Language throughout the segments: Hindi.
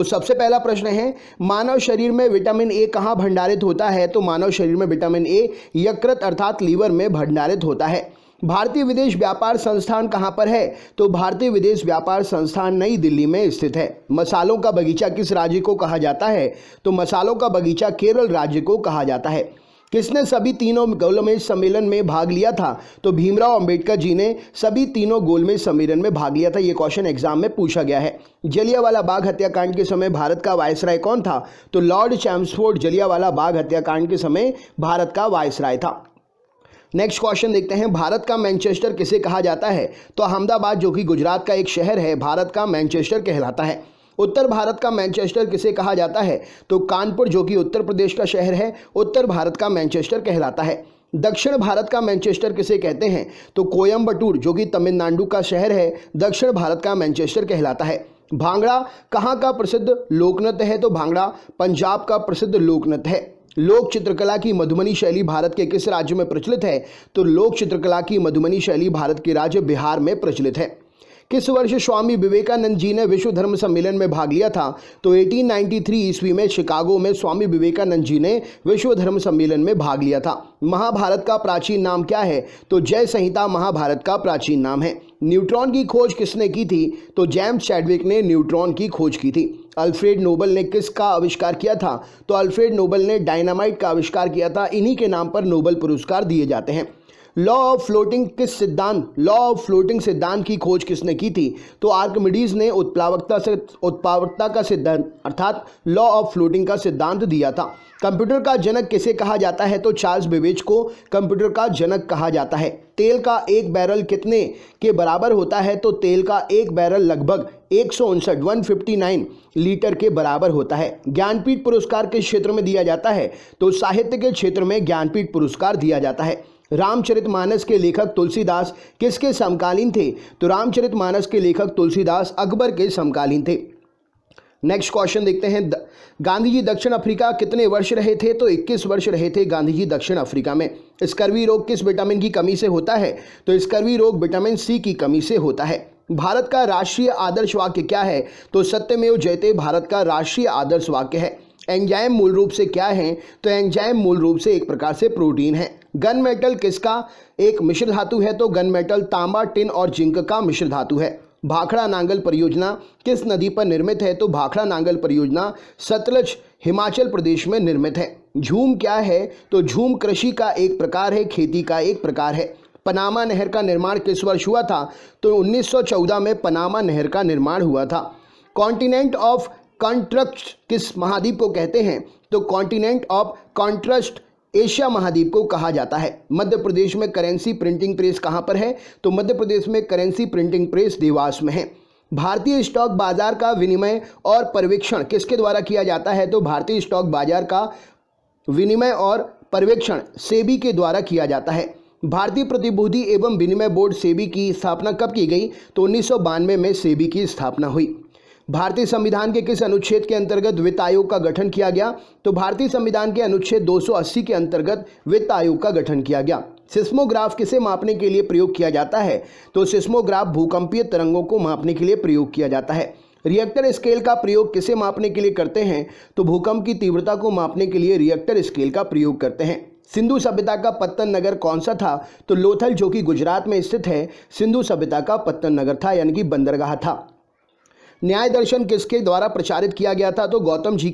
तो सबसे पहला प्रश्न है, मानव शरीर में विटामिन ए कहाँ भंडारित होता है? तो मानव शरीर में विटामिन ए यकृत अर्थात लीवर में भंडारित होता है। भारतीय विदेश व्यापार संस्थान कहाँ पर है? तो भारतीय विदेश व्यापार संस्थान नई दिल्ली में स्थित है। मसालों का बगीचा किस राज्य को कहा जाता है? तो मसालों का बगीचा केरल राज्य को कहा जाता है। किसने सभी तीनों गोलमेज सम्मेलन में भाग लिया था? तो भीमराव अंबेडकर जी ने सभी तीनों गोलमेज सम्मेलन में भाग लिया था। ये क्वेश्चन एग्जाम में पूछा गया है। जलियांवाला बाग हत्याकांड के समय भारत का वायसराय कौन था? तो लॉर्ड चैम्सफोर्ड जलियांवाला बाग हत्याकांड के समय भारत का वायसराय था। नेक्स्ट क्वेश्चन देखते हैं, भारत का मैनचेस्टर किसे कहा जाता है? तो अहमदाबाद जो कि गुजरात का एक शहर है, भारत का मैनचेस्टर कहलाता है। उत्तर भारत का मैनचेस्टर किसे कहा जाता है? तो कानपुर जो कि उत्तर प्रदेश का शहर है, उत्तर भारत का मैनचेस्टर कहलाता है। दक्षिण भारत का मैनचेस्टर किसे कहते हैं? तो कोयम्बटूर जो कि तमिलनाडु का शहर है, दक्षिण भारत का मैनचेस्टर कहलाता है। भांगड़ा कहाँ का प्रसिद्ध लोकनृत्य है? तो भांगड़ा पंजाब का प्रसिद्ध लोकनृत्य है। लोक चित्रकला की मधुबनी शैली भारत के किस राज्य में प्रचलित है? तो लोक चित्रकला की मधुबनी शैली भारत के राज्य बिहार में प्रचलित है। किस वर्ष स्वामी विवेकानंद जी ने विश्व धर्म सम्मेलन में भाग लिया था? तो 1893 ईस्वी में शिकागो में स्वामी विवेकानंद जी ने विश्व धर्म सम्मेलन में भाग लिया था। महाभारत का प्राचीन नाम क्या है? तो जय संहिता महाभारत का प्राचीन नाम है। न्यूट्रॉन की खोज किसने की थी? तो जेम्स चैडविक ने न्यूट्रॉन की खोज की थी। अल्फ्रेड नोबल ने किसका आविष्कार किया था? तो अल्फ्रेड नोबल ने डायनामाइट का आविष्कार किया था। इन्हीं के नाम पर नोबेल पुरस्कार दिए जाते हैं। लॉ ऑफ फ्लोटिंग सिद्धांत की खोज किसने की थी? तो आर्किमिडीज ने उत्प्लावकता का सिद्धांत अर्थात लॉ ऑफ फ्लोटिंग का सिद्धांत दिया था। कंप्यूटर का जनक किसे कहा जाता है? तो चार्ल्स बेबेज को कंप्यूटर का जनक कहा जाता है। तेल का एक बैरल कितने के बराबर होता है? तो तेल का एक बैरल लगभग 159 लीटर के बराबर होता है। ज्ञानपीठ पुरस्कार किस क्षेत्र में दिया जाता है? तो साहित्य के क्षेत्र में ज्ञानपीठ पुरस्कार दिया जाता है। रामचरितमानस के लेखक तुलसीदास किसके समकालीन थे? तो रामचरितमानस के लेखक तुलसीदास अकबर के समकालीन थे। नेक्स्ट क्वेश्चन देखते हैं, गांधी जी दक्षिण अफ्रीका कितने वर्ष रहे थे? तो 21 वर्ष रहे थे गांधी जी दक्षिण अफ्रीका में। स्कर्वी रोग किस विटामिन की कमी से होता है? तो स्कर्वी रोग विटामिन सी की कमी से होता है। भारत का राष्ट्रीय आदर्श वाक्य क्या है? तो सत्यमेव जयते भारत का राष्ट्रीय आदर्श वाक्य है। एंजाइम मूल रूप से क्या है? तो एंजाइम मूल रूप से एक प्रकार से प्रोटीन है। गन मेटल किसका एक मिश्र धातु है? तो गन मेटल तांबा, टिन और जिंक का मिश्र धातु है। भाखड़ा नांगल परियोजना किस नदी पर निर्मित है? तो भाखड़ा नांगल परियोजना सतलज हिमाचल प्रदेश में निर्मित है। झूम क्या है? तो झूम कृषि का एक प्रकार है, खेती का एक प्रकार है। पनामा नहर का निर्माण किस वर्ष हुआ था? तो 1914 में पनामा नहर का निर्माण हुआ था। कॉन्टिनेंट ऑफ कॉन्ट्रस्ट किस महाद्वीप को कहते हैं? तो कॉन्टिनेंट ऑफ कॉन्ट्रस्ट एशिया महाद्वीप को कहा जाता है। मध्य प्रदेश में करेंसी प्रिंटिंग प्रेस कहाँ पर है? तो मध्य प्रदेश में करेंसी प्रिंटिंग प्रेस देवास में है। भारतीय स्टॉक बाजार का विनिमय और पर्यवेक्षण किसके द्वारा किया जाता है? तो भारतीय स्टॉक बाजार का विनिमय और पर्यवेक्षण सेबी के द्वारा किया जाता है। भारतीय प्रतिभूति एवं विनिमय बोर्ड सेबी की स्थापना कब की गई? तो 1992 में सेबी की स्थापना हुई। भारतीय संविधान के किस अनुच्छेद के अंतर्गत वित्त आयोग का गठन किया गया? तो भारतीय संविधान के अनुच्छेद 280 के अंतर्गत वित्त आयोग का गठन किया गया। सिस्मोग्राफ किसे मापने के लिए प्रयोग किया जाता है? तो सिस्मोग्राफ भूकंपीय तरंगों को मापने के लिए प्रयोग किया जाता है। रिएक्टर स्केल का प्रयोग किसे मापने के लिए करते हैं? तो भूकंप की तीव्रता को मापने के लिए रिएक्टर स्केल का प्रयोग करते हैं। सिंधु सभ्यता का पत्तन नगर कौन सा था? तो लोथल जो कि गुजरात में स्थित है, सिंधु सभ्यता का पत्तन नगर था, यानी कि बंदरगाह था। न्याय दर्शन किसके द्वारा प्रचारित किया गया था? तो गौतम ऋषि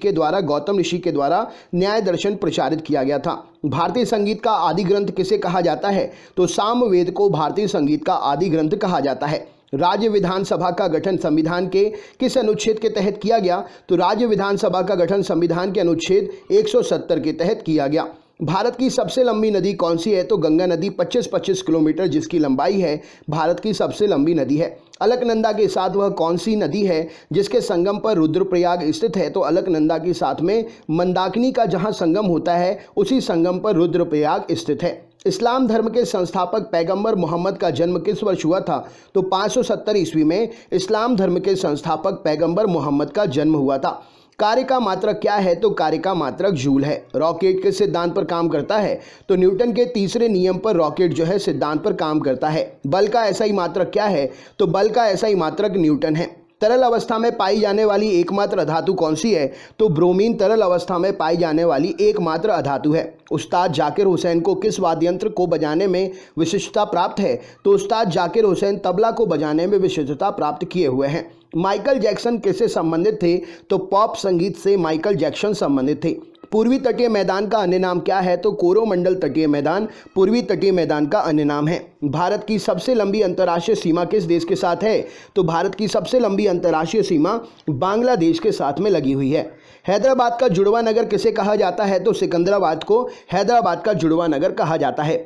के द्वारा न्याय दर्शन प्रचारित किया गया था। भारतीय संगीत का आदि ग्रंथ किसे कहा जाता है? तो सामवेद को भारतीय संगीत का आदि ग्रंथ कहा जाता है। राज्य विधानसभा का गठन संविधान के किस अनुच्छेद के तहत किया गया? तो राज्य विधानसभा का गठन संविधान के अनुच्छेद 170 के तहत किया गया। भारत की सबसे लंबी नदी कौन सी है? तो गंगा नदी 25 किलोमीटर जिसकी लंबाई है, भारत की सबसे लंबी नदी है। अलकनंदा के साथ वह कौन सी नदी है जिसके संगम पर रुद्रप्रयाग स्थित है? तो अलकनंदा के साथ में मंदाकिनी का जहां संगम होता है, उसी संगम पर रुद्रप्रयाग स्थित है। इस्लाम धर्म के संस्थापक पैगंबर मोहम्मद का जन्म किस वर्ष हुआ था? तो 570 ईस्वी में इस्लाम धर्म के संस्थापक पैगंबर मोहम्मद का जन्म हुआ था। कार्य का मात्रक क्या है? तो कार्य का मात्रक जूल है। रॉकेट किस सिद्धांत पर काम करता है? तो न्यूटन के तीसरे नियम पर रॉकेट जो है सिद्धांत पर काम करता है। बल का ऐसा ही मात्रक क्या है? तो बल का ऐसा ही मात्रक न्यूटन है। तरल अवस्था में पाई जाने वाली एकमात्र अधातु कौन सी है? तो ब्रोमीन तरल अवस्था में पाई जाने वाली एकमात्र अधातु है। उस्ताद जाकिर हुसैन को किस वाद्य यंत्र को बजाने में विशिष्टता प्राप्त है? तो उस्ताद जाकिर हुसैन तबला को बजाने में विशिष्टता प्राप्त किए हुए हैं। माइकल जैक्सन किससे संबंधित थे? तो पॉप संगीत से माइकल जैक्सन संबंधित थे। पूर्वी तटीय मैदान का अन्य नाम क्या है? तो कोरोमंडल तटीय मैदान पूर्वी तटीय मैदान का अन्य नाम है। भारत की सबसे लंबी अंतर्राष्ट्रीय सीमा किस देश के साथ है? तो भारत की सबसे लंबी अंतर्राष्ट्रीय सीमा बांग्लादेश के साथ में लगी हुई है। हैदराबाद का जुड़वा नगर किसे कहा जाता है? तो सिकंदराबाद को हैदराबाद का जुड़वा नगर कहा जाता है।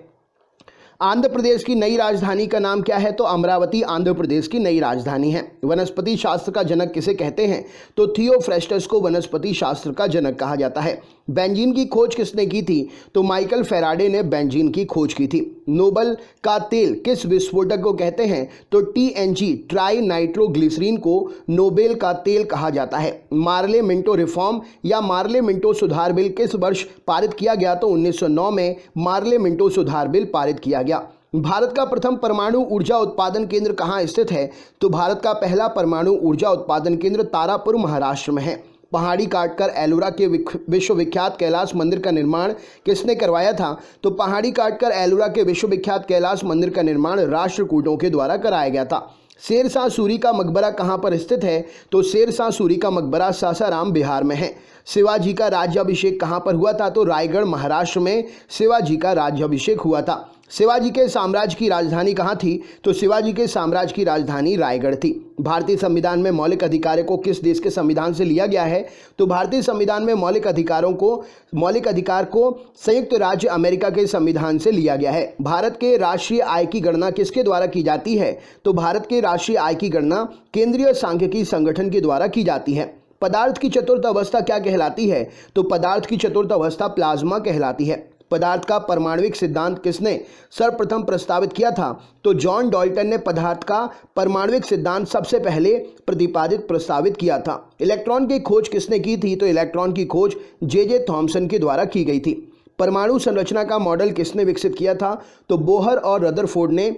आंध्र प्रदेश की नई राजधानी का नाम क्या है? तो अमरावती आंध्र प्रदेश की नई राजधानी है। वनस्पति शास्त्र का जनक किसे कहते हैं? तो थियोफ्रेस्टस को वनस्पति शास्त्र का जनक कहा जाता है। बेंजीन की खोज किसने की थी? तो माइकल फेराडे ने बेंजीन की खोज की थी। नोबल का तेल किस विस्फोटक को कहते हैं? तो TNG ट्राई नाइट्रोग्लिसरीन को नोबेल का तेल कहा जाता है। मार्ले मिंटो रिफॉर्म या मार्ले मिंटो सुधार बिल किस वर्ष पारित किया गया? तो 1909 में मार्ले मिंटो सुधार बिल पारित किया गया। भारत का प्रथम परमाणु ऊर्जा उत्पादन केंद्र कहाँ स्थित है? तो भारत का पहला परमाणु ऊर्जा उत्पादन केंद्र तारापुर महाराष्ट्र में है। पहाड़ी काटकर एलोरा के विश्वविख्यात कैलाश मंदिर का निर्माण किसने करवाया था? तो पहाड़ी काटकर एलोरा के विश्वविख्यात कैलाश मंदिर का निर्माण राष्ट्रकूटों के द्वारा कराया गया था। शेरशाह सूरी का मकबरा कहाँ पर स्थित है? तो शेरशाह सूरी का मकबरा सासाराम बिहार में है। शिवाजी का राज्याभिषेक कहाँ पर हुआ था? तो रायगढ़ महाराष्ट्र में शिवाजी का राज्याभिषेक हुआ था। शिवाजी के साम्राज्य की राजधानी कहाँ थी? तो शिवाजी के साम्राज्य की राजधानी रायगढ़ थी। भारतीय संविधान में मौलिक अधिकारों को किस देश के संविधान से लिया गया है? तो भारतीय संविधान में मौलिक अधिकार को संयुक्त राज्य अमेरिका के संविधान से लिया गया है। भारत के राष्ट्रीय आय की गणना किसके द्वारा की जाती है? तो भारत के राष्ट्रीय आय की गणना केंद्रीय सांख्यिकी संगठन के द्वारा की जाती है। पदार्थ की चतुर्थ अवस्था क्या कहलाती है? तो पदार्थ की चतुर्थ अवस्था प्लाज्मा कहलाती है। पदार्थ का परमाणुविक सिद्धांत किसने सर्वप्रथम प्रस्तावित किया था? तो जॉन डाल्टन ने पदार्थ का परमाणुविक सिद्धांत सबसे पहले प्रस्तावित किया था। इलेक्ट्रॉन की खोज किसने की थी? तो इलेक्ट्रॉन की खोज जे थॉमसन के द्वारा की गई थी। परमाणु संरचना का मॉडल किसने विकसित किया था? तो बोहर और रदरफोर्ड ने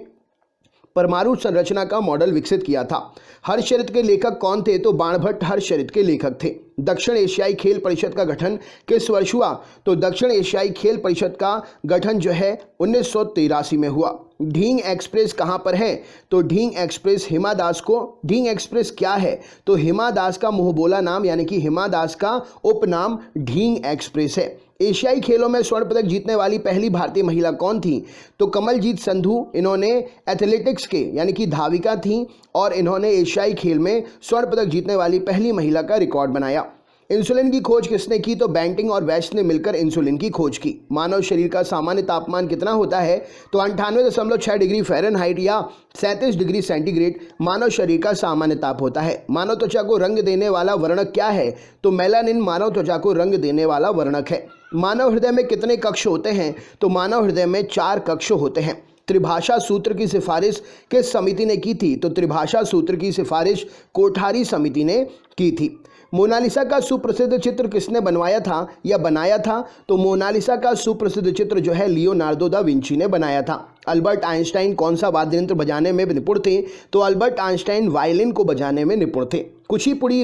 परमाणु संरचना का मॉडल विकसित किया था। हर्षचरित के लेखक कौन थे? तो बाणभट्ट हर्षचरित के लेखक थे। दक्षिण एशियाई खेल परिषद का गठन किस वर्ष हुआ? तो दक्षिण एशियाई खेल परिषद का गठन जो है 1983 में हुआ। ढींग एक्सप्रेस कहाँ पर है? तो ढींग एक्सप्रेस हिमा दास को ढींग एक्सप्रेस क्या है? तो हिमा दास का मुंहबोला नाम यानी कि हिमा दास का उपनाम ढींग एक्सप्रेस है। एशियाई खेलों में स्वर्ण पदक जीतने वाली पहली भारतीय महिला कौन थी? तो कमलजीत संधू। इन्होंने एथलेटिक्स के यानी कि धाविका थी और इन्होंने एशियाई खेल में स्वर्ण पदक जीतने वाली पहली महिला का रिकॉर्ड बनाया। इंसुलिन की खोज किसने की? तो बेंटिंग और वेस्ट ने मिलकर इंसुलिन की खोज की। मानव शरीर का सामान्य तापमान कितना होता है? तो 98.6 डिग्री फ़ारेनहाइट या 37 डिग्री सेंटीग्रेड मानव शरीर का सामान्य ताप होता है। मानव त्वचा को रंग देने वाला वर्णक क्या है? तो मेलानिन मानव त्वचा को रंग देने वाला वर्णक है। मानव हृदय में कितने कक्ष होते हैं? तो मानव हृदय में 4 कक्ष होते हैं। त्रिभाषा सूत्र की सिफारिश किस समिति ने की थी? तो त्रिभाषा सूत्र की सिफारिश कोठारी समिति ने की थी। मोनालिसा का सुप्रसिद्ध चित्र किसने बनवाया था या बनाया था? तो मोनालिसा का सुप्रसिद्ध चित्र जो है लियोनार्डो दा विंची ने बनाया था। अल्बर्ट आइंस्टाइन कौन सा वाद्य यंत्र बजाने में निपुण थे? तो अल्बर्ट आइंस्टाइन वायलिन को बजाने में निपुण थे। कुचिपुड़ी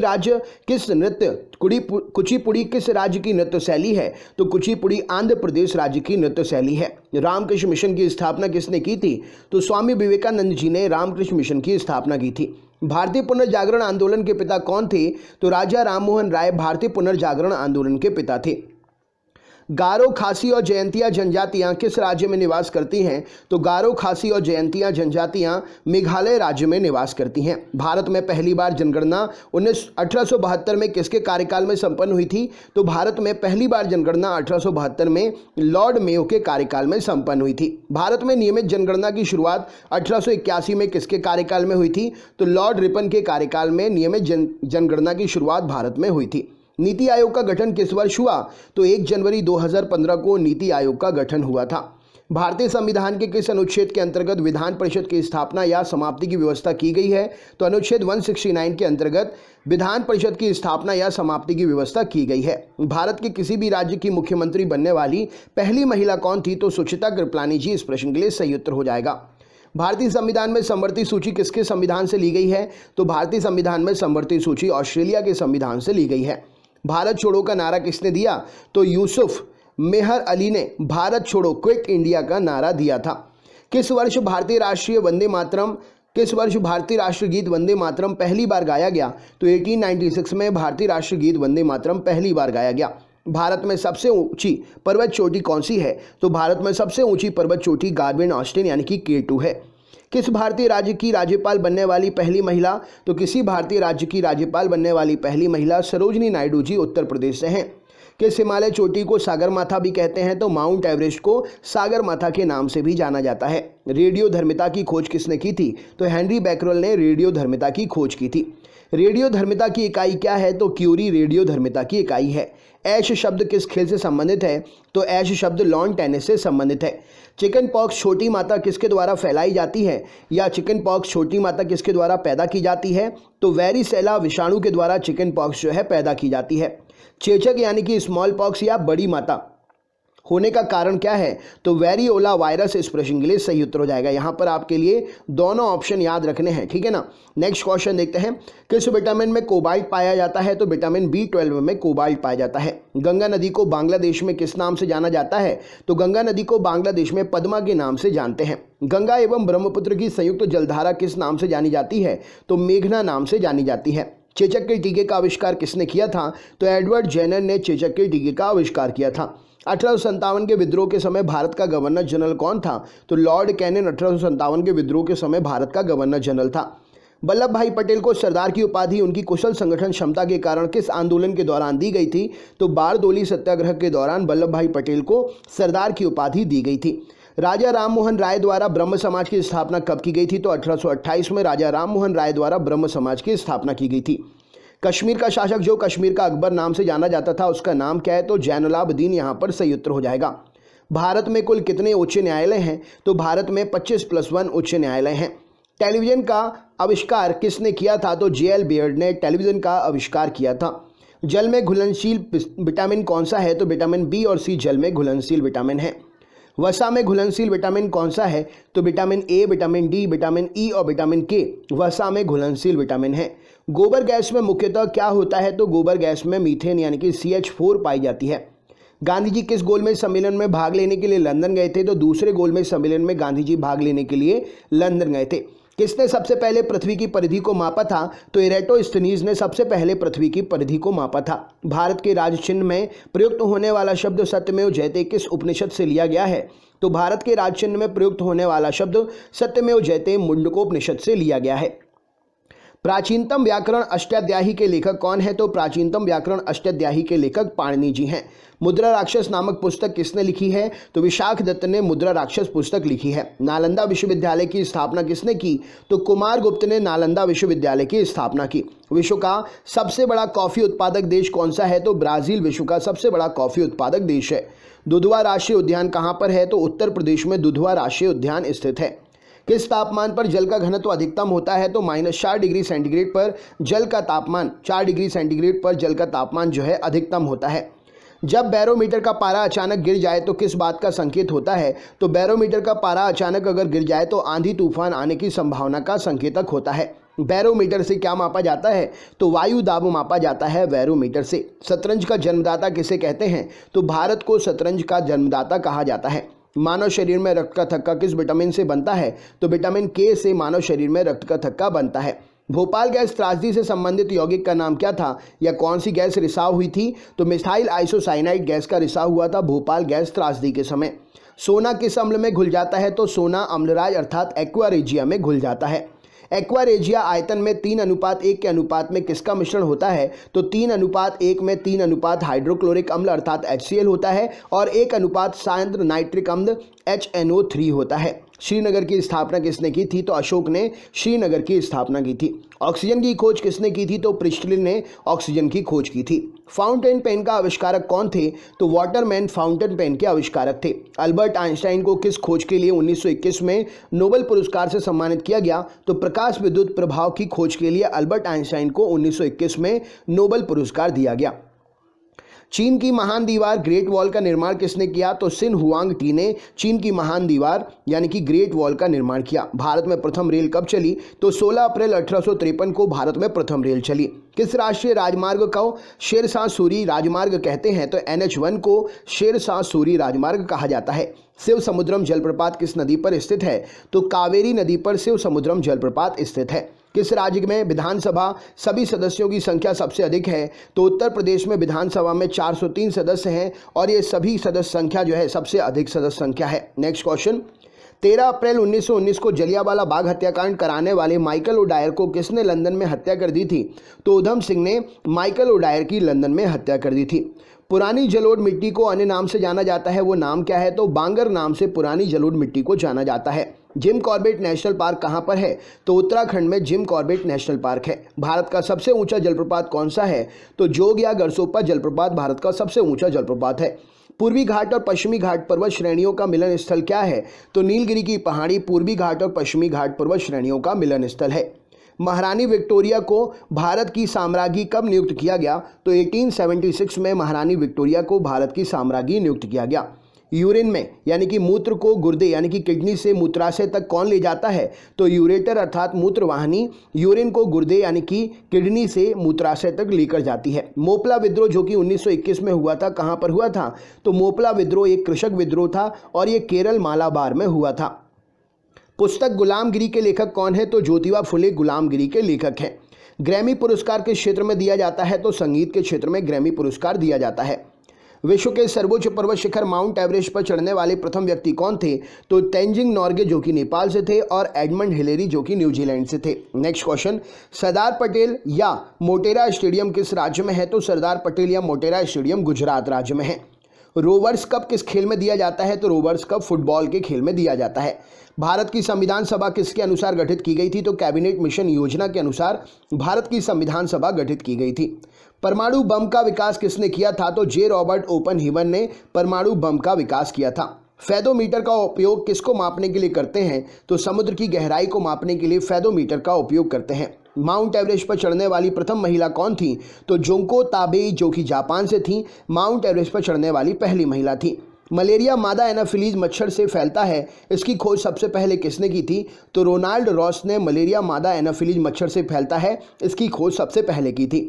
किस राज्य की नृत्य शैली है? तो कुचिपुड़ी आंध्र प्रदेश राज्य की नृत्य शैली है। रामकृष्ण मिशन की स्थापना किसने की थी? तो स्वामी विवेकानंद जी ने रामकृष्ण मिशन की स्थापना की थी। भारतीय पुनर्जागरण आंदोलन के पिता कौन थे? तो राजा राममोहन राय भारतीय पुनर्जागरण आंदोलन के पिता थे। गारो, खासी और जयंतिया जनजातियां किस राज्य में निवास करती हैं? तो गारो, खासी और जयंतिया जनजातियां मेघालय राज्य में निवास करती हैं। भारत में पहली बार जनगणना 1872 में किसके कार्यकाल में संपन्न हुई थी? तो भारत में पहली बार जनगणना 1872 में लॉर्ड मेयो के कार्यकाल में संपन्न हुई थी। भारत में नियमित जनगणना की शुरुआत 1881 में किसके कार्यकाल में हुई थी? तो लॉर्ड रिपन के कार्यकाल में नियमित जनगणना की शुरुआत भारत में हुई थी। नीति आयोग का गठन किस वर्ष हुआ? तो 1 जनवरी 2015 को नीति आयोग का गठन हुआ था। भारतीय संविधान के किस अनुच्छेद के अंतर्गत विधान परिषद की स्थापना या समाप्ति की व्यवस्था की गई है? तो अनुच्छेद 169 के अंतर्गत विधान परिषद की स्थापना या समाप्ति की व्यवस्था की गई है। भारत के किसी भी राज्य की मुख्यमंत्री बनने वाली पहली महिला कौन थी? तो सुचिता कृपलानी जी इस प्रश्न के लिए सही उत्तर हो जाएगा। भारतीय संविधान में समवर्ती सूची किसके संविधान से ली गई है? तो भारतीय संविधान में समवर्ती सूची ऑस्ट्रेलिया के संविधान से ली गई है। भारत छोड़ो का नारा किसने दिया? तो यूसुफ मेहर अली ने भारत छोड़ो क्विट इंडिया का नारा दिया था। किस वर्ष भारतीय राष्ट्रीय गीत वंदे मातरम पहली बार गाया गया? तो 1896 में भारतीय राष्ट्रीय गीत वंदे मातरम पहली बार गाया गया। भारत में सबसे ऊंची पर्वत चोटी कौन सी है? तो भारत में सबसे ऊंची पर्वत चोटी गार्बिन ऑस्टिन यानी कि K2 है। किस भारतीय राज्य की राज्यपाल बनने वाली पहली महिला? तो किसी भारतीय राज्य की राज्यपाल बनने वाली पहली महिला सरोजनी नायडू जी उत्तर प्रदेश से हैं। किस हिमालय चोटी को सागरमाथा भी कहते हैं? तो माउंट एवरेस्ट को सागरमाथा के नाम से भी जाना जाता है। रेडियोधर्मिता की खोज किसने की थी? तो हेनरी बैकरल ने रेडियोधर्मिता की खोज की थी। रेडियोधर्मिता की इकाई क्या है? तो क्यूरी रेडियोधर्मिता की इकाई है। ऐश शब्द किस खेल से संबंधित है? तो ऐश शब्द लॉन टेनिस से संबंधित है। चिकन पॉक्स छोटी माता किसके द्वारा फैलाई जाती है? या चिकन पॉक्स छोटी माता किसके द्वारा पैदा की जाती है? तो वेरिसेला विषाणु के द्वारा चिकन पॉक्स जो है पैदा की जाती है। चेचक यानी कि स्मॉल पॉक्स या बड़ी माता होने का कारण क्या है? तो वेरियोला वायरस इस प्रश्न के लिए सही उत्तर हो जाएगा। यहाँ पर आपके लिए दोनों ऑप्शन याद रखने हैं, ठीक है ना। नेक्स्ट क्वेश्चन देखते हैं। किस विटामिन में कोबाल्ट पाया जाता है? तो विटामिन B12 में कोबाल्ट पाया जाता है। गंगा नदी को बांग्लादेश में किस नाम से जाना जाता है? तो गंगा नदी को बांग्लादेश में पद्मा के नाम से जानते हैं। गंगा एवं ब्रह्मपुत्र की संयुक्त जलधारा किस नाम से जानी जाती है? तो मेघना नाम से जानी जाती है। चेचक के टीके का आविष्कार किसने किया था? तो एडवर्ड जेनर ने चेचक के टीके का आविष्कार किया था। 1857 के विद्रोह के समय भारत का गवर्नर जनरल कौन था? तो लॉर्ड कैनिंग 1857 के विद्रोह के समय भारत का गवर्नर जनरल था। वल्लभ भाई पटेल को सरदार की उपाधि उनकी कुशल संगठन क्षमता के कारण किस आंदोलन के दौरान दी गई थी? तो बारदोली सत्याग्रह के दौरान वल्लभ भाई पटेल को सरदार की उपाधि दी गई थी। राजा राम मोहन राय द्वारा ब्रह्म समाज की स्थापना कब की गई थी? तो 1828 में राजा राम मोहन राय द्वारा ब्रह्म समाज की स्थापना की गई थी। कश्मीर का शासक जो कश्मीर का अकबर नाम से जाना जाता था उसका नाम क्या है? तो जैनुलाब्दीन यहाँ पर सही उत्तर हो जाएगा। भारत में कुल कितने उच्च न्यायालय हैं? तो भारत में 25+1 उच्च न्यायालय हैं। टेलीविजन का आविष्कार किसने किया था? तो J.L. बियर्ड ने टेलीविजन का आविष्कार किया था। जल में घुलनशील विटामिन कौन सा है? तो विटामिन B और C जल में घुलनशील विटामिन है। वसा में घुलनशील विटामिन कौन सा है? तो vitamin A, vitamin D, vitamin E और विटामिन K वसा में घुलनशील विटामिन है। गोबर गैस में मुख्यतः क्या होता है? तो गोबर गैस में मीथेन यानी कि CH4 पाई जाती है। गांधी जी किस गोलमेज सम्मेलन में भाग लेने के लिए लंदन गए थे? तो दूसरे गोलमेज सम्मेलन में गांधी जी भाग लेने के लिए लंदन गए थे। किसने सबसे पहले पृथ्वी की परिधि को मापा था? तो इरेटोस्थनीज ने सबसे पहले पृथ्वी की परिधि को मापा था। भारत के राज्य चिन्ह में प्रयुक्त होने वाला शब्द सत्यमेव जयते किस उपनिषद से लिया गया है? तो भारत के राज्य चिन्ह में प्रयुक्त होने वाला शब्द सत्यमेव जयते मुंडकोपनिषद से लिया गया है। प्राचीनतम व्याकरण अष्टाध्यायी के लेखक कौन है? तो प्राचीनतम व्याकरण अष्टाध्यायी के लेखक पाणिनि जी हैं। मुद्रा राक्षस नामक पुस्तक किसने लिखी है? तो विशाख दत्त ने मुद्रा राक्षस पुस्तक लिखी है। नालंदा विश्वविद्यालय की स्थापना किसने की? तो कुमार गुप्त ने नालंदा विश्वविद्यालय की स्थापना की। विश्व का सबसे बड़ा कॉफी उत्पादक देश कौन सा है? तो ब्राजील विश्व का सबसे बड़ा कॉफी उत्पादक देश है। दुधवा राष्ट्रीय उद्यान कहाँ पर है? तो उत्तर प्रदेश में दुधवा राष्ट्रीय उद्यान स्थित है। किस तापमान पर जल का घनत्व अधिकतम होता है? तो -4 डिग्री सेंटीग्रेड पर जल का तापमान 4 डिग्री सेंटीग्रेड पर जल का तापमान जो है अधिकतम होता है। जब बैरोमीटर का पारा अचानक गिर जाए तो किस बात का संकेत होता है? तो बैरोमीटर का पारा अचानक अगर गिर जाए तो आंधी तूफान आने की संभावना का संकेतक होता है। बैरोमीटर से क्या मापा जाता है? तो वायु दाब मापा जाता है बैरोमीटर से। शतरंज का जन्मदाता किसे कहते हैं? तो भारत को शतरंज का जन्मदाता कहा जाता है। मानव शरीर में रक्त का थक्का किस विटामिन से बनता है? तो विटामिन K से मानव शरीर में रक्त का थक्का बनता है। भोपाल गैस त्रासदी से संबंधित यौगिक का नाम क्या था? या कौन सी गैस रिसाव हुई थी? तो मिथाइल आइसोसाइनाइड गैस का रिसाव हुआ था भोपाल गैस त्रासदी के समय। सोना किस अम्ल में घुल जाता है? तो सोना अम्लराज अर्थात एक्वारेजिया में घुल जाता है। एक्वारेजिया आयतन में 3:1 के अनुपात में किसका मिश्रण होता है? तो 3:1 में 3 हाइड्रोक्लोरिक अम्ल अर्थात HCl होता है और 1 सांद्र नाइट्रिक अम्ल HNO3 होता है। श्रीनगर की स्थापना किसने की थी? तो अशोक ने श्रीनगर की स्थापना की थी। ऑक्सीजन की खोज किसने की थी? तो प्रिस्टलिन ने ऑक्सीजन की खोज की थी। फाउंटेन पेन का आविष्कारक कौन थे? तो वाटरमैन फाउंटेन पेन के आविष्कारक थे। अल्बर्ट आइंस्टाइन को किस खोज के लिए 1921 में नोबेल पुरस्कार से सम्मानित किया गया? तो प्रकाश विद्युत प्रभाव की खोज के लिए अल्बर्ट आइंस्टाइन को 1921 में नोबेल पुरस्कार दिया गया। चीन की महान दीवार ग्रेट वॉल का निर्माण किसने किया? तो सिन हुआंग टी ने चीन की महान दीवार यानी कि ग्रेट वॉल का निर्माण किया। भारत में प्रथम रेल कब चली? तो 16 अप्रैल 1853 को भारत में प्रथम रेल चली। किस राष्ट्रीय राजमार्ग को शेरशाह सूरी राजमार्ग कहते हैं? तो NH1 को शेरशाह सूरी राजमार्ग कहा जाता है। शिव समुद्रम जलप्रपात किस नदी पर स्थित है? तो कावेरी नदी पर शिव समुद्रम जलप्रपात स्थित है। किस राज्य में विधानसभा सभी सदस्यों की संख्या सबसे अधिक है? तो उत्तर प्रदेश में विधानसभा में 403 सदस्य हैं और ये सभी सदस्य संख्या जो है सबसे अधिक सदस्य संख्या है। नेक्स्ट क्वेश्चन, 13 अप्रैल 1919 को जलियांवाला बाग हत्याकांड कराने वाले माइकल ओडायर को किसने लंदन में हत्या कर दी थी? तो उधम सिंह ने माइकल ओडायर की लंदन में हत्या कर दी थी। पुरानी जलोढ़ मिट्टी को अन्य नाम से जाना जाता है, वो नाम क्या है? तो बांगर नाम से पुरानी जलोढ़ मिट्टी को जाना जाता है। जिम कॉर्बेट नेशनल पार्क कहाँ पर है? तो उत्तराखंड में जिम कॉर्बेट नेशनल पार्क है। भारत का सबसे ऊंचा जलप्रपात कौन सा है? तो जोग या गरसोप्पा जलप्रपात भारत का सबसे ऊंचा जलप्रपात है। पूर्वी घाट और पश्चिमी घाट पर्वत श्रेणियों का मिलन स्थल क्या है? तो नीलगिरी की पहाड़ी पूर्वी घाट और पश्चिमी घाट पर्वत श्रेणियों का मिलन स्थल है। महारानी विक्टोरिया को भारत की साम्राज्ञी कब नियुक्त किया गया? तो 1876 में महारानी विक्टोरिया को भारत की साम्राज्ञी नियुक्त किया गया। यूरिन में यानी कि मूत्र को गुर्दे यानी कि किडनी से मूत्राशय तक कौन ले जाता है? तो यूरेटर अर्थात मूत्रवाहिनी यूरिन को गुर्दे यानी कि किडनी से मूत्राशय तक लेकर जाती है। मोपला विद्रोह जो कि 1921 में हुआ था, कहाँ पर हुआ था? तो मोपला विद्रोह एक कृषक विद्रोह था और ये केरल मालाबार में हुआ था। पुस्तक गुलामगिरी के लेखक कौन है? तो ज्योतिबा फुले गुलामगिरी के लेखक हैं। ग्रैमी पुरस्कार किस क्षेत्र में दिया जाता है? तो संगीत के क्षेत्र में ग्रैमी पुरस्कार दिया जाता है। विश्व के सर्वोच्च पर्वत शिखर माउंट एवरेस्ट पर चढ़ने वाले प्रथम व्यक्ति कौन थे? तो तेंजिंग नोर्गे जो कि नेपाल से थे और एडमंड हिलेरी जो कि न्यूजीलैंड से थे। नेक्स्ट क्वेश्चन, सरदार पटेल या मोटेरा स्टेडियम किस राज्य में है? तो सरदार पटेल या मोटेरा स्टेडियम गुजरात राज्य में है। रोवर्स कप किस खेल में दिया जाता है? तो रोवर्स कप फुटबॉल के खेल में दिया जाता है। भारत की संविधान सभा किसके अनुसार गठित की गई थी? तो कैबिनेट मिशन योजना के अनुसार भारत की संविधान सभा गठित की गई थी। परमाणु बम का विकास किसने किया था? तो जे रॉबर्ट ओपनहीवर ने परमाणु बम का विकास किया था। फेदोमीटर का उपयोग किसको मापने के लिए करते हैं? तो समुद्र की गहराई को मापने के लिए फेदोमीटर का उपयोग करते हैं। माउंट एवरेस्ट पर चढ़ने वाली प्रथम महिला कौन थी? तो जोंको ताबेई जो कि जापान से थी, माउंट एवरेस्ट पर चढ़ने वाली पहली महिला थी। मलेरिया मादा एनाफिलीज मच्छर से फैलता है, इसकी खोज सबसे पहले किसने की थी? तो रोनाल्ड रॉस ने मलेरिया मादा एनाफिलीज मच्छर से फैलता है, इसकी खोज सबसे पहले की थी।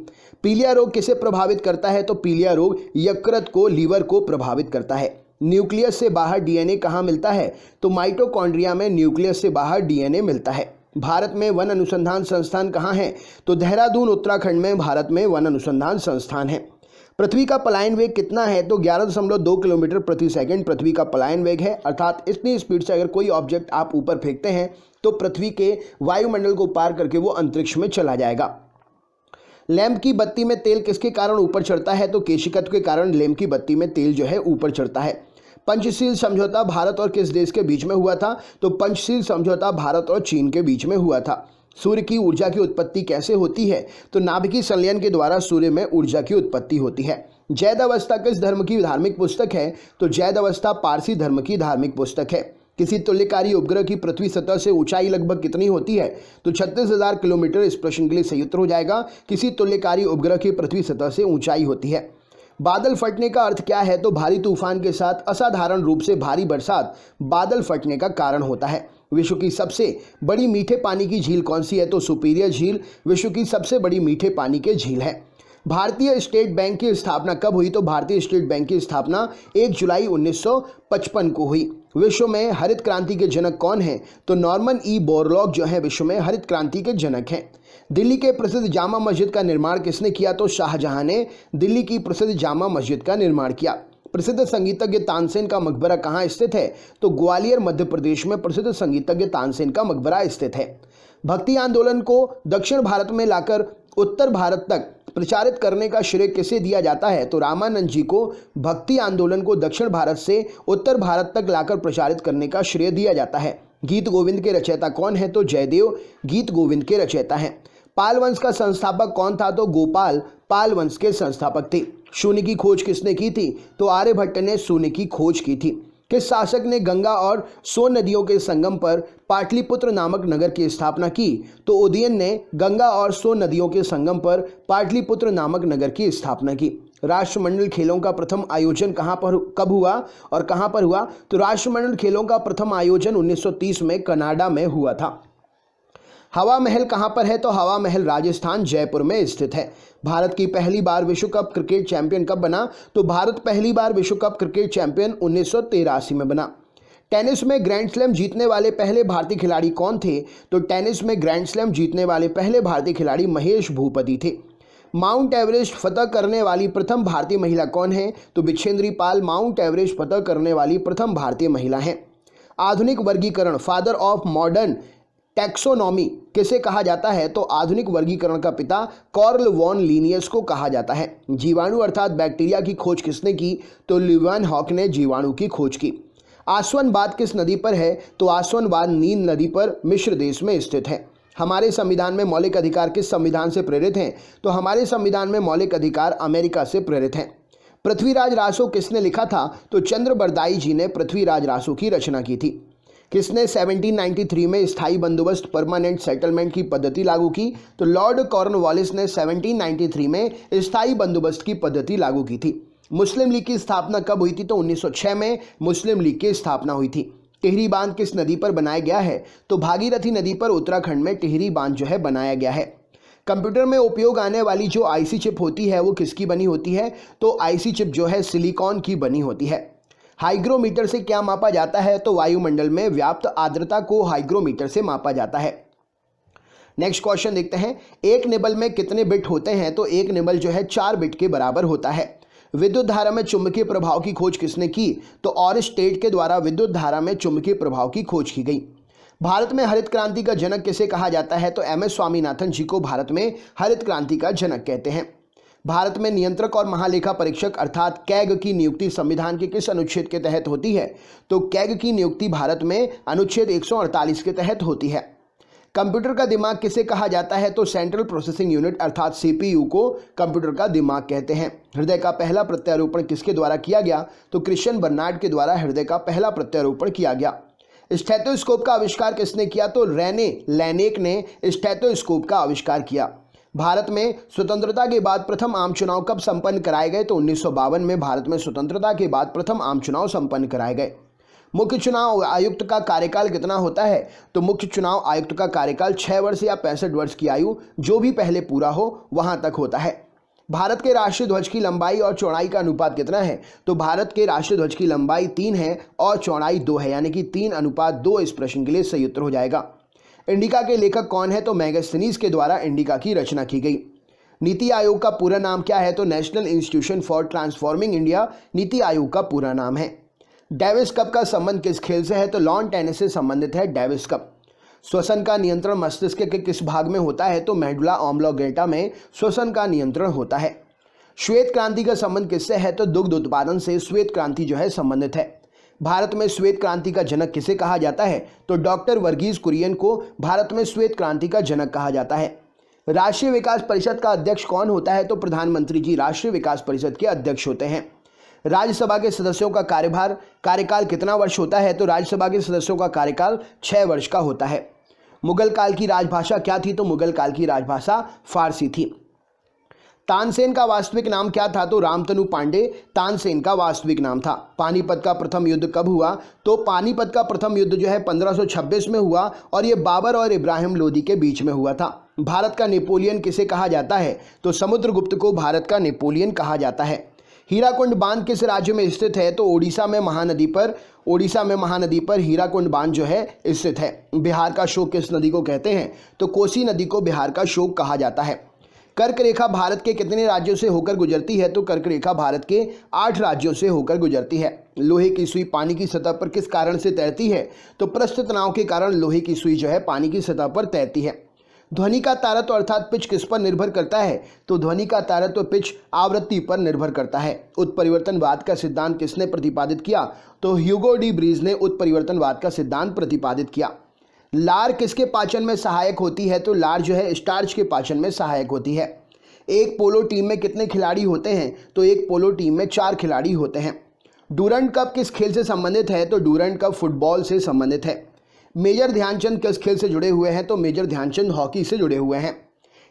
पीलिया रोग किसे प्रभावित करता है? तो पीलिया रोग यकृत को लीवर को प्रभावित करता है। न्यूक्लियस से बाहर डीएनए कहाँ मिलता है? तो माइटोकॉन्ड्रिया में न्यूक्लियस से बाहर डीएनए मिलता है। भारत में वन अनुसंधान संस्थान कहाँ है? तो देहरादून उत्तराखंड में भारत में वन अनुसंधान संस्थान है। पृथ्वी का पलायन वेग कितना है? तो 11.2 किलोमीटर प्रति सेकंड पृथ्वी का पलायन वेग है, अर्थात इतनी स्पीड से अगर कोई ऑब्जेक्ट आप ऊपर फेंकते हैं तो पृथ्वी के वायुमंडल को पार करके वो अंतरिक्ष में चला जाएगा। लैंप की बत्ती में तेल किसके कारण ऊपर चढ़ता है? तो केशिकत्व के कारण लैंप की बत्ती में तेल जो है ऊपर चढ़ता है। पंचशील समझौता भारत और किस देश के बीच में हुआ था? तो पंचशील समझौता भारत और चीन के बीच में हुआ था। सूर्य की ऊर्जा की उत्पत्ति कैसे होती है? तो नाभिकीय संलयन के द्वारा सूर्य में ऊर्जा की उत्पत्ति होती है। जैद अवस्था किस धर्म की धार्मिक पुस्तक है? तो जैद अवस्था पारसी धर्म की धार्मिक पुस्तक है। किसी तुल्यकारी उपग्रह की पृथ्वी सतह से ऊंचाई लगभग कितनी होती है? तो 36,000 किलोमीटर। इस प्रश्न के लिए सही उत्तर हो जाएगा किसी तुल्यकारी उपग्रह की पृथ्वी सतह से ऊंचाई होती है। बादल फटने का अर्थ क्या है? तो भारी तूफान के साथ असाधारण रूप से भारी बरसात बादल फटने का कारण होता है। विश्व की सबसे बड़ी मीठे पानी की झील कौन सी है? तो सुपीरियर झील विश्व की सबसे बड़ी मीठे पानी की झील है। भारतीय स्टेट बैंक की स्थापना कब हुई? तो भारतीय स्टेट बैंक की स्थापना 1 जुलाई 1955 को हुई। विश्व में हरित क्रांति के जनक कौन हैं? तो नॉर्मन ई बोरलॉग जो है विश्व में हरित क्रांति के जनक हैं। दिल्ली के प्रसिद्ध जामा मस्जिद का निर्माण किसने किया? तो शाहजहां ने दिल्ली की प्रसिद्ध जामा मस्जिद का निर्माण किया। प्रसिद्ध संगीतज्ञ तानसेन का मकबरा कहाँ स्थित है? तो ग्वालियर मध्य प्रदेश में प्रसिद्ध संगीतज्ञ तानसेन का मकबरा स्थित है। भक्ति आंदोलन को दक्षिण भारत में लाकर उत्तर भारत तक प्रचारित करने का श्रेय किसे दिया जाता है? तो रामानंद जी को भक्ति आंदोलन को दक्षिण भारत से उत्तर भारत तक लाकर प्रचारित करने का श्रेय दिया जाता है। गीत गोविंद के रचयिता कौन है? तो जयदेव गीत गोविंद के रचयिता हैं। पाल वंश का संस्थापक कौन था? तो गोपाल पाल वंश के संस्थापक थे। शून्य की खोज किसने की थी? तो आर्यभट्ट ने शून्य की खोज की थी। किस शासक ने गंगा और सोन नदियों के संगम पर पाटलिपुत्र नामक नगर की स्थापना की? तो उदयन ने गंगा और सोन नदियों के संगम पर पाटलिपुत्र नामक नगर की स्थापना की। राष्ट्रमंडल खेलों का प्रथम आयोजन कब हुआ और कहां पर हुआ? तो राष्ट्रमंडल खेलों का प्रथम आयोजन 1930 में कनाडा में हुआ था। हवा महल कहां पर है? तो हवा महल राजस्थान जयपुर में स्थित है। भारत की पहली बार विश्व कप क्रिकेट चैंपियन कब बना? तो भारत पहली बार विश्व कप क्रिकेट चैंपियन 1983 में बना। टेनिस में ग्रैंड स्लैम जीतने वाले पहले भारतीय खिलाड़ी कौन थे? तो टेनिस में ग्रैंड स्लैम जीतने वाले पहले भारतीय खिलाड़ी महेश भूपति थे। माउंट एवरेस्ट फतह करने वाली प्रथम भारतीय महिला कौन है? तो बिच्छेंद्री पाल माउंट एवरेस्ट फतह करने वाली प्रथम भारतीय महिला हैं। आधुनिक वर्गीकरण फादर ऑफ मॉडर्न टैक्सोनॉमी किसे कहा जाता है? तो आधुनिक वर्गीकरण का पिता कार्ल वॉन लिनियस को कहा जाता है। जीवाणु अर्थात बैक्टीरिया की खोज किसने की? तो ल्यूवेनहॉक ने जीवाणु की खोज की। आसवनबाद किस नदी पर है? तो आसवनबाद नील नदी पर मिस्र देश में स्थित है। हमारे संविधान में मौलिक अधिकार किस संविधान से प्रेरित हैं? तो हमारे संविधान में मौलिक अधिकार अमेरिका से प्रेरित हैं। पृथ्वीराज रासो किसने लिखा था? तो चंद्रबरदाई जी ने पृथ्वीराज रासो की रचना की थी। किसने 1793 में स्थायी बंदोबस्त परमानेंट सेटलमेंट की पद्धति लागू की? तो लॉर्ड कॉर्नवालिस ने 1793 में स्थायी बंदोबस्त की पद्धति लागू की थी। मुस्लिम लीग की स्थापना कब हुई थी? तो 1906 में मुस्लिम लीग की स्थापना हुई थी। टिहरी बांध किस नदी पर बनाया गया है? तो भागीरथी नदी पर उत्तराखंड में टिहरी बांध जो है बनाया गया है। कंप्यूटर में उपयोग आने वाली जो आईसी चिप होती है वो किसकी बनी होती है? तो आईसी चिप जो है सिलिकॉन की बनी होती है। हाइग्रोमीटर से क्या मापा जाता है? तो वायुमंडल में व्याप्त आर्द्रता को हाइग्रोमीटर से मापा जाता है। नेक्स्ट क्वेश्चन देखते हैं, एक निबल में कितने बिट होते हैं? तो एक निबल जो है 4 बिट के बराबर होता है। विद्युत धारा में चुंबकीय प्रभाव की खोज किसने की? तो ऑरस्टेड के द्वारा विद्युत धारा में चुंबकीय प्रभाव की खोज की गई। भारत में हरित क्रांति का जनक किसे कहा जाता है? तो एम एस स्वामीनाथन जी को भारत में हरित क्रांति का जनक कहते हैं। भारत में नियंत्रक और महालेखा परीक्षक अर्थात कैग की नियुक्ति संविधान के किस अनुच्छेद के तहत होती है? तो कैग की नियुक्ति भारत में अनुच्छेद 148 के तहत होती है। कंप्यूटर का दिमाग किसे कहा जाता है? तो सेंट्रल प्रोसेसिंग यूनिट अर्थात सीपीयू को कंप्यूटर का दिमाग कहते हैं। हृदय का पहला प्रत्यारोपण किसके द्वारा किया गया? तो क्रिश्चियन बर्नार्ड के द्वारा हृदय का पहला प्रत्यारोपण किया गया। स्टेथोस्कोप का आविष्कार किसने किया? तो रेने लैनेक ने स्टेथोस्कोप का आविष्कार किया। भारत में स्वतंत्रता के बाद प्रथम आम चुनाव कब संपन्न कराए गए? तो 1952 में भारत में स्वतंत्रता के बाद प्रथम आम चुनाव संपन्न कराए गए। मुख्य चुनाव आयुक्त का कार्यकाल कितना होता है? तो मुख्य चुनाव आयुक्त का कार्यकाल 6 वर्ष या 65 वर्ष की आयु जो भी पहले पूरा हो वहां तक होता है। भारत के राष्ट्रीय ध्वज की लंबाई और चौड़ाई का अनुपात कितना है? तो भारत के राष्ट्रीय ध्वज की लंबाई 3 है और चौड़ाई 2 है, यानी कि 3:2 इस प्रश्न के लिए सही उत्तर हो जाएगा। इंडिका के लेखक कौन है? तो मैगस्थनीज के द्वारा इंडिका की रचना की गई। नीति आयोग का पूरा नाम क्या है? तो national institution for transforming India NITI Aayog का पूरा नाम है। डेविस कप का संबंध किस खेल से है? तो लॉन टेनिस से संबंधित है डेविस कप। श्वसन का नियंत्रण मस्तिष्क के किस भाग में होता है? तो मेडुला ऑब्लोंगेटा में श्वसन का नियंत्रण होता है। श्वेत क्रांति का संबंध किससे है? तो दुग्ध उत्पादन से श्वेत क्रांति जो है संबंधित है। भारत में श्वेत क्रांति का जनक किसे कहा जाता है? तो डॉक्टर वर्गीज कुरियन को भारत में श्वेत क्रांति का जनक कहा जाता है। राष्ट्रीय विकास परिषद का अध्यक्ष कौन होता है? तो प्रधानमंत्री जी राष्ट्रीय विकास परिषद के अध्यक्ष होते हैं। राज्यसभा के सदस्यों का कार्यकाल कितना वर्ष होता है? तो राज्यसभा के सदस्यों का कार्यकाल 6 वर्ष का होता है। मुगल काल की राजभाषा क्या थी? तो मुगल काल की राजभाषा फारसी थी। तानसेन का वास्तविक नाम क्या था? तो रामतनु पांडे तानसेन का वास्तविक नाम था। पानीपत का प्रथम युद्ध कब हुआ? तो पानीपत का प्रथम युद्ध जो है 1526 में हुआ और ये बाबर और इब्राहिम लोदी के बीच में हुआ था। भारत का नेपोलियन किसे कहा जाता है? तो समुद्रगुप्त को भारत का नेपोलियन कहा जाता है। हीराकुंड बांध किस राज्य में स्थित है? तो ओडिशा में महानदी पर हीराकुंड बांध जो है स्थित है। बिहार का शोक किस नदी को कहते हैं? तो कोसी नदी को बिहार का शोक कहा जाता है। कर्क रेखा भारत के कितने राज्यों से होकर गुजरती है? तो कर्क रेखा भारत के 8 राज्यों से होकर गुजरती है। लोहे की सुई पानी की सतह पर किस कारण से तैरती है? तो पृष्ठ तनाव के कारण लोहे की सुई जो है पानी की सतह पर तैरती है। ध्वनि का तारत्व अर्थात पिच किस पर निर्भर करता है? तो ध्वनि का तारत्व पिच आवृत्ति पर निर्भर करता है। उत्परिवर्तनवाद का सिद्धांत किसने प्रतिपादित किया? तो ह्यूगो डी ब्रीज ने उत्परिवर्तनवाद का सिद्धांत प्रतिपादित किया। लार किसके पाचन में सहायक होती है? तो लार जो है स्टार्च के पाचन में सहायक होती है। एक पोलो टीम में कितने खिलाड़ी होते हैं? तो एक पोलो टीम में 4 खिलाड़ी होते हैं। डूरंड कप किस खेल से संबंधित है? तो डूरंड कप फुटबॉल से संबंधित है। मेजर ध्यानचंद किस खेल से जुड़े हुए हैं? तो मेजर ध्यानचंद हॉकी से जुड़े हुए हैं।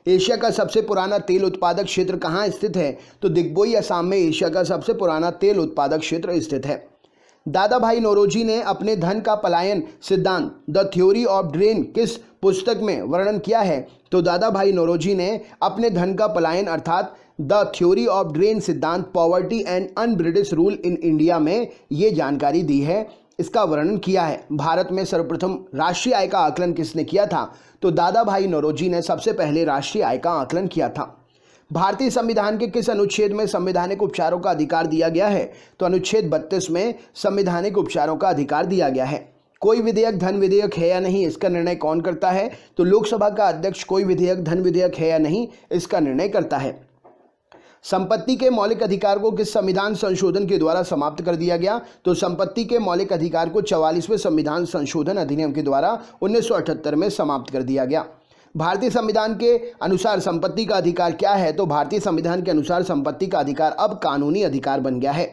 एशिया का सबसे पुराना तेल उत्पादक क्षेत्र कहाँ स्थित है? तो दिग्बोई असम में एशिया का सबसे पुराना तेल उत्पादक क्षेत्र स्थित है। दादा भाई नौरोजी ने अपने धन का पलायन सिद्धांत द थ्योरी ऑफ ड्रेन किस पुस्तक में वर्णन किया है? तो दादा भाई नौरोजी ने अपने धन का पलायन अर्थात द थ्योरी ऑफ ड्रेन सिद्धांत poverty and un British rule in India में ये जानकारी दी है, इसका वर्णन किया है। भारत में सर्वप्रथम राष्ट्रीय आय का आकलन किसने किया था? तो दादा भाई नौरोजी ने सबसे पहले राष्ट्रीय आय का आकलन किया था। भारतीय संविधान के किस अनुच्छेद में संवैधानिक उपचारों का अधिकार दिया गया है? तो अनुच्छेद 32 में संवैधानिक उपचारों का अधिकार दिया गया है। कोई विधेयक धन विधेयक है या नहीं, इसका निर्णय कौन करता है? तो लोकसभा का अध्यक्ष कोई विधेयक धन विधेयक है या नहीं, इसका निर्णय करता है। संपत्ति के मौलिक अधिकार को किस संविधान संशोधन के द्वारा समाप्त कर दिया गया? तो संपत्ति के मौलिक अधिकार को 44वें संविधान संशोधन अधिनियम के द्वारा 1978 में समाप्त कर दिया गया। भारतीय संविधान के अनुसार संपत्ति का अधिकार क्या है? तो भारतीय संविधान के अनुसार संपत्ति का अधिकार अब कानूनी अधिकार बन गया है।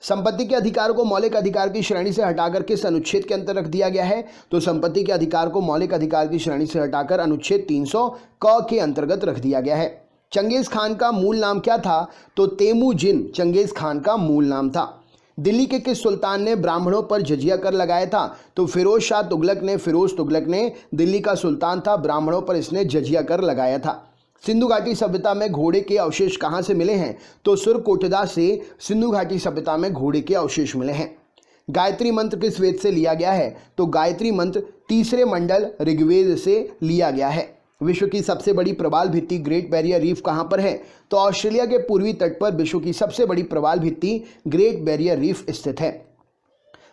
संपत्ति के अधिकार को मौलिक अधिकार की श्रेणी से हटाकर किस अनुच्छेद के अंतर रख दिया गया है? तो संपत्ति के अधिकार को मौलिक अधिकार की श्रेणी से हटाकर अनुच्छेद 300 क के अंतर्गत रख दिया गया है। चंगेज खान का मूल नाम क्या था? तो तेमुजिन चंगेज खान का मूल नाम था। दिल्ली के किस सुल्तान ने ब्राह्मणों पर जजिया कर लगाया था? तो फिरोज तुगलक ने दिल्ली का सुल्तान था, ब्राह्मणों पर इसने जजिया कर लगाया था। सिंधु घाटी सभ्यता में घोड़े के अवशेष कहाँ से मिले हैं? तो सुरकोटदा से सिंधु घाटी सभ्यता में घोड़े के अवशेष मिले हैं। गायत्री मंत्र किस वेद से लिया गया है? तो गायत्री मंत्र तीसरे मंडल ऋग्वेद से लिया गया है। विश्व की सबसे बड़ी प्रवाल भित्ति ग्रेट बैरियर रीफ कहाँ पर है? तो ऑस्ट्रेलिया के पूर्वी तट पर विश्व की सबसे बड़ी प्रवाल भित्ति ग्रेट बैरियर रीफ स्थित है।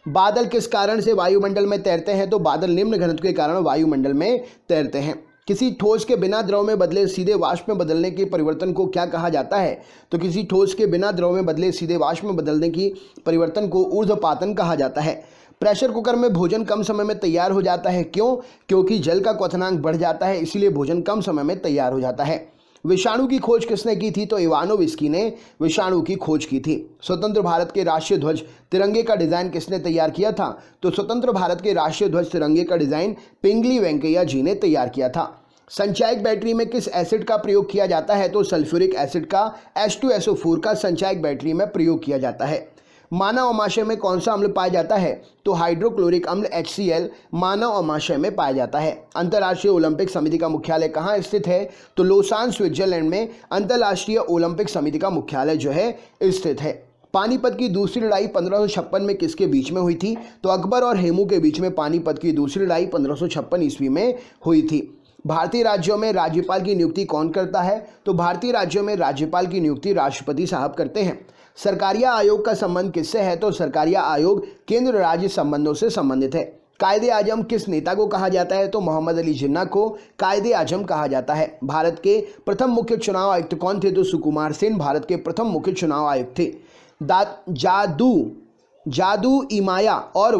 बादल किस कारण से वायुमंडल में तैरते हैं? तो बादल निम्न घनत्व के कारण वायुमंडल में तैरते हैं। किसी ठोस के बिना द्रव में बदले सीधे वाष्प में बदलने के परिवर्तन को क्या कहा जाता है? तो किसी ठोस के बिना द्रव में बदले सीधे वाष्प में बदलने की परिवर्तन को ऊर्ध्वपातन कहा जाता है। प्रेशर कुकर में भोजन कम समय में तैयार हो जाता है, क्यों? क्योंकि जल का क्वथनांक बढ़ जाता है, इसीलिए भोजन कम समय में तैयार हो जाता है। विषाणु की खोज किसने की थी? तो इवानोविस्की ने विषाणु की खोज की थी। स्वतंत्र भारत के राष्ट्रीय ध्वज तिरंगे का डिजाइन किसने तैयार किया था? तो स्वतंत्र भारत के राष्ट्रीय ध्वज तिरंगे का डिजाइन पिंगली वेंकैया जी ने तैयार किया था। संचायक बैटरी में किस एसिड का प्रयोग किया जाता है? तो सल्फ्यूरिक एसिड का H2SO4 का संचायक बैटरी में प्रयोग किया जाता है। मानव अमाशय में कौन सा अम्ल पाया जाता है? तो हाइड्रोक्लोरिक अम्ल HCl मानव अमाशय में पाया जाता है। अंतर्राष्ट्रीय ओलंपिक समिति का मुख्यालय कहाँ स्थित है? तो लोसान स्विट्जरलैंड में अंतर्राष्ट्रीय ओलंपिक समिति का मुख्यालय जो है स्थित है। पानीपत की दूसरी लड़ाई 1556 में किसके बीच में हुई थी? तो अकबर और हेमू के बीच में पानीपत की दूसरी लड़ाई 1556 ईस्वी में हुई थी। भारतीय राज्यों में राज्यपाल की नियुक्ति कौन करता है? तो भारतीय राज्यों में राज्यपाल की नियुक्ति राष्ट्रपति साहब करते हैं। सरकारिया आयोग का संबंध किससे है? तो सरकारिया आयोग केंद्र राज्य संबंधों से संबंधित है। कायदे आजम किस नेता को कहा जाता है? तो मोहम्मद अली जिन्ना को कायदे आजम कहा जाता है। भारत के प्रथम मुख्य चुनाव आयुक्त कौन थे? तो सुकुमार सेन भारत के प्रथम मुख्य चुनाव आयुक्त थे। जादुई माया और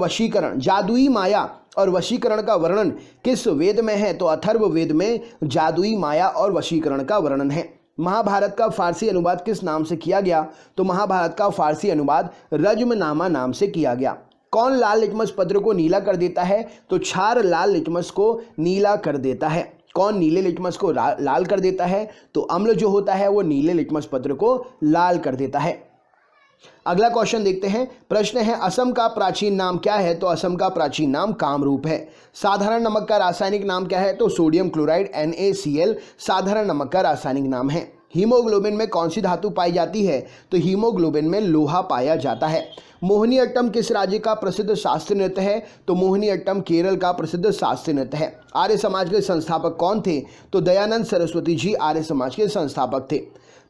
वशीकरण का वर्णन किस वेद में है? तो अथर्व वेद में जादुई माया और वशीकरण का वर्णन है। महाभारत का फारसी अनुवाद किस नाम से किया गया? तो महाभारत का फारसी अनुवाद रज्मनामा नाम से किया गया। कौन लाल लिटमस पत्र को नीला कर देता है? तो क्षार लाल लिटमस को नीला कर देता है। कौन नीले लिटमस को लाल कर देता है? तो अम्ल जो होता है वो नीले लिटमस पत्र को लाल कर देता है। अगला क्वेश्चन देखते हैं। प्रश्न है असम का प्राचीन नाम क्या है? तो असम का प्राचीन नाम कामरूप है। साधारण नमक का रासायनिक नाम क्या है? तो सोडियम क्लोराइड NaCl साधारण नमक का रासायनिक नाम है। हीमोग्लोबिन में कौन सी धातु पाई जाती है? तो हीमोग्लोबिन में लोहा पाया जाता है। मोहिनीअट्टम किस राज्य का प्रसिद्ध शास्त्रीय नृत्य है? तो मोहिनीअट्टम केरल का प्रसिद्ध शास्त्रीय नृत्य है। आर्य समाज के संस्थापक कौन थे? तो दयानंद सरस्वती जी आर्य समाज के संस्थापक थे।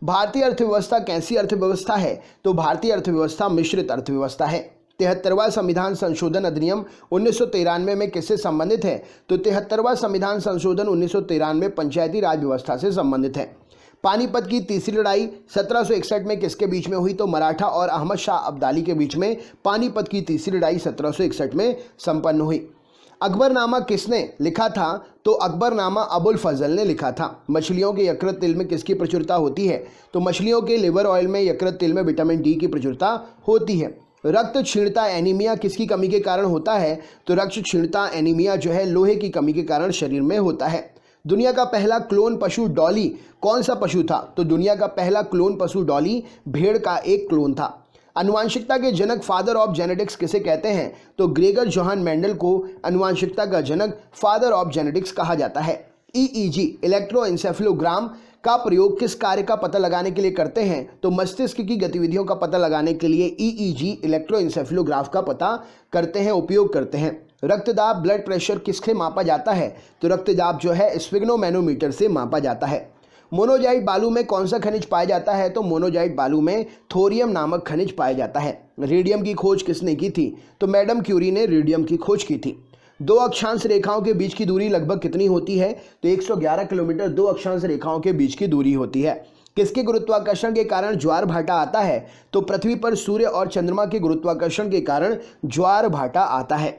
भारतीय अर्थव्यवस्था कैसी अर्थव्यवस्था है? तो भारतीय अर्थव्यवस्था मिश्रित अर्थव्यवस्था है। 73वां संविधान संशोधन अधिनियम 1993 में किससे संबंधित है? तो 73वां संविधान संशोधन 1993 पंचायती राज व्यवस्था से संबंधित है। पानीपत की तीसरी लड़ाई 1761 में किसके बीच में हुई? तो मराठा और अहमद शाह अब्दाली के बीच में पानीपत की तीसरी लड़ाई 1761 में संपन्न हुई। अकबरनामा किसने लिखा था? तो अकबरनामा अबुल फजल ने लिखा था। मछलियों के यकृत तेल में किसकी प्रचुरता होती है? तो मछलियों के लिवर ऑयल में यकृत तेल में विटामिन डी की प्रचुरता होती है। रक्त क्षीणता एनीमिया किसकी कमी के कारण होता है? तो रक्त क्षीणता एनीमिया जो है लोहे की कमी के कारण शरीर में होता है। दुनिया का पहला क्लोन पशु डॉली कौन सा पशु था? तो दुनिया का पहला क्लोन पशु डॉली भेड़ का एक क्लोन था। आनुवंशिकता के जनक फादर ऑफ जेनेटिक्स किसे कहते हैं? तो ग्रेगर जोहान मेंडल को आनुवंशिकता का जनक फादर ऑफ जेनेटिक्स कहा जाता है। ईईजी इलेक्ट्रोएन्सेफेलोग्राम का प्रयोग किस कार्य का पता लगाने के लिए करते हैं? तो मस्तिष्क की गतिविधियों का पता लगाने के लिए ईईजी इलेक्ट्रोएन्सेफेलोग्राफ का पता करते हैं, उपयोग करते हैं। रक्तदाब ब्लड प्रेशर किससे मापा जाता है? तो रक्तदाब जो है स्फिग्नोमेनोमीटर से मापा जाता है। मोनोजाइट बालू में कौन सा खनिज पाया जाता है? तो मोनोजाइट बालू में थोरियम नामक खनिज पाया जाता है। रेडियम की खोज किसने की थी? तो मैडम क्यूरी ने रेडियम की खोज की थी। दो अक्षांश रेखाओं के बीच की दूरी लगभग कितनी होती है? तो 111 किलोमीटर दो अक्षांश रेखाओं के बीच की दूरी होती है। किसके गुरुत्वाकर्षण के कारण ज्वार भाटा आता है? तो पृथ्वी पर सूर्य और चंद्रमा के गुरुत्वाकर्षण के कारण ज्वार भाटा आता है।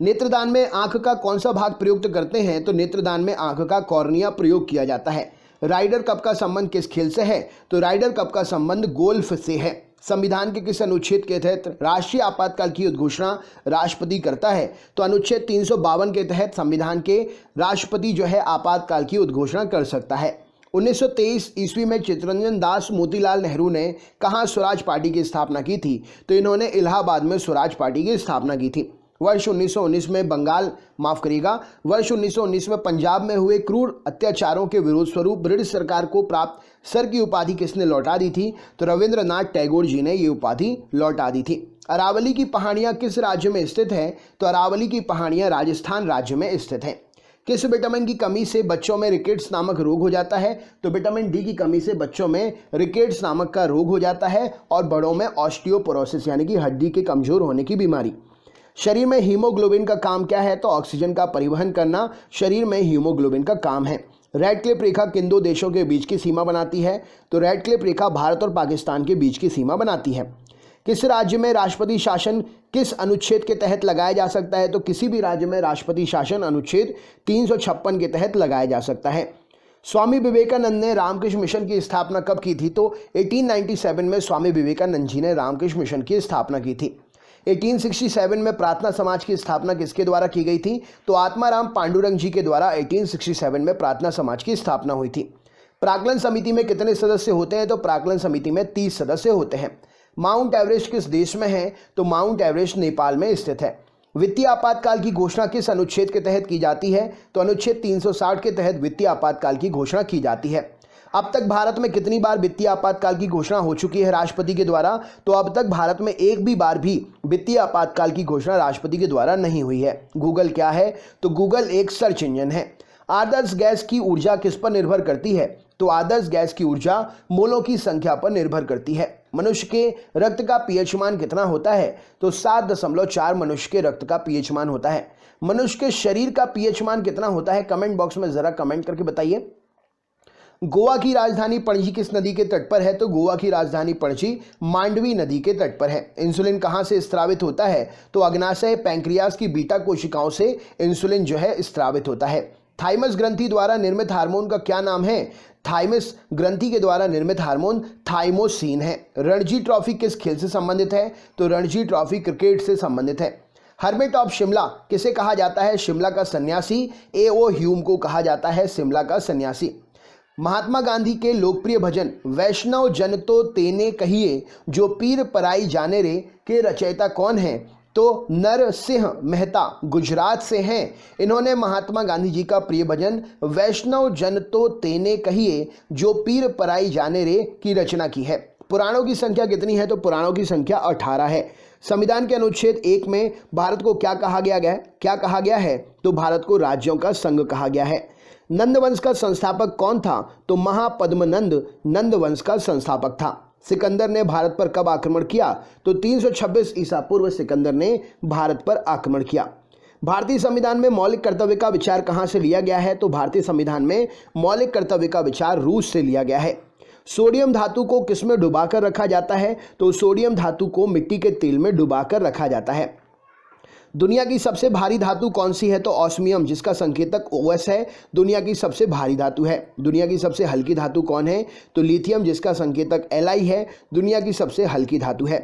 नेत्रदान में आंख का कौन सा भाग प्रयुक्त करते हैं? तो नेत्रदान में आंख का कॉर्निया प्रयोग किया जाता है। राइडर कप का संबंध किस खेल से है? तो राइडर कप का संबंध गोल्फ से है। संविधान के किस अनुच्छेद के तहत राष्ट्रीय आपातकाल की उद्घोषणा राष्ट्रपति करता है? तो अनुच्छेद 352 के तहत संविधान के राष्ट्रपति जो है आपातकाल की उद्घोषणा कर सकता है। 1923 ईस्वी में चित्तरंजन दास मोतीलाल नेहरू ने कहाँ स्वराज पार्टी की स्थापना की थी? तो इन्होंने इलाहाबाद में स्वराज पार्टी की स्थापना की थी। वर्ष 1919 में वर्ष 1919 में पंजाब में हुए क्रूर अत्याचारों के विरोध स्वरूप ब्रिटिश सरकार को प्राप्त सर की उपाधि किसने लौटा दी थी? तो रविंद्रनाथ टैगोर जी ने ये उपाधि लौटा दी थी। अरावली की पहाड़ियाँ किस राज्य में स्थित है? तो अरावली की पहाड़ियाँ राजस्थान राज्य में स्थित हैं। किस विटामिन की कमी से बच्चों में रिकेट्स नामक रोग हो जाता है? तो विटामिन डी की कमी से बच्चों में रिकेट्स नामक का रोग हो जाता है और बड़ों में ऑस्टियोपोरोसिस यानी कि हड्डी के कमजोर होने की बीमारी। शरीर में हीमोग्लोबिन का काम क्या है? तो ऑक्सीजन का परिवहन करना शरीर में हीमोग्लोबिन का काम है। रेड क्लिफ रेखा किन दो देशों के बीच की सीमा बनाती है? तो रेड क्लिफ रेखा भारत और पाकिस्तान के बीच की सीमा बनाती है। किस राज्य में राष्ट्रपति शासन किस अनुच्छेद के तहत लगाया जा सकता है? तो किसी भी राज्य में राष्ट्रपति शासन अनुच्छेद 356 के तहत लगाया जा सकता है। स्वामी विवेकानंद ने रामकृष्ण मिशन की स्थापना कब की थी? तो 1897 में स्वामी विवेकानंद जी ने रामकृष्ण मिशन की स्थापना की थी। 1867 में प्रार्थना समाज की स्थापना किसके द्वारा की गई थी? तो आत्माराम पांडुरंग जी के द्वारा 1867 में प्रार्थना समाज की स्थापना हुई थी। प्राक्कलन समिति में कितने सदस्य होते हैं? तो प्राक्कलन समिति में 30 सदस्य होते हैं। माउंट एवरेस्ट किस देश में है? तो माउंट एवरेस्ट नेपाल में स्थित है। वित्तीय आपातकाल की घोषणा किस अनुच्छेद के तहत की जाती है? तो अनुच्छेद 360 के तहत वित्तीय आपातकाल की घोषणा की जाती है। अब तक भारत में कितनी बार वित्तीय आपातकाल की घोषणा हो चुकी है राष्ट्रपति के द्वारा? तो अब तक भारत में एक भी बार भी वित्तीय आपातकाल की घोषणा राष्ट्रपति के द्वारा नहीं हुई है। गूगल क्या है? तो गूगल एक सर्च इंजन है। आदर्श गैस की ऊर्जा किस पर निर्भर करती है? तो आदर्श गैस की ऊर्जा मोलों की संख्या पर निर्भर करती है। मनुष्य के रक्त का पीएच मान कितना होता है? तो 7.4 मनुष्य के रक्त का पीएच मान होता है। मनुष्य के शरीर का पीएच मान कितना होता है? कमेंट बॉक्स में जरा कमेंट करके बताइए। गोवा की राजधानी पणजी किस नदी के तट पर है? तो गोवा की राजधानी पणजी मांडवी नदी के तट पर है। इंसुलिन कहाँ से स्रावित होता है? तो अग्नाशय पैंक्रियास की बीटा कोशिकाओं से इंसुलिन जो है स्रावित होता है। थाइमस ग्रंथि द्वारा निर्मित हार्मोन का क्या नाम है? थाइमस ग्रंथि के द्वारा निर्मित हार्मोन थाइमोसिन है। रणजी ट्रॉफी किस खेल से संबंधित है? तो रणजी ट्रॉफी क्रिकेट से संबंधित है। हर्मिट ऑफ शिमला किसे कहा जाता है? शिमला का सन्यासी A.O. ह्यूम को कहा जाता है शिमला का सन्यासी। महात्मा गांधी के लोकप्रिय भजन वैष्णव जन तो तेने कहिए जो पीर पराई जाने रे के रचयिता कौन है? तो नरसिंह मेहता गुजरात से हैं। इन्होंने महात्मा गांधी जी का प्रिय भजन वैष्णव जन तो तेने कहिए जो पीर पराई जाने रे की रचना की है। पुराणों की संख्या कितनी है? तो पुराणों की संख्या 18 है। संविधान के अनुच्छेद 1 में भारत को क्या कहा गया है? तो भारत को राज्यों का संघ कहा गया है। नंद वंश का संस्थापक कौन था? तो महापद्मनंद नंद वंश का संस्थापक था। सिकंदर ने भारत पर कब आक्रमण किया? तो 326 ईसा पूर्व सिकंदर ने भारत पर आक्रमण किया। भारतीय संविधान में मौलिक कर्तव्य का विचार कहाँ से लिया गया है? तो भारतीय संविधान में मौलिक कर्तव्य का विचार रूस से लिया गया है। सोडियम धातु को किसमें डुबाकर रखा जाता है? तो सोडियम धातु को मिट्टी के तेल में डुबाकर रखा जाता है। दुनिया की सबसे भारी धातु कौन सी है? तो ऑस्मियम, जिसका संकेतक OS है, दुनिया की सबसे भारी धातु है। दुनिया की सबसे हल्की धातु कौन है? तो लिथियम, जिसका संकेतक Li है, दुनिया की सबसे हल्की धातु है।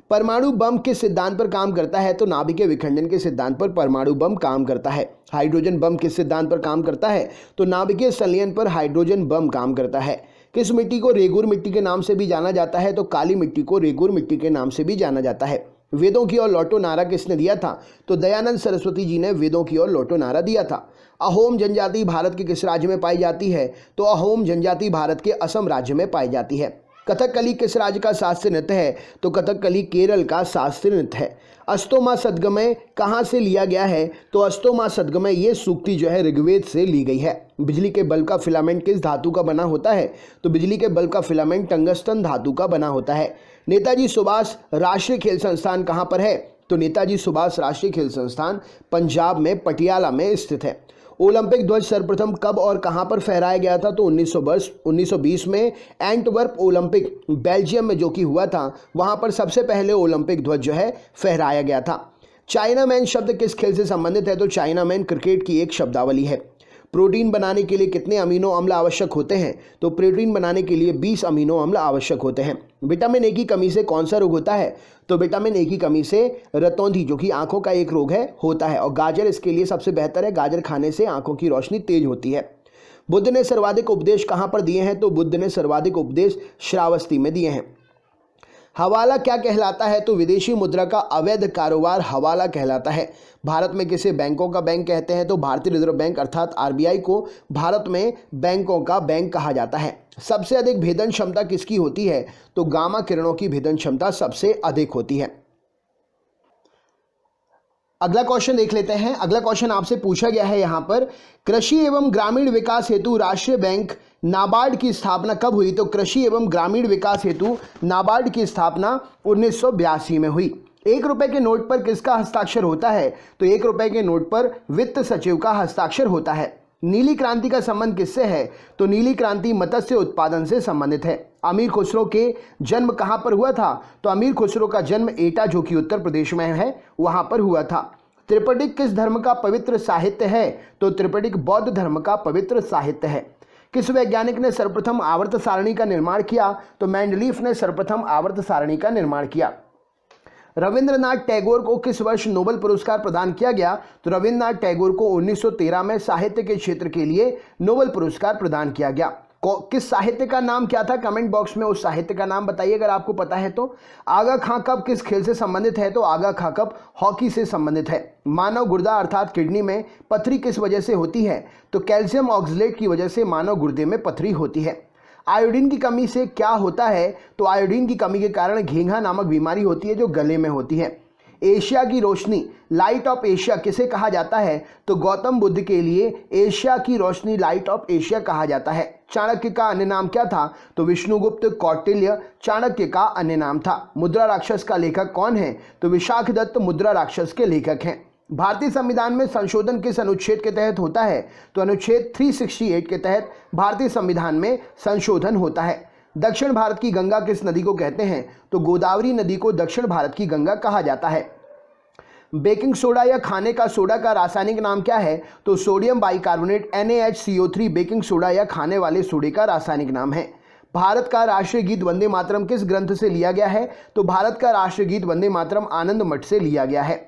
परमाणु बम किस सिद्धांत पर काम करता है? तो नाभिकीय विखंडन के सिद्धांत पर परमाणु बम काम करता है। हाइड्रोजन बम किस सिद्धांत पर काम करता है? तो नाभिकीय संलयन पर हाइड्रोजन बम काम करता है। किस मिट्टी को रेगुर मिट्टी के नाम से भी जाना जाता है? तो काली मिट्टी को रेगुर मिट्टी के नाम से भी जाना जाता है। वेदों की ओर लौटो नारा किसने दिया था? तो दयानंद सरस्वती जी ने वेदों की ओर लौटो नारा दिया था। अहोम जनजाति भारत के किस राज्य में पाई जाती है? तो अहोम जनजाति भारत के असम राज्य में पाई जाती है। कथकली किस राज्य का शास्त्रीय नृत्य है? तो कथकली केरल का शास्त्रीय नृत्य है। अस्तोमा सद्गमय कहाँ से लिया गया है? तो अस्तोमा सद्गमय ये सूक्ति जो है ऋग्वेद से ली गई है। बिजली के बल्ब का फिलामेंट किस धातु का बना होता है? तो बिजली के बल्ब का फिलामेंट टंगस्टन धातु का बना होता है। नेताजी सुभाष राष्ट्रीय खेल संस्थान कहाँ पर है? तो नेताजी सुभाष राष्ट्रीय खेल संस्थान पंजाब में पटियाला में स्थित है। ओलंपिक ध्वज सर्वप्रथम कब और कहां पर फहराया गया था? तो 1920 में एंटवर्प ओलंपिक बेल्जियम में जो कि हुआ था, वहां पर सबसे पहले ओलंपिक ध्वज जो है फहराया गया था। चाइना मैन शब्द किस खेल से संबंधित है? तो चाइना मैन क्रिकेट की एक शब्दावली है। प्रोटीन बनाने के लिए कितने अमीनो अम्ल आवश्यक होते हैं? तो प्रोटीन बनाने के लिए 20 अमीनो अम्ल आवश्यक होते हैं। विटामिन ए की कमी से कौन सा रोग होता है? तो विटामिन ए की कमी से रतौंधी जो कि आंखों का एक रोग है होता है, और गाजर इसके लिए सबसे बेहतर है। गाजर खाने से आंखों की रोशनी तेज होती है। बुद्ध ने सर्वाधिक उपदेश कहाँ पर दिए हैं? तो बुद्ध ने सर्वाधिक उपदेश श्रावस्ती में दिए हैं। हवाला क्या कहलाता है? तो विदेशी मुद्रा का अवैध कारोबार हवाला कहलाता है। भारत में किसे बैंकों का बैंक कहते हैं? तो भारतीय रिजर्व बैंक अर्थात आरबीआई को भारत में बैंकों का बैंक कहा जाता है। सबसे अधिक भेदन क्षमता किसकी होती है? तो गामा किरणों की भेदन क्षमता सबसे अधिक होती है। अगला क्वेश्चन देख लेते हैं। अगला क्वेश्चन आपसे पूछा गया है यहाँ पर, कृषि एवं ग्रामीण विकास हेतु राष्ट्रीय बैंक नाबार्ड की स्थापना कब हुई? तो कृषि एवं ग्रामीण विकास हेतु नाबार्ड की स्थापना 1982 में हुई। 1 रुपए के नोट पर किसका हस्ताक्षर होता है? तो 1 रुपए के नोट पर वित्त सचिव का हस्ताक्षर होता है। नीली क्रांति का संबंध किससे है? तो नीली क्रांति मत्स्य उत्पादन से संबंधित है। अमीर खुसरो के जन्म कहाँ पर हुआ था? तो अमीर खुसरो का जन्म एटा जो कि उत्तर प्रदेश में है वहां पर हुआ था। त्रिपिटक किस धर्म का पवित्र साहित्य है? तो त्रिपिटक बौद्ध धर्म का पवित्र साहित्य है। किस वैज्ञानिक ने सर्वप्रथम आवर्त सारणी का निर्माण किया? तो मेंडलीफ ने सर्वप्रथम आवर्त सारणी का निर्माण किया। रविंद्रनाथ टैगोर को किस वर्ष नोबेल पुरस्कार प्रदान किया गया? तो रविंद्रनाथ टैगोर को 1913 में साहित्य के क्षेत्र के लिए नोबेल पुरस्कार प्रदान किया गया। किस साहित्य का नाम क्या था? कमेंट बॉक्स में उस साहित्य का नाम बताइए अगर आपको पता है तो। आगा खां कप किस खेल से संबंधित है? तो आगा खां कप हॉकी से संबंधित है। मानव गुर्दा अर्थात किडनी में पथरी किस वजह से होती है? तो कैल्शियम ऑक्सलेट की वजह से मानव गुर्दे में पथरी होती है। आयोडीन की कमी से क्या होता है? तो आयोडीन की कमी के कारण घेंघा नामक बीमारी होती है जो गले में होती है। एशिया की रोशनी लाइट ऑफ एशिया किसे कहा जाता है? तो गौतम बुद्ध के लिए एशिया की रोशनी लाइट ऑफ एशिया कहा जाता है। चाणक्य का अन्य नाम क्या था? तो विष्णुगुप्त कौटिल्य चाणक्य का अन्य नाम था। मुद्रा राक्षस का लेखक कौन है? तो विशाखदत्त मुद्रा राक्षस के लेखक हैं। भारतीय संविधान में संशोधन किस अनुच्छेद के तहत होता है? तो अनुच्छेद 368 के तहत भारतीय संविधान में संशोधन होता है। दक्षिण भारत की गंगा किस नदी को कहते हैं? तो गोदावरी नदी को दक्षिण भारत की गंगा कहा जाता है। बेकिंग सोडा या खाने का सोडा का रासायनिक नाम क्या है? तो sodium bicarbonate NaHCO3 baking soda या खाने वाले सोडे का रासायनिक नाम है। भारत का राष्ट्रीय गीत वंदे मातरम किस ग्रंथ से लिया गया है? तो भारत का राष्ट्रीय गीत वंदे मातरम आनंद मठ से लिया गया है।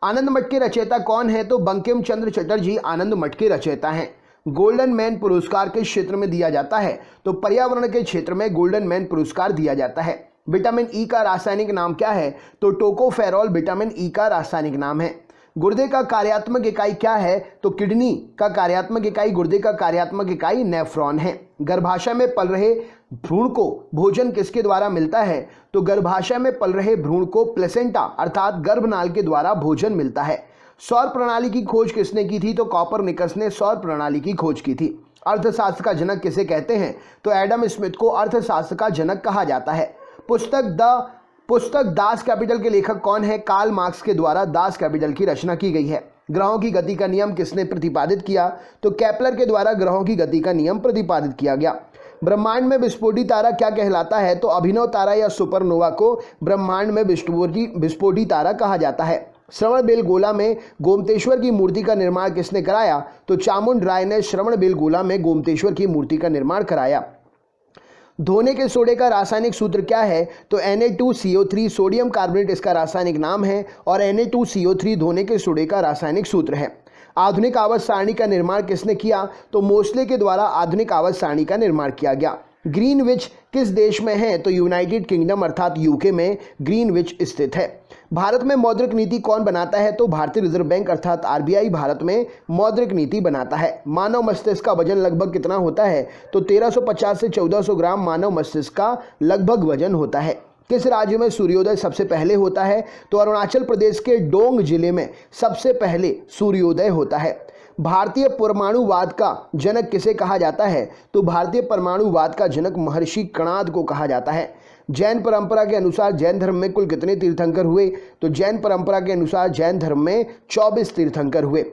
आनंद मठ के रचयिता कौन है? तो बंकिम चंद्र चटर्जी आनंद मठ के रचयिता हैं। गोल्डन मैन पुरस्कार किस क्षेत्र में दिया जाता है? तो पर्यावरण के क्षेत्र में गोल्डन मैन पुरस्कार दिया जाता है। विटामिन ई का रासायनिक नाम क्या है? तो टोकोफेरॉल विटामिन ई का रासायनिक नाम है। गुर्दे का कार्यात्मक इकाई क्या है? तो किडनी का कार्यात्मक इकाई गुर्दे का कार्यात्मक इकाई नेफ्रॉन है। गर्भाशय में पल रहे भ्रूण को भोजन किसके द्वारा मिलता है? तो गर्भाशय में पल रहे भ्रूण को प्लेसेंटा अर्थात गर्भनाल के द्वारा भोजन मिलता है। सौर प्रणाली की खोज किसने की थी? तो कॉपरनिकस ने सौर प्रणाली की खोज की थी। अर्थशास्त्र का जनक किसे कहते हैं? तो एडम स्मिथ को अर्थशास्त्र का जनक कहा जाता है। पुस्तक दास कैपिटल के लेखक कौन है? कार्ल मार्क्स के द्वारा दास कैपिटल की रचना की गई है। ग्रहों की गति का नियम किसने प्रतिपादित किया? तो केपलर के द्वारा ग्रहों की गति का नियम प्रतिपादित किया गया। ब्रह्मांड में विस्फोटी तारा क्या कहलाता है? तो अभिनव तारा या सुपरनोवा को ब्रह्मांड में विस्फोटी तारा कहा जाता है। श्रवणबेलगोला में गोमतेश्वर की मूर्ति का निर्माण किसने कराया? तो चामुंड राय ने श्रवणबेलगोला में गोमतेश्वर की मूर्ति का निर्माण कराया। धोने के सोडे का रासायनिक सूत्र क्या है? तो Na2CO3 सोडियम कार्बोनेट इसका रासायनिक नाम है और Na2CO3 धोने के सोडे का रासायनिक सूत्र है। आधुनिक आवास सारणी का निर्माण किसने किया? तो मोस्ले के द्वारा आधुनिक आवास सारणी का निर्माण किया गया। ग्रीनविच किस देश में है? तो यूनाइटेड किंगडम अर्थात यूके में ग्रीनविच स्थित है। भारत में मौद्रिक नीति कौन बनाता है? तो भारतीय रिजर्व बैंक अर्थात आरबीआई भारत में मौद्रिक नीति बनाता है। मानव मस्तिष्क का वजन लगभग कितना होता है? तो 1350 से 1400 ग्राम मानव मस्तिष्क का लगभग वजन होता है। किस राज्य में सूर्योदय सबसे पहले होता है? तो अरुणाचल प्रदेश के डोंग जिले में सबसे पहले सूर्योदय होता है। भारतीय परमाणुवाद का जनक किसे कहा जाता है? तो भारतीय परमाणुवाद का जनक महर्षि कणाद को कहा जाता है। जैन परंपरा के अनुसार जैन धर्म में कुल कितने तीर्थंकर हुए? तो जैन परंपरा के अनुसार जैन धर्म में 24 तीर्थंकर हुए।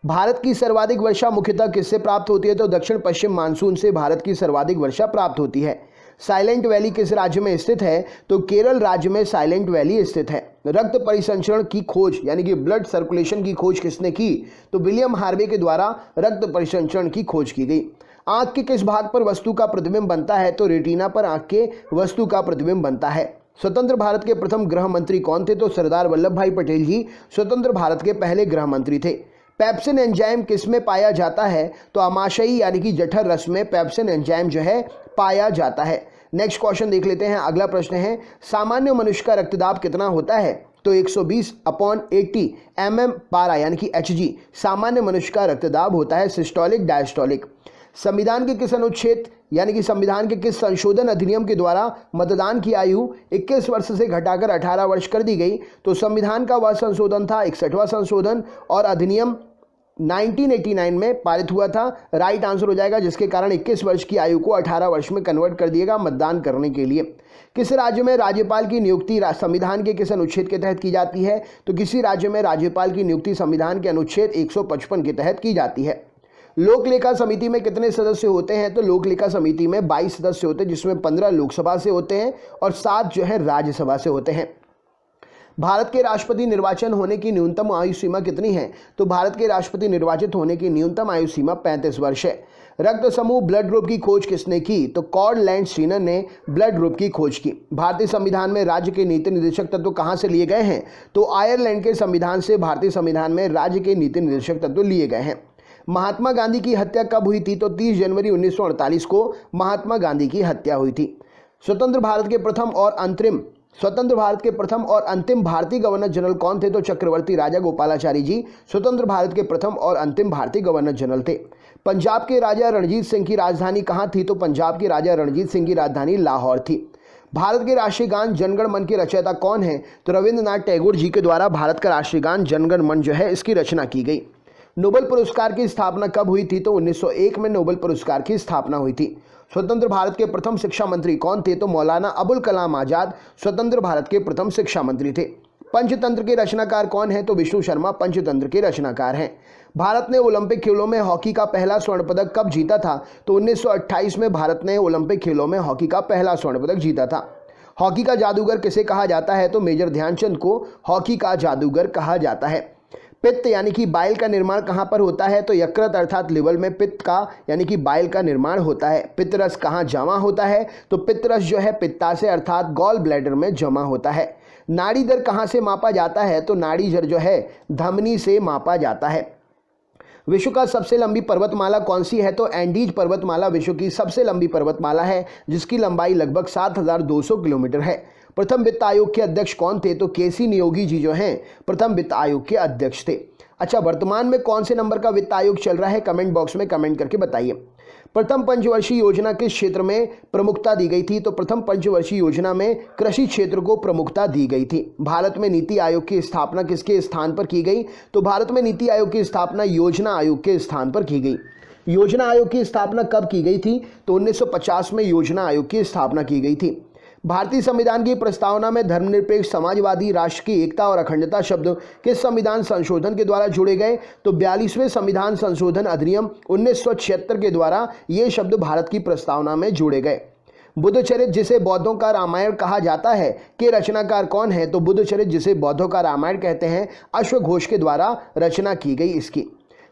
भारत की सर्वाधिक वर्षा मुख्यतः किससे प्राप्त होती है? तो दक्षिण पश्चिम मानसून से भारत की सर्वाधिक वर्षा प्राप्त होती है। साइलेंट वैली किस राज्य में स्थित है? तो केरल राज्य में साइलेंट वैली स्थित है। रक्त परिसंचरण की खोज यानी कि ब्लड सर्कुलेशन की खोज किसने की? तो विलियम हार्वे के द्वारा रक्त परिसंचरण की खोज की गई। आंख के किस भाग पर वस्तु का प्रतिबिंब बनता है? तो रेटिना पर आंख के वस्तु का प्रतिबिंब बनता है। स्वतंत्र भारत के प्रथम गृह मंत्री कौन थे? तो सरदार वल्लभ भाई पटेल जी स्वतंत्र भारत के पहले गृह मंत्री थे। पेप्सिन एंजाइम किस में पाया जाता है? तो आमाशयी यानी कि जठर रस में पेप्सिन एंजाइम जो है पाया जाता है। नेक्स्ट क्वेश्चन देख लेते हैं। अगला प्रश्न है, सामान्य मनुष्य का रक्तदाब कितना होता है? तो 120/80 mm पारा यानी कि Hg सामान्य मनुष्य का रक्तदाब होता है। Systolic diastolic. संविधान के किस अनुच्छेद यानी कि संविधान के किस संशोधन अधिनियम के द्वारा मतदान की आयु 21 वर्ष से घटाकर 18 वर्ष कर दी गई? तो संविधान का वह संशोधन था 61वां संशोधन और अधिनियम 1989 में पारित हुआ था। राइट आंसर हो जाएगा, जिसके कारण 21 वर्ष की आयु को 18 वर्ष में कन्वर्ट कर दिएगा मतदान करने के लिए। किस राज्य में राज्यपाल की नियुक्ति संविधान के किस अनुच्छेद के तहत की जाती है? तो किसी राज्य में राज्यपाल की नियुक्ति संविधान के अनुच्छेद 155 के तहत की जाती है। लोक लेखा समिति में कितने सदस्य होते हैं? तो लोक लेखा समिति में 22 सदस्य होते हैं, जिसमें 15 लोकसभा से होते हैं और 7 जो है राज्यसभा से होते हैं। भारत के राष्ट्रपति निर्वाचन होने की न्यूनतम आयु सीमा कितनी है? तो भारत के राष्ट्रपति निर्वाचित होने की न्यूनतम आयु सीमा 35 वर्ष है। रक्त समूह ब्लड ग्रुप की खोज किसने की? तो कॉर्ड लैंड ने ब्लड ग्रुप की खोज की। भारतीय संविधान में राज्य के नीति निर्देशक तत्व कहां से लिए गए हैं? तो आयरलैंड के संविधान से भारतीय संविधान में राज्य के नीति निर्देशक तत्व लिए गए हैं। महात्मा गांधी की हत्या कब हुई थी? तो 30 जनवरी 1948 को महात्मा गांधी की हत्या हुई थी। स्वतंत्र भारत के प्रथम और अंतिम भारतीय गवर्नर जनरल कौन थे? तो चक्रवर्ती राजा गोपालाचारी जी स्वतंत्र भारत के प्रथम और अंतिम भारतीय गवर्नर जनरल थे। पंजाब के राजा रणजीत सिंह की राजधानी कहाँ थी? तो पंजाब के राजा रणजीत सिंह की राजधानी लाहौर थी। भारत के राष्ट्रीय गान जनगण मन के रचयिता कौन है? तो रविंद्रनाथ टैगोर जी के द्वारा भारत का राष्ट्रीय गान जनगण मन जो है इसकी रचना की गई। नोबेल पुरस्कार की स्थापना कब हुई थी? तो 1901 में नोबेल पुरस्कार की स्थापना हुई थी। स्वतंत्र भारत के प्रथम शिक्षा मंत्री कौन थे? तो मौलाना अबुल कलाम आजाद स्वतंत्र भारत के प्रथम शिक्षा मंत्री थे। पंचतंत्र के रचनाकार कौन है? तो विष्णु शर्मा पंचतंत्र के रचनाकार हैं। भारत ने ओलंपिक खेलों में हॉकी का पहला स्वर्ण पदक कब जीता था? तो 1928 में भारत ने ओलंपिक खेलों में हॉकी का पहला स्वर्ण पदक जीता था। हॉकी का जादूगर किसे कहा जाता है? तो मेजर ध्यानचंद को हॉकी का जादूगर कहा जाता है। पित्त यानी कि बाइल का निर्माण कहाँ पर होता है? तो यकृत अर्थात लिवर में पित्त का यानी कि बाइल का निर्माण होता है। पित्तरस कहाँ जमा होता है? तो पित्तरस जो है पित्ताशय अर्थात गॉल ब्लैडर में जमा होता है। नाड़ी दर कहाँ से मापा जाता है? तो नाड़ी दर जो है धमनी से मापा जाता है। विश्व का सबसे लंबी पर्वतमाला कौन सी है? तो एंडीज पर्वतमाला विश्व की सबसे लंबी पर्वतमाला है, जिसकी लंबाई लगभग 7200 किलोमीटर है। प्रथम वित्त आयोग के अध्यक्ष कौन थे? तो केसी नियोगी जी जो हैं प्रथम वित्त आयोग के अध्यक्ष थे। अच्छा, वर्तमान में कौन से नंबर का वित्त आयोग चल रहा है? कमेंट बॉक्स में कमेंट करके बताइए। प्रथम पंचवर्षीय योजना किस क्षेत्र में प्रमुखता दी गई थी? तो प्रथम पंचवर्षीय योजना में कृषि क्षेत्र को प्रमुखता दी गई थी। भारत में नीति आयोग की स्थापना किसके स्थान पर की गई? तो भारत में नीति आयोग की स्थापना योजना आयोग के स्थान पर की गई। योजना आयोग की स्थापना कब की गई थी? तो 1950 में योजना आयोग की स्थापना की गई थी। भारतीय संविधान की प्रस्तावना में धर्मनिरपेक्ष, समाजवादी, राष्ट्र की एकता और अखंडता शब्द किस संविधान संशोधन के द्वारा जोड़े गए? तो 42वें संविधान संशोधन अधिनियम 1976 के द्वारा ये शब्द भारत की प्रस्तावना में जोड़े गए। बुद्धचरित जिसे बौद्धों का रामायण कहा जाता है के रचनाकार कौन है? तो बुद्धचरित जिसे बौद्धों का रामायण कहते हैं अश्वघोष के द्वारा रचना की गई इसकी।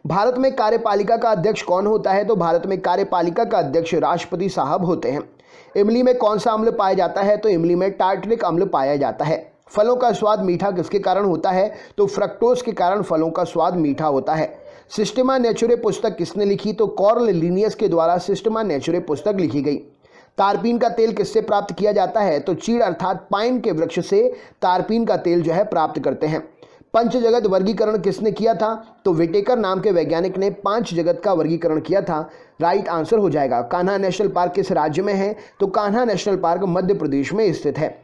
भारत में कार्यपालिका का अध्यक्ष कौन होता है? तो भारत में कार्यपालिका का अध्यक्ष राष्ट्रपति साहब होते हैं। इमली में कौन सा अम्ल पाया जाता है? तो इमली में टार्टरिक अम्ल पाया जाता है। फलों का स्वाद मीठा किसके कारण होता है? तो फ्रक्टोज के कारण फलों का स्वाद मीठा होता है। सिस्टेमा नेचुरे पुस्तक किसने लिखी? तो कार्ल लिनियस के द्वारा सिस्टेमा नेचुरे पुस्तक लिखी गई। तारपीन का तेल किससे प्राप्त किया जाता है? तो चीड़ अर्थात पाइन के वृक्ष से तारपीन का तेल जो है प्राप्त करते हैं। पंच जगत वर्गीकरण किसने किया था? तो विटेकर नाम के वैज्ञानिक ने 5 जगत का वर्गीकरण किया था। राइट आंसर हो जाएगा। कान्हा नेशनल पार्क किस राज्य में है? तो कान्हा नेशनल पार्क मध्य प्रदेश में स्थित है।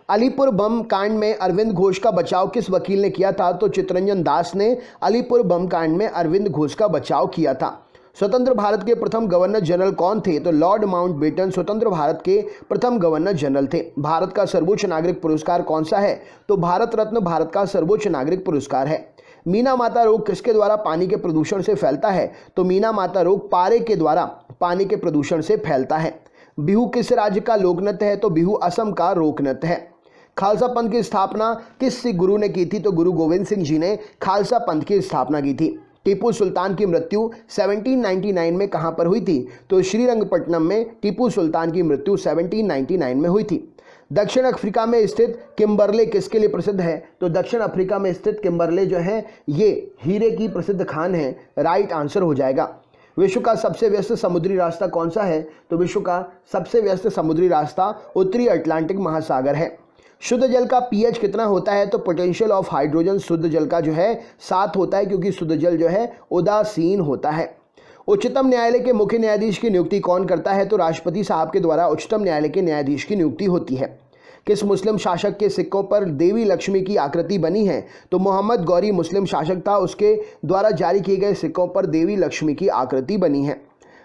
अलीपुर बम कांड में अरविंद घोष का बचाव किस वकील ने किया था? तो चित्तरंजन दास ने अलीपुर बम कांड में अरविंद घोष का बचाव किया था। स्वतंत्र भारत के प्रथम गवर्नर जनरल कौन थे? तो लॉर्ड माउंटबेटन स्वतंत्र भारत के प्रथम गवर्नर जनरल थे। भारत का सर्वोच्च नागरिक पुरस्कार कौन सा है? तो भारत रत्न भारत का सर्वोच्च नागरिक पुरस्कार है। मीना माता रोग किसके द्वारा पानी के प्रदूषण से फैलता है? तो मीना माता रोग पारे के द्वारा पानी के प्रदूषण से फैलता है। बिहू किस राज्य का लोक नृत्य है? तो बिहू असम का लोक नृत्य है। खालसा पंथ की स्थापना किस सिख गुरु ने की थी? तो गुरु गोविंद सिंह जी ने खालसा पंथ की स्थापना की थी। टीपू सुल्तान की मृत्यु 1799 में कहां पर हुई थी? तो श्रीरंगपट्टनम में टीपू सुल्तान की मृत्यु 1799 में हुई थी। दक्षिण अफ्रीका में स्थित किम्बरले किसके लिए प्रसिद्ध है? तो दक्षिण अफ्रीका में स्थित किम्बरले जो है ये हीरे की प्रसिद्ध खान है। राइट आंसर हो जाएगा। विश्व का सबसे व्यस्त समुद्री रास्ता कौन सा है? तो विश्व का सबसे व्यस्त समुद्री रास्ता उत्तरी अटलांटिक महासागर है। शुद्ध जल का पीएच कितना होता है? तो पोटेंशियल ऑफ हाइड्रोजन शुद्ध जल का जो है 7 होता है, क्योंकि शुद्ध जल जो है उदासीन होता है। उच्चतम न्यायालय के मुख्य न्यायाधीश की नियुक्ति कौन करता है? तो राष्ट्रपति साहब के द्वारा उच्चतम न्यायालय के न्यायाधीश की नियुक्ति होती है। किस मुस्लिम शासक के सिक्कों पर देवी लक्ष्मी की आकृति बनी है? तो मोहम्मद गौरी मुस्लिम शासक था, उसके द्वारा जारी किए गए सिक्कों पर देवी लक्ष्मी की आकृति बनी है।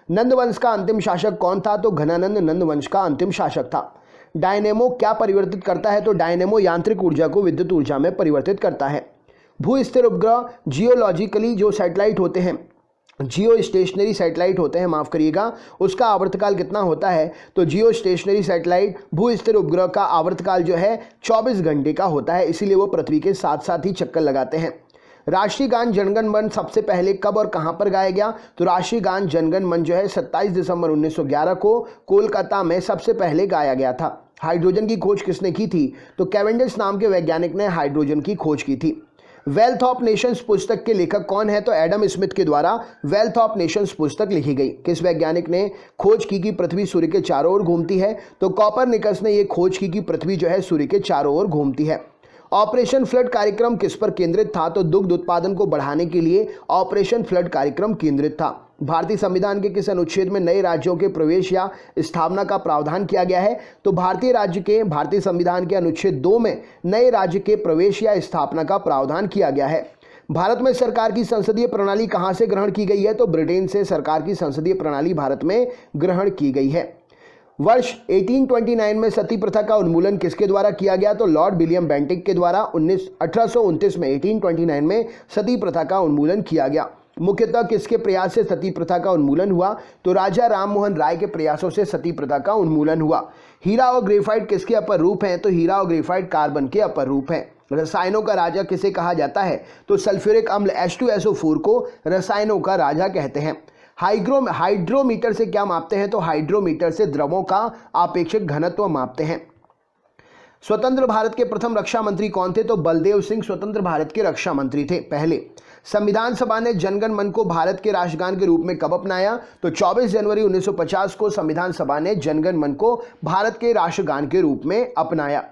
नंद वंश का अंतिम शासक कौन था? तो घनानंद नंद वंश का अंतिम शासक था। डायनेमो क्या परिवर्तित करता है? तो डायनेमो यांत्रिक ऊर्जा को विद्युत ऊर्जा में परिवर्तित करता है। भू स्थिर उपग्रह जियोलॉजिकली जो सैटेलाइट होते हैं, जियो स्टेशनरी सैटेलाइट होते हैं, माफ करिएगा, उसका आवर्तकाल कितना होता है? तो जियो स्टेशनरी सैटेलाइट भू स्थिर उपग्रह का आवर्तकाल जो है 24 घंटे का होता है, इसीलिए वो पृथ्वी के साथ साथ ही चक्कर लगाते हैं। राष्ट्रीय गान जनगण मन सबसे पहले कब और कहां पर गाया गया? तो राष्ट्रीय गान जनगण मन जो है 27 दिसंबर 1911 को कोलकाता में सबसे पहले गाया गया था। हाइड्रोजन की खोज किसने की थी? तो कैवेंडिश नाम के वैज्ञानिक ने हाइड्रोजन की खोज की थी। वेल्थ ऑफ नेशंस पुस्तक के लेखक कौन है? तो एडम स्मिथ के द्वारा वेल्थ ऑफ नेशंस पुस्तक लिखी गई। किस वैज्ञानिक ने खोज की कि पृथ्वी सूर्य के चारों ओर घूमती है? तो कॉपरनिकस ने यह खोज की कि पृथ्वी जो है सूर्य के चारों ओर घूमती है। ऑपरेशन फ्लड कार्यक्रम किस पर केंद्रित था? तो दुग्ध उत्पादन को बढ़ाने के लिए ऑपरेशन फ्लड कार्यक्रम केंद्रित था। भारतीय संविधान के किस अनुच्छेद में नए राज्यों के प्रवेश या स्थापना का प्रावधान किया गया है? तो भारतीय संविधान के अनुच्छेद 2 में नए राज्य के प्रवेश या स्थापना का प्रावधान किया गया है। भारत में सरकार की संसदीय प्रणाली कहां से ग्रहण की गई है? तो ब्रिटेन से सरकार की संसदीय प्रणाली भारत में ग्रहण की गई है। वर्ष 1829 में सती प्रथा का उन्मूलन किसके द्वारा किया गया? तो लॉर्ड विलियम बेंटिक के द्वारा 1829 में 1829 में सती प्रथा का उन्मूलन किया गया। मुख्यतः किसके प्रयास से सती प्रथा का उन्मूलन हुआ? तो राजा राम मोहन राय के प्रयासों से सती प्रथा का उन्मूलन हुआ। हीरा और ग्रेफाइट किसके अपर रूप हैं? तो हीरा और ग्रेफाइट कार्बन के अपर रूप हैं। रसायनों का राजा किसे कहा जाता है? तो सल्फ्यूरिक अम्ल H2SO4 को रसायनों का राजा कहते हैं। हाइड्रोमीटर से क्या मापते हैं? तो हाइड्रोमीटर से द्रवों का आपेक्षिक घनत्व मापते हैं। स्वतंत्र भारत के प्रथम रक्षा मंत्री कौन थे? तो बलदेव सिंह स्वतंत्र भारत के रक्षा मंत्री थे पहले। संविधान सभा ने जनगण मन को भारत के राष्ट्रगान के रूप में कब अपनाया? तो 24 जनवरी 1950 को संविधान सभा ने जनगण मन को भारत के राष्ट्रगान के रूप में अपनाया।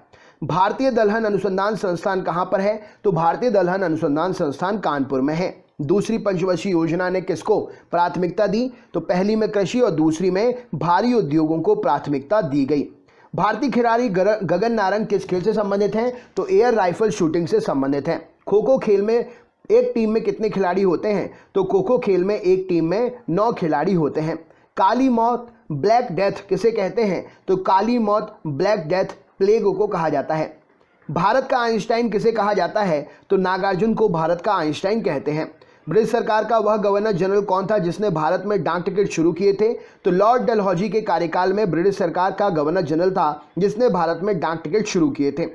भारतीय दलहन अनुसंधान संस्थान कहां पर है? तो भारतीय दलहन अनुसंधान संस्थान कानपुर में है। दूसरी पंचवर्षीय योजना ने किसको प्राथमिकता दी? तो पहली में कृषि और दूसरी में भारी उद्योगों को प्राथमिकता दी गई। भारतीय खिलाड़ी गगन नारंग किस खेल से संबंधित हैं? तो एयर राइफल शूटिंग से संबंधित हैं। खो खो खेल में एक टीम में कितने खिलाड़ी होते हैं? तो खो खो खेल में एक टीम में 9 खिलाड़ी होते हैं। काली मौत ब्लैक डेथ किसे कहते हैं? तो काली मौत ब्लैक डेथ प्लेग को कहा जाता है। भारत का आइंस्टाइन किसे कहा जाता है? तो नागार्जुन को भारत का आइंस्टाइन कहते हैं। ब्रिटिश सरकार का वह गवर्नर जनरल कौन था जिसने भारत में डाक टिकट शुरू किए थे? तो लॉर्ड डलहौजी के कार्यकाल में ब्रिटिश सरकार का गवर्नर जनरल था जिसने भारत में डाक टिकट शुरू किए थे।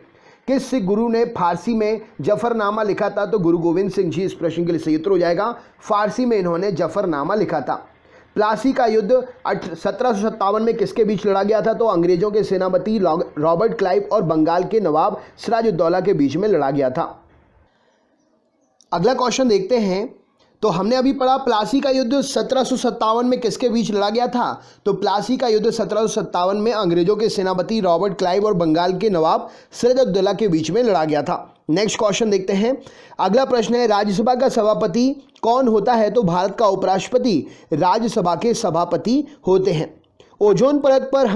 किस सिख गुरु ने फारसी में जफरनामा लिखा था? तो गुरु गोविंद सिंह जी। इस प्रश्न के लिए सही उत्तर हो जाएगा फारसी में इन्होंने जफरनामा लिखा था। प्लासी का युद्ध 1757 में किसके बीच लड़ा गया था? तो अंग्रेजों के सेनापति रॉबर्ट क्लाइव और बंगाल के नवाब सिराजुद्दौला के बीच में लड़ा गया था। अगला क्वेश्चन देखते हैं। तो हमने अभी पढ़ा प्लासी का युद्ध 1757 में किसके बीच लड़ा गया था? तो प्लासी का युद्ध 1757 में अंग्रेजों के सेनापति रॉबर्ट क्लाइव और बंगाल के नवाब सिराजुद्दौला के बीच में लड़ा गया था। नेक्स्ट क्वेश्चन देखते हैं। अगला प्रश्न है, राज्यसभा का सभापति कौन होता है? तो भारत का उपराष्ट्रपति राज्यसभा के सभापति होते हैं। ओजोन परत पर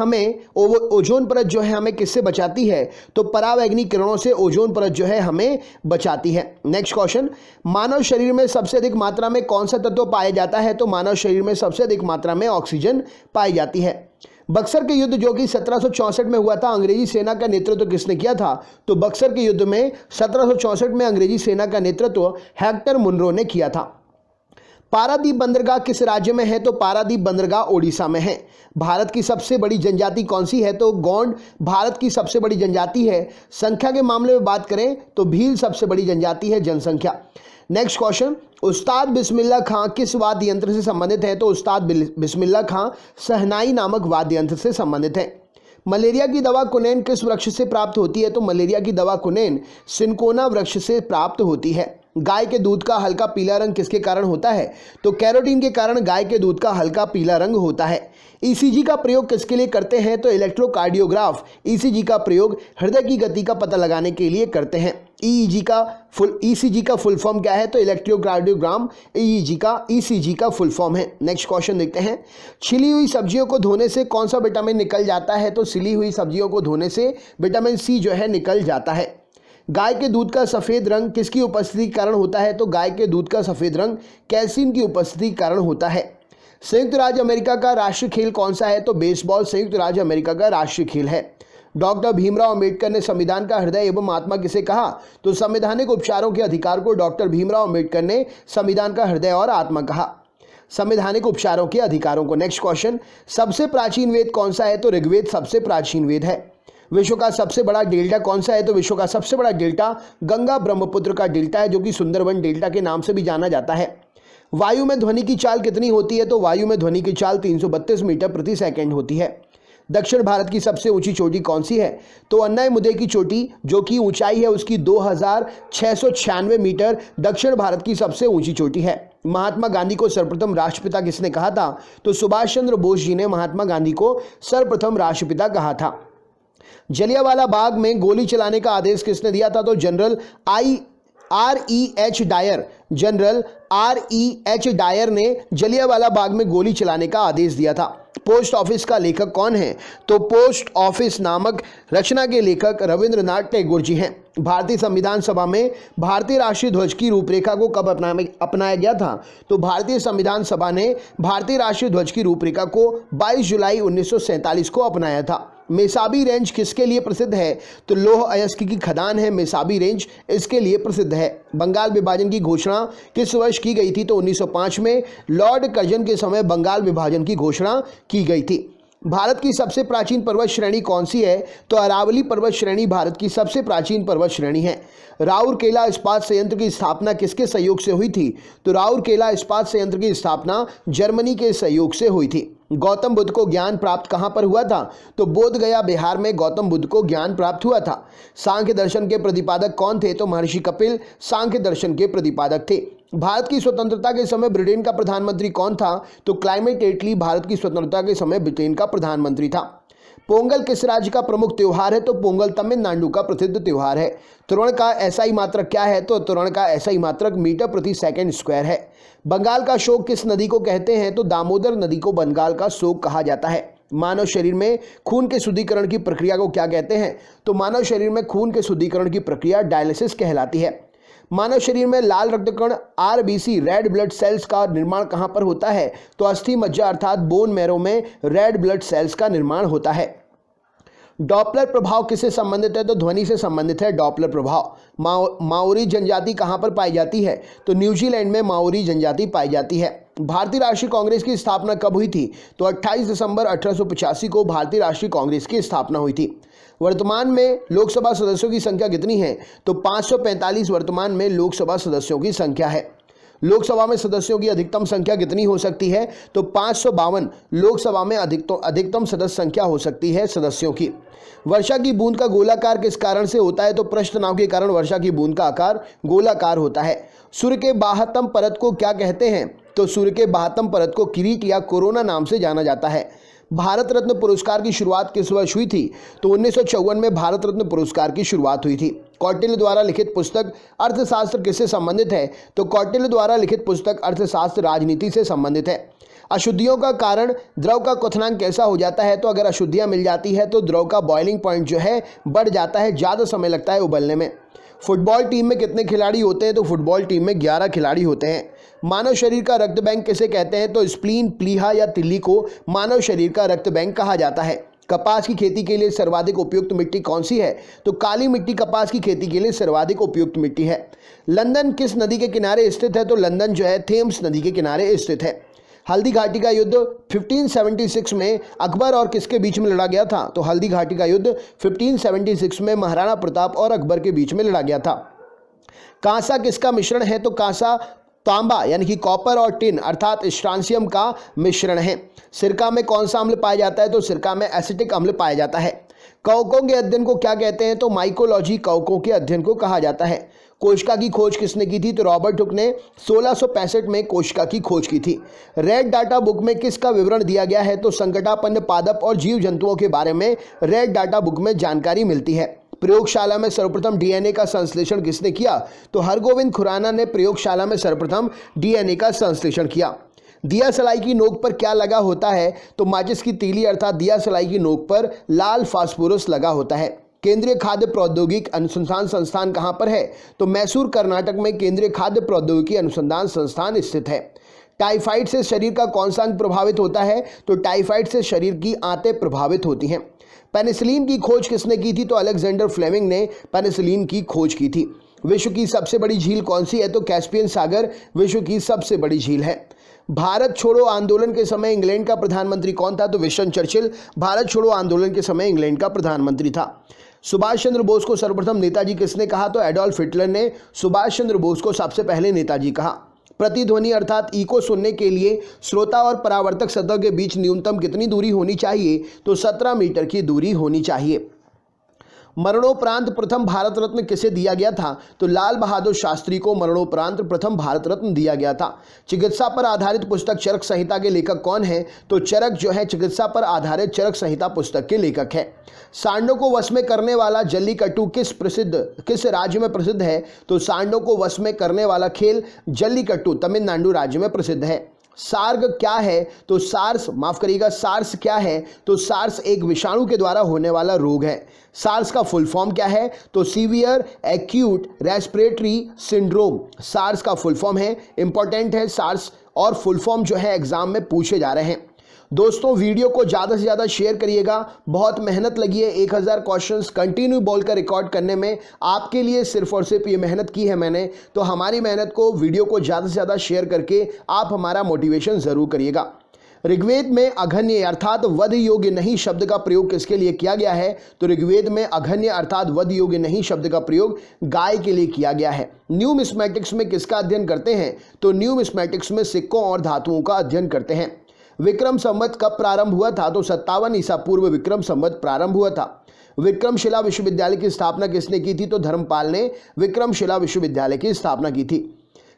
ओजोन परत जो है हमें किससे बचाती है? तो परावैंगनी किरणों से ओजोन परत जो है हमें बचाती है। नेक्स्ट क्वेश्चन, मानव शरीर में सबसे अधिक मात्रा में कौन सा तत्व पाया जाता है? तो मानव शरीर में सबसे अधिक मात्रा में ऑक्सीजन पाई जाती है। बक्सर के युद्ध जो कि 1764 में हुआ था, अंग्रेजी सेना का नेतृत्व किसने किया था? तो बक्सर के युद्ध में 1764 में अंग्रेजी सेना का नेतृत्व हेक्टर मुनरो ने किया था। पारादीप बंदरगाह किस राज्य में है? तो पारादीप बंदरगाह ओडिशा में है। भारत की सबसे बड़ी जनजाति कौन सी है? तो गोंड भारत की सबसे बड़ी जनजाति है। संख्या के मामले में बात करें तो भील सबसे बड़ी जनजाति है जनसंख्या। नेक्स्ट क्वेश्चन, उस्ताद बिस्मिल्लाह खां किस वाद्य यंत्र से संबंधित है? तो उस्ताद बिस्मिल्लाह खां शहनाई नामक वाद्य यंत्र से संबंधित है। मलेरिया की दवा कुनैन किस वृक्ष से प्राप्त होती है? तो मलेरिया की दवा कुनैन सिनकोना वृक्ष से प्राप्त होती है। गाय के दूध का हल्का पीला रंग किसके कारण होता है? तो कैरोटीन के कारण गाय के दूध का हल्का पीला रंग होता है। ईसीजी का प्रयोग किसके लिए करते हैं? तो इलेक्ट्रोकार्डियोग्राफ ईसीजी का प्रयोग हृदय की गति का पता लगाने के लिए करते हैं। ईसीजी का फुल फॉर्म क्या है? तो इलेक्ट्रोकार्डियोग्राम ईसीजी का फुल फॉर्म है। नेक्स्ट क्वेश्चन देखते हैं। छिली हुई सब्जियों को धोने से कौन सा विटामिन निकल जाता है? तो छिली हुई सब्जियों को धोने से विटामिन सी जो है निकल जाता है। गाय के दूध का सफ़ेद रंग किसकी उपस्थिति के कारण होता है? तो गाय के दूध का सफ़ेद रंग कैल्शियम की उपस्थिति के कारण होता है। संयुक्त राज्य अमेरिका का राष्ट्रीय खेल कौन सा है? तो बेसबॉल संयुक्त राज्य अमेरिका का राष्ट्रीय खेल है। डॉक्टर भीमराव अंबेडकर ने संविधान का हृदय एवं आत्मा किसे कहा? तो संवैधानिक उपचारों के अधिकार को डॉक्टर भीमराव अंबेडकर ने संविधान का हृदय और आत्मा कहा। संवैधानिक उपचारों के अधिकारों को। नेक्स्ट क्वेश्चन, सबसे प्राचीन वेद कौन सा है? तो ऋग्वेद सबसे प्राचीन वेद है। विश्व का सबसे बड़ा डेल्टा कौन सा है? तो विश्व का सबसे बड़ा डेल्टा गंगा ब्रह्मपुत्र का डेल्टा है, जो कि सुंदरबन डेल्टा के नाम से भी जाना जाता है। वायु में ध्वनि की चाल कितनी होती है? तो वायु में ध्वनि की चाल 332 मीटर प्रति सेकंड होती है। दक्षिण भारत की सबसे ऊंची चोटी कौन सी है? तो अन्नायमुदई की चोटी जो कि ऊंचाई है उसकी 2696 मीटर दक्षिण भारत की सबसे ऊंची चोटी है। महात्मा गांधी को सर्वप्रथम राष्ट्रपिता किसने कहा था? तो सुभाष चंद्र बोस जी ने महात्मा गांधी को सर्वप्रथम राष्ट्रपिता कहा था। जलियांवाला बाग में गोली चलाने का आदेश किसने दिया था? तो जनरल R.E.H. डायर ने जलियांवाला बाग में गोली चलाने का आदेश दिया था। पोस्ट ऑफिस का लेखक कौन है? तो पोस्ट ऑफिस नामक रचना के लेखक रविंद्रनाथ टैगोर जी हैं। भारतीय संविधान सभा में भारतीय राष्ट्रीय ध्वज की रूपरेखा को कब अपनाया गया था? तो भारतीय संविधान सभा ने भारतीय राष्ट्रीय ध्वज की रूपरेखा को 22 जुलाई 1947 को अपनाया था। मेसाबी रेंज किसके लिए प्रसिद्ध है? तो लौह अयस्क की खदान है मेसाबी रेंज, इसके लिए प्रसिद्ध है। बंगाल विभाजन की घोषणा किस वर्ष की गई थी? तो 1905 में लॉर्ड कर्जन के समय बंगाल विभाजन की घोषणा की गई थी। भारत की सबसे प्राचीन पर्वत श्रेणी कौन सी है? तो अरावली पर्वत श्रेणी भारत की सबसे प्राचीन पर्वत श्रेणी है। राउरकेला इस्पात संयंत्र की स्थापना किसके सहयोग से हुई थी? तो राउरकेला इस्पात संयंत्र की स्थापना जर्मनी के सहयोग से हुई थी। गौतम बुद्ध को ज्ञान प्राप्त कहाँ पर हुआ था? तो बोध गया बिहार में गौतम बुद्ध को ज्ञान प्राप्त हुआ था। सांख्य दर्शन के प्रतिपादक कौन थे? तो महर्षि कपिल सांख्य दर्शन के प्रतिपादक थे। भारत की स्वतंत्रता के समय ब्रिटेन का प्रधानमंत्री कौन था? तो क्लाइमेट एटली भारत की स्वतंत्रता के समय ब्रिटेन का प्रधानमंत्री था। पोंगल किस राज्य का प्रमुख त्योहार है? तो पोंगल तमिलनाडु का प्रसिद्ध त्योहार है। त्वरण का एसआई मात्रक क्या है? तो त्वरण का एसआई मात्रक मीटर प्रति सेकंड स्क्वायर है। बंगाल का शोक किस नदी को कहते हैं? तो दामोदर नदी को बंगाल का शोक कहा जाता है। मानव शरीर में खून के शुद्धिकरण की प्रक्रिया को क्या कहते हैं? तो मानव शरीर में खून के शुद्धिकरण की प्रक्रिया डायलिसिस कहलाती है। मानव शरीर में लाल रक्तकण आरबीसी रेड ब्लड सेल्स का निर्माण कहां पर होता है? तो अस्थि मज्जा अर्थात बोन मैरो में रेड ब्लड सेल्स का निर्माण होता है। डॉपलर प्रभाव किससे संबंधित है? तो ध्वनि से संबंधित है डॉपलर प्रभाव। माओरी जनजाति कहां पर पाई जाती है? तो न्यूजीलैंड में माओरी जनजाति पाई जाती है। भारतीय राष्ट्रीय कांग्रेस की स्थापना कब हुई थी? तो 28 दिसंबर 1885 को भारतीय राष्ट्रीय कांग्रेस की स्थापना हुई थी। वर्तमान में लोकसभा सदस्यों की संख्या कितनी है? तो 545 वर्तमान में लोकसभा सदस्यों की संख्या है। लोकसभा में सदस्यों की अधिकतम संख्या कितनी हो सकती है? तो 552 लोकसभा में अधिकतम सदस्य संख्या हो सकती है सदस्यों की। वर्षा की बूंद का गोलाकार किस कारण से होता है? तो पृष्ठ तनाव के कारण वर्षा की बूंद का आकार गोलाकार होता है। सूर्य के बाह्यतम परत को क्या कहते हैं? तो सूर्य के बाह्यतम परत को किरीट या कोरोना नाम से जाना जाता है। भारत रत्न पुरस्कार की शुरुआत किस वर्ष हुई थी? तो 1954 में भारत रत्न पुरस्कार की शुरुआत हुई थी। कौटिल्य द्वारा लिखित पुस्तक अर्थशास्त्र किससे संबंधित है? तो कौटिल्य द्वारा लिखित पुस्तक अर्थशास्त्र राजनीति से संबंधित है। अशुद्धियों का कारण द्रव का क्वथनांक कैसा हो जाता है? तो अगर अशुद्धियां मिल जाती है तो द्रव का बॉइलिंग पॉइंट जो है बढ़ जाता है, ज़्यादा समय लगता है उबलने में। फुटबॉल टीम में कितने खिलाड़ी होते हैं? तो फुटबॉल टीम में 11 खिलाड़ी होते हैं। मानव शरीर का रक्त बैंक किसे कहते हैं? तो स्प्लीन, प्लीहा या तिल्ली को मानव शरीर का रक्त बैंक कहा जाता है। कपास की खेती के लिए सर्वाधिक उपयुक्त मिट्टी कौन सी है? तो काली मिट्टी कपास की खेती के लिए सर्वाधिक उपयुक्त मिट्टी है। लंदन किस नदी के किनारे स्थित है? तो लंदन जो है थेम्स नदी के किनारे स्थित है। हल्दी घाटी का युद्ध 1576 में अकबर और किसके बीच में लड़ा गया था? तो हल्दी घाटी का युद्ध 1576 में महाराणा प्रताप और अकबर के बीच में लड़ा गया था। कांसा किसका मिश्रण है? तो कांसा तांबा यानी कि कॉपर और टिन अर्थात स्ट्रांसियम का मिश्रण है। सिरका में कौन सा अम्ल पाया जाता है? तो सिरका में एसिटिक अम्ल पाया जाता है। कवकों के अध्ययन को क्या कहते हैं? तो माइकोलॉजी कवकों के अध्ययन को कहा जाता है। कोशिका की खोज किसने की थी? तो रॉबर्ट हुक ने 1665 में कोशिका की खोज की थी। रेड डाटा बुक में किसका विवरण दिया गया है? तो संकटापन्न पादप और जीव जंतुओं के बारे में रेड डाटा बुक में जानकारी मिलती है। प्रयोगशाला में सर्वप्रथम डीएनए का संश्लेषण किसने किया? तो हरगोविंद खुराना ने प्रयोगशाला में सर्वप्रथम डीएनए का संश्लेषण किया। दिया सलाई की नोक पर क्या लगा होता है? तो माचिस की तीली अर्थात दिया सलाई की नोक पर लाल फास्फोरस लगा होता है। केंद्रीय खाद्य प्रौद्योगिकी अनुसंधान संस्थान कहाँ पर है? तो मैसूर कर्नाटक में केंद्रीय खाद्य प्रौद्योगिकी अनुसंधान संस्थान स्थित है। टाइफाइड से शरीर का कौन सा अंग प्रभावित होता है? तो टाइफाइड से शरीर की आंतें प्रभावित होती हैं। पेनिसिलिन की खोज किसने की थी? तो अलेक्जेंडर फ्लेमिंग ने पेनिसिलिन की खोज की थी। विश्व की सबसे बड़ी झील कौन सी है? तो कैस्पियन सागर विश्व की सबसे बड़ी झील है। भारत छोड़ो आंदोलन के समय इंग्लैंड का प्रधानमंत्री कौन था? तो विंस्टन चर्चिल भारत छोड़ो आंदोलन के समय इंग्लैंड का प्रधानमंत्री था। सुभाष चंद्र बोस को सर्वप्रथम नेताजी किसने कहा? तो एडोल्फ हिटलर ने सुभाष चंद्र बोस को सबसे पहले नेताजी कहा। प्रतिध्वनि अर्थात इको सुनने के लिए श्रोता और परावर्तक सतह के बीच न्यूनतम कितनी दूरी होनी चाहिए? तो 17 मीटर की दूरी होनी चाहिए। मरणोपरांत प्रथम भारत रत्न किसे दिया गया था? तो लाल बहादुर शास्त्री को मरणोपरांत प्रथम भारत रत्न दिया गया था। चिकित्सा पर आधारित पुस्तक चरक संहिता के लेखक कौन है? तो चरक जो है चिकित्सा पर आधारित चरक संहिता पुस्तक के लेखक है। सांडों को वश में करने वाला जल्लीकट्टू किस राज्य में प्रसिद्ध है? तो सांडों को वश में करने वाला खेल जल्लीकट्टू तमिलनाडु राज्य में प्रसिद्ध है। सार्ग क्या है? तो सार्स क्या है? तो सार्स एक विषाणु के द्वारा होने वाला रोग है। सार्स का फुल फॉर्म क्या है? तो severe acute respiratory syndrome SARS का फुल फॉर्म है। इंपॉर्टेंट है सार्स और फुल फॉर्म जो है एग्जाम में पूछे जा रहे हैं। दोस्तों वीडियो को ज़्यादा से ज़्यादा शेयर करिएगा। बहुत मेहनत लगी है 1000 क्वेश्चंस कंटिन्यू बोलकर रिकॉर्ड करने में। आपके लिए सिर्फ और सिर्फ ये मेहनत की है मैंने, तो हमारी मेहनत को वीडियो को ज़्यादा से ज़्यादा शेयर करके आप हमारा मोटिवेशन ज़रूर करिएगा। ऋग्वेद में अघन्य अर्थात वध योग्य नहीं शब्द का प्रयोग किसके लिए किया गया है? तो ऋग्वेद में अघन्य अर्थात वध योग्य नहीं शब्द का प्रयोग गाय के लिए किया गया है। न्यूमिस्मेटिक्स में किसका अध्ययन करते हैं? तो न्यूमिस्मेटिक्स में सिक्कों और धातुओं का अध्ययन करते हैं। विक्रम संवत कब प्रारंभ हुआ था? तो 57 ईसा पूर्व विक्रम संवत प्रारंभ हुआ था। विक्रमशिला विश्वविद्यालय की स्थापना किसने की थी? तो धर्मपाल ने विक्रमशिला विश्वविद्यालय की स्थापना की थी।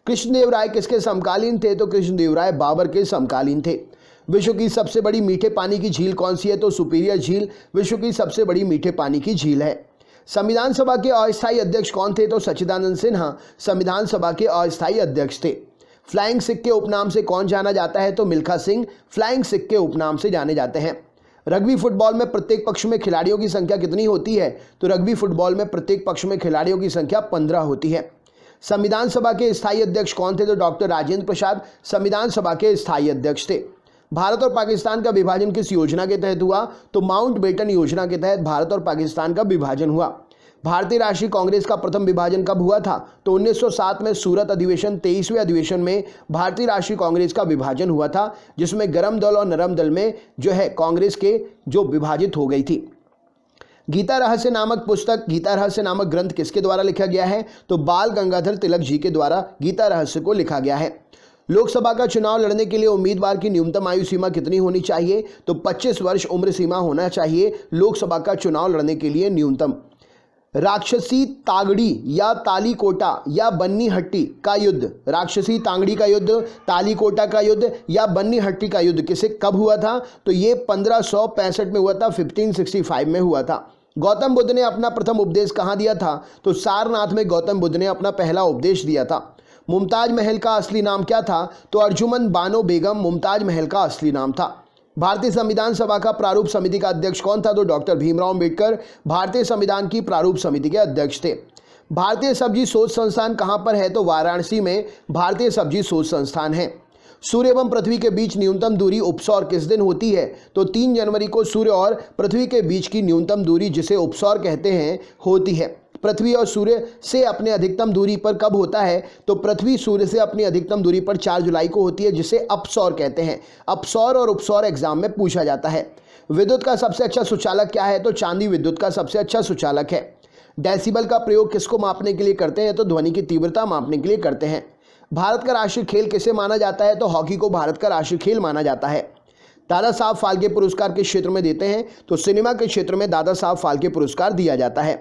कृष्णदेव राय किसके समकालीन थे? तो कृष्णदेव राय बाबर के समकालीन थे। विश्व की सबसे बड़ी मीठे पानी की झील कौन सी है? तो सुपीरियर झील विश्व की सबसे बड़ी मीठे पानी की झील है। संविधान सभा के अस्थायी अध्यक्ष कौन थे? तो सच्चिदानंद सिन्हा संविधान सभा के अस्थायी अध्यक्ष थे। फ्लाइंग सिख के उपनाम से कौन जाना जाता है? तो मिल्खा सिंह फ्लाइंग सिख के उपनाम से जाने जाते हैं। रग्बी फुटबॉल में प्रत्येक पक्ष में खिलाड़ियों की संख्या कितनी होती है? तो रग्बी फुटबॉल में प्रत्येक पक्ष में खिलाड़ियों की संख्या 15 होती है। संविधान सभा के स्थायी अध्यक्ष कौन थे? तो डॉक्टर राजेंद्र प्रसाद संविधान सभा के स्थायी अध्यक्ष थे। भारत और पाकिस्तान का विभाजन किस योजना के तहत हुआ? तो माउंटबेटन योजना के तहत भारत और पाकिस्तान का विभाजन हुआ। भारतीय राष्ट्रीय कांग्रेस का प्रथम विभाजन कब हुआ था? तो 1907 में सूरत अधिवेशन 23वें अधिवेशन में भारतीय राष्ट्रीय कांग्रेस का विभाजन हुआ था, जिसमें गरम दल और नरम दल में जो है कांग्रेस के जो विभाजित हो गई थी। गीता रहस्य नामक पुस्तक, गीता रहस्य नामक ग्रंथ किसके द्वारा लिखा गया है? तो बाल गंगाधर तिलक जी के द्वारा गीता रहस्य को लिखा गया है। लोकसभा का चुनाव लड़ने के लिए उम्मीदवार की न्यूनतम आयु सीमा कितनी होनी चाहिए? तो 25 वर्ष उम्र सीमा होना चाहिए लोकसभा का चुनाव लड़ने के लिए न्यूनतम। राक्षसी तागड़ी या तालीकोटा या बन्नी हट्टी का युद्ध, राक्षसी तांगड़ी का युद्ध, तालीकोटा का युद्ध या बन्नी हट्टी का युद्ध किसे कब हुआ था? तो ये 1565 में हुआ था, 1565 में हुआ था। गौतम बुद्ध ने अपना प्रथम उपदेश कहाँ दिया था? तो सारनाथ में गौतम बुद्ध ने अपना पहला उपदेश दिया था। मुमताज महल का असली नाम क्या था? तो अर्जुमंद बानो बेगम मुमताज महल का असली नाम था। भारतीय संविधान सभा का प्रारूप समिति का अध्यक्ष कौन था? तो डॉक्टर भीमराव अंबेडकर भारतीय संविधान की प्रारूप समिति के अध्यक्ष थे। भारतीय सब्जी शोध संस्थान कहाँ पर है? तो वाराणसी में भारतीय सब्जी शोध संस्थान है। सूर्य एवं पृथ्वी के बीच न्यूनतम दूरी उपसौर किस दिन होती है? तो 3 जनवरी को सूर्य और पृथ्वी के बीच की न्यूनतम दूरी, जिसे उपसौर कहते हैं, होती है। पृथ्वी और सूर्य से अपने अधिकतम दूरी पर कब होता है? तो पृथ्वी सूर्य से अपनी अधिकतम दूरी पर 4 जुलाई को होती है, जिसे अपसौर कहते हैं। अपसौर और उपसौर एग्जाम में पूछा जाता है। विद्युत का सबसे अच्छा सुचालक क्या है? तो चांदी विद्युत का सबसे अच्छा सुचालक है। डेसिबल का प्रयोग किसको मापने के लिए करते हैं? तो ध्वनि की तीव्रता मापने के लिए करते हैं। भारत का राष्ट्रीय खेल किसे माना जाता है? तो हॉकी को भारत का राष्ट्रीय खेल माना जाता है। दादा साहब फाल्के पुरस्कार किस क्षेत्र में देते हैं? तो सिनेमा के क्षेत्र में दादा साहब फाल्के पुरस्कार दिया जाता है।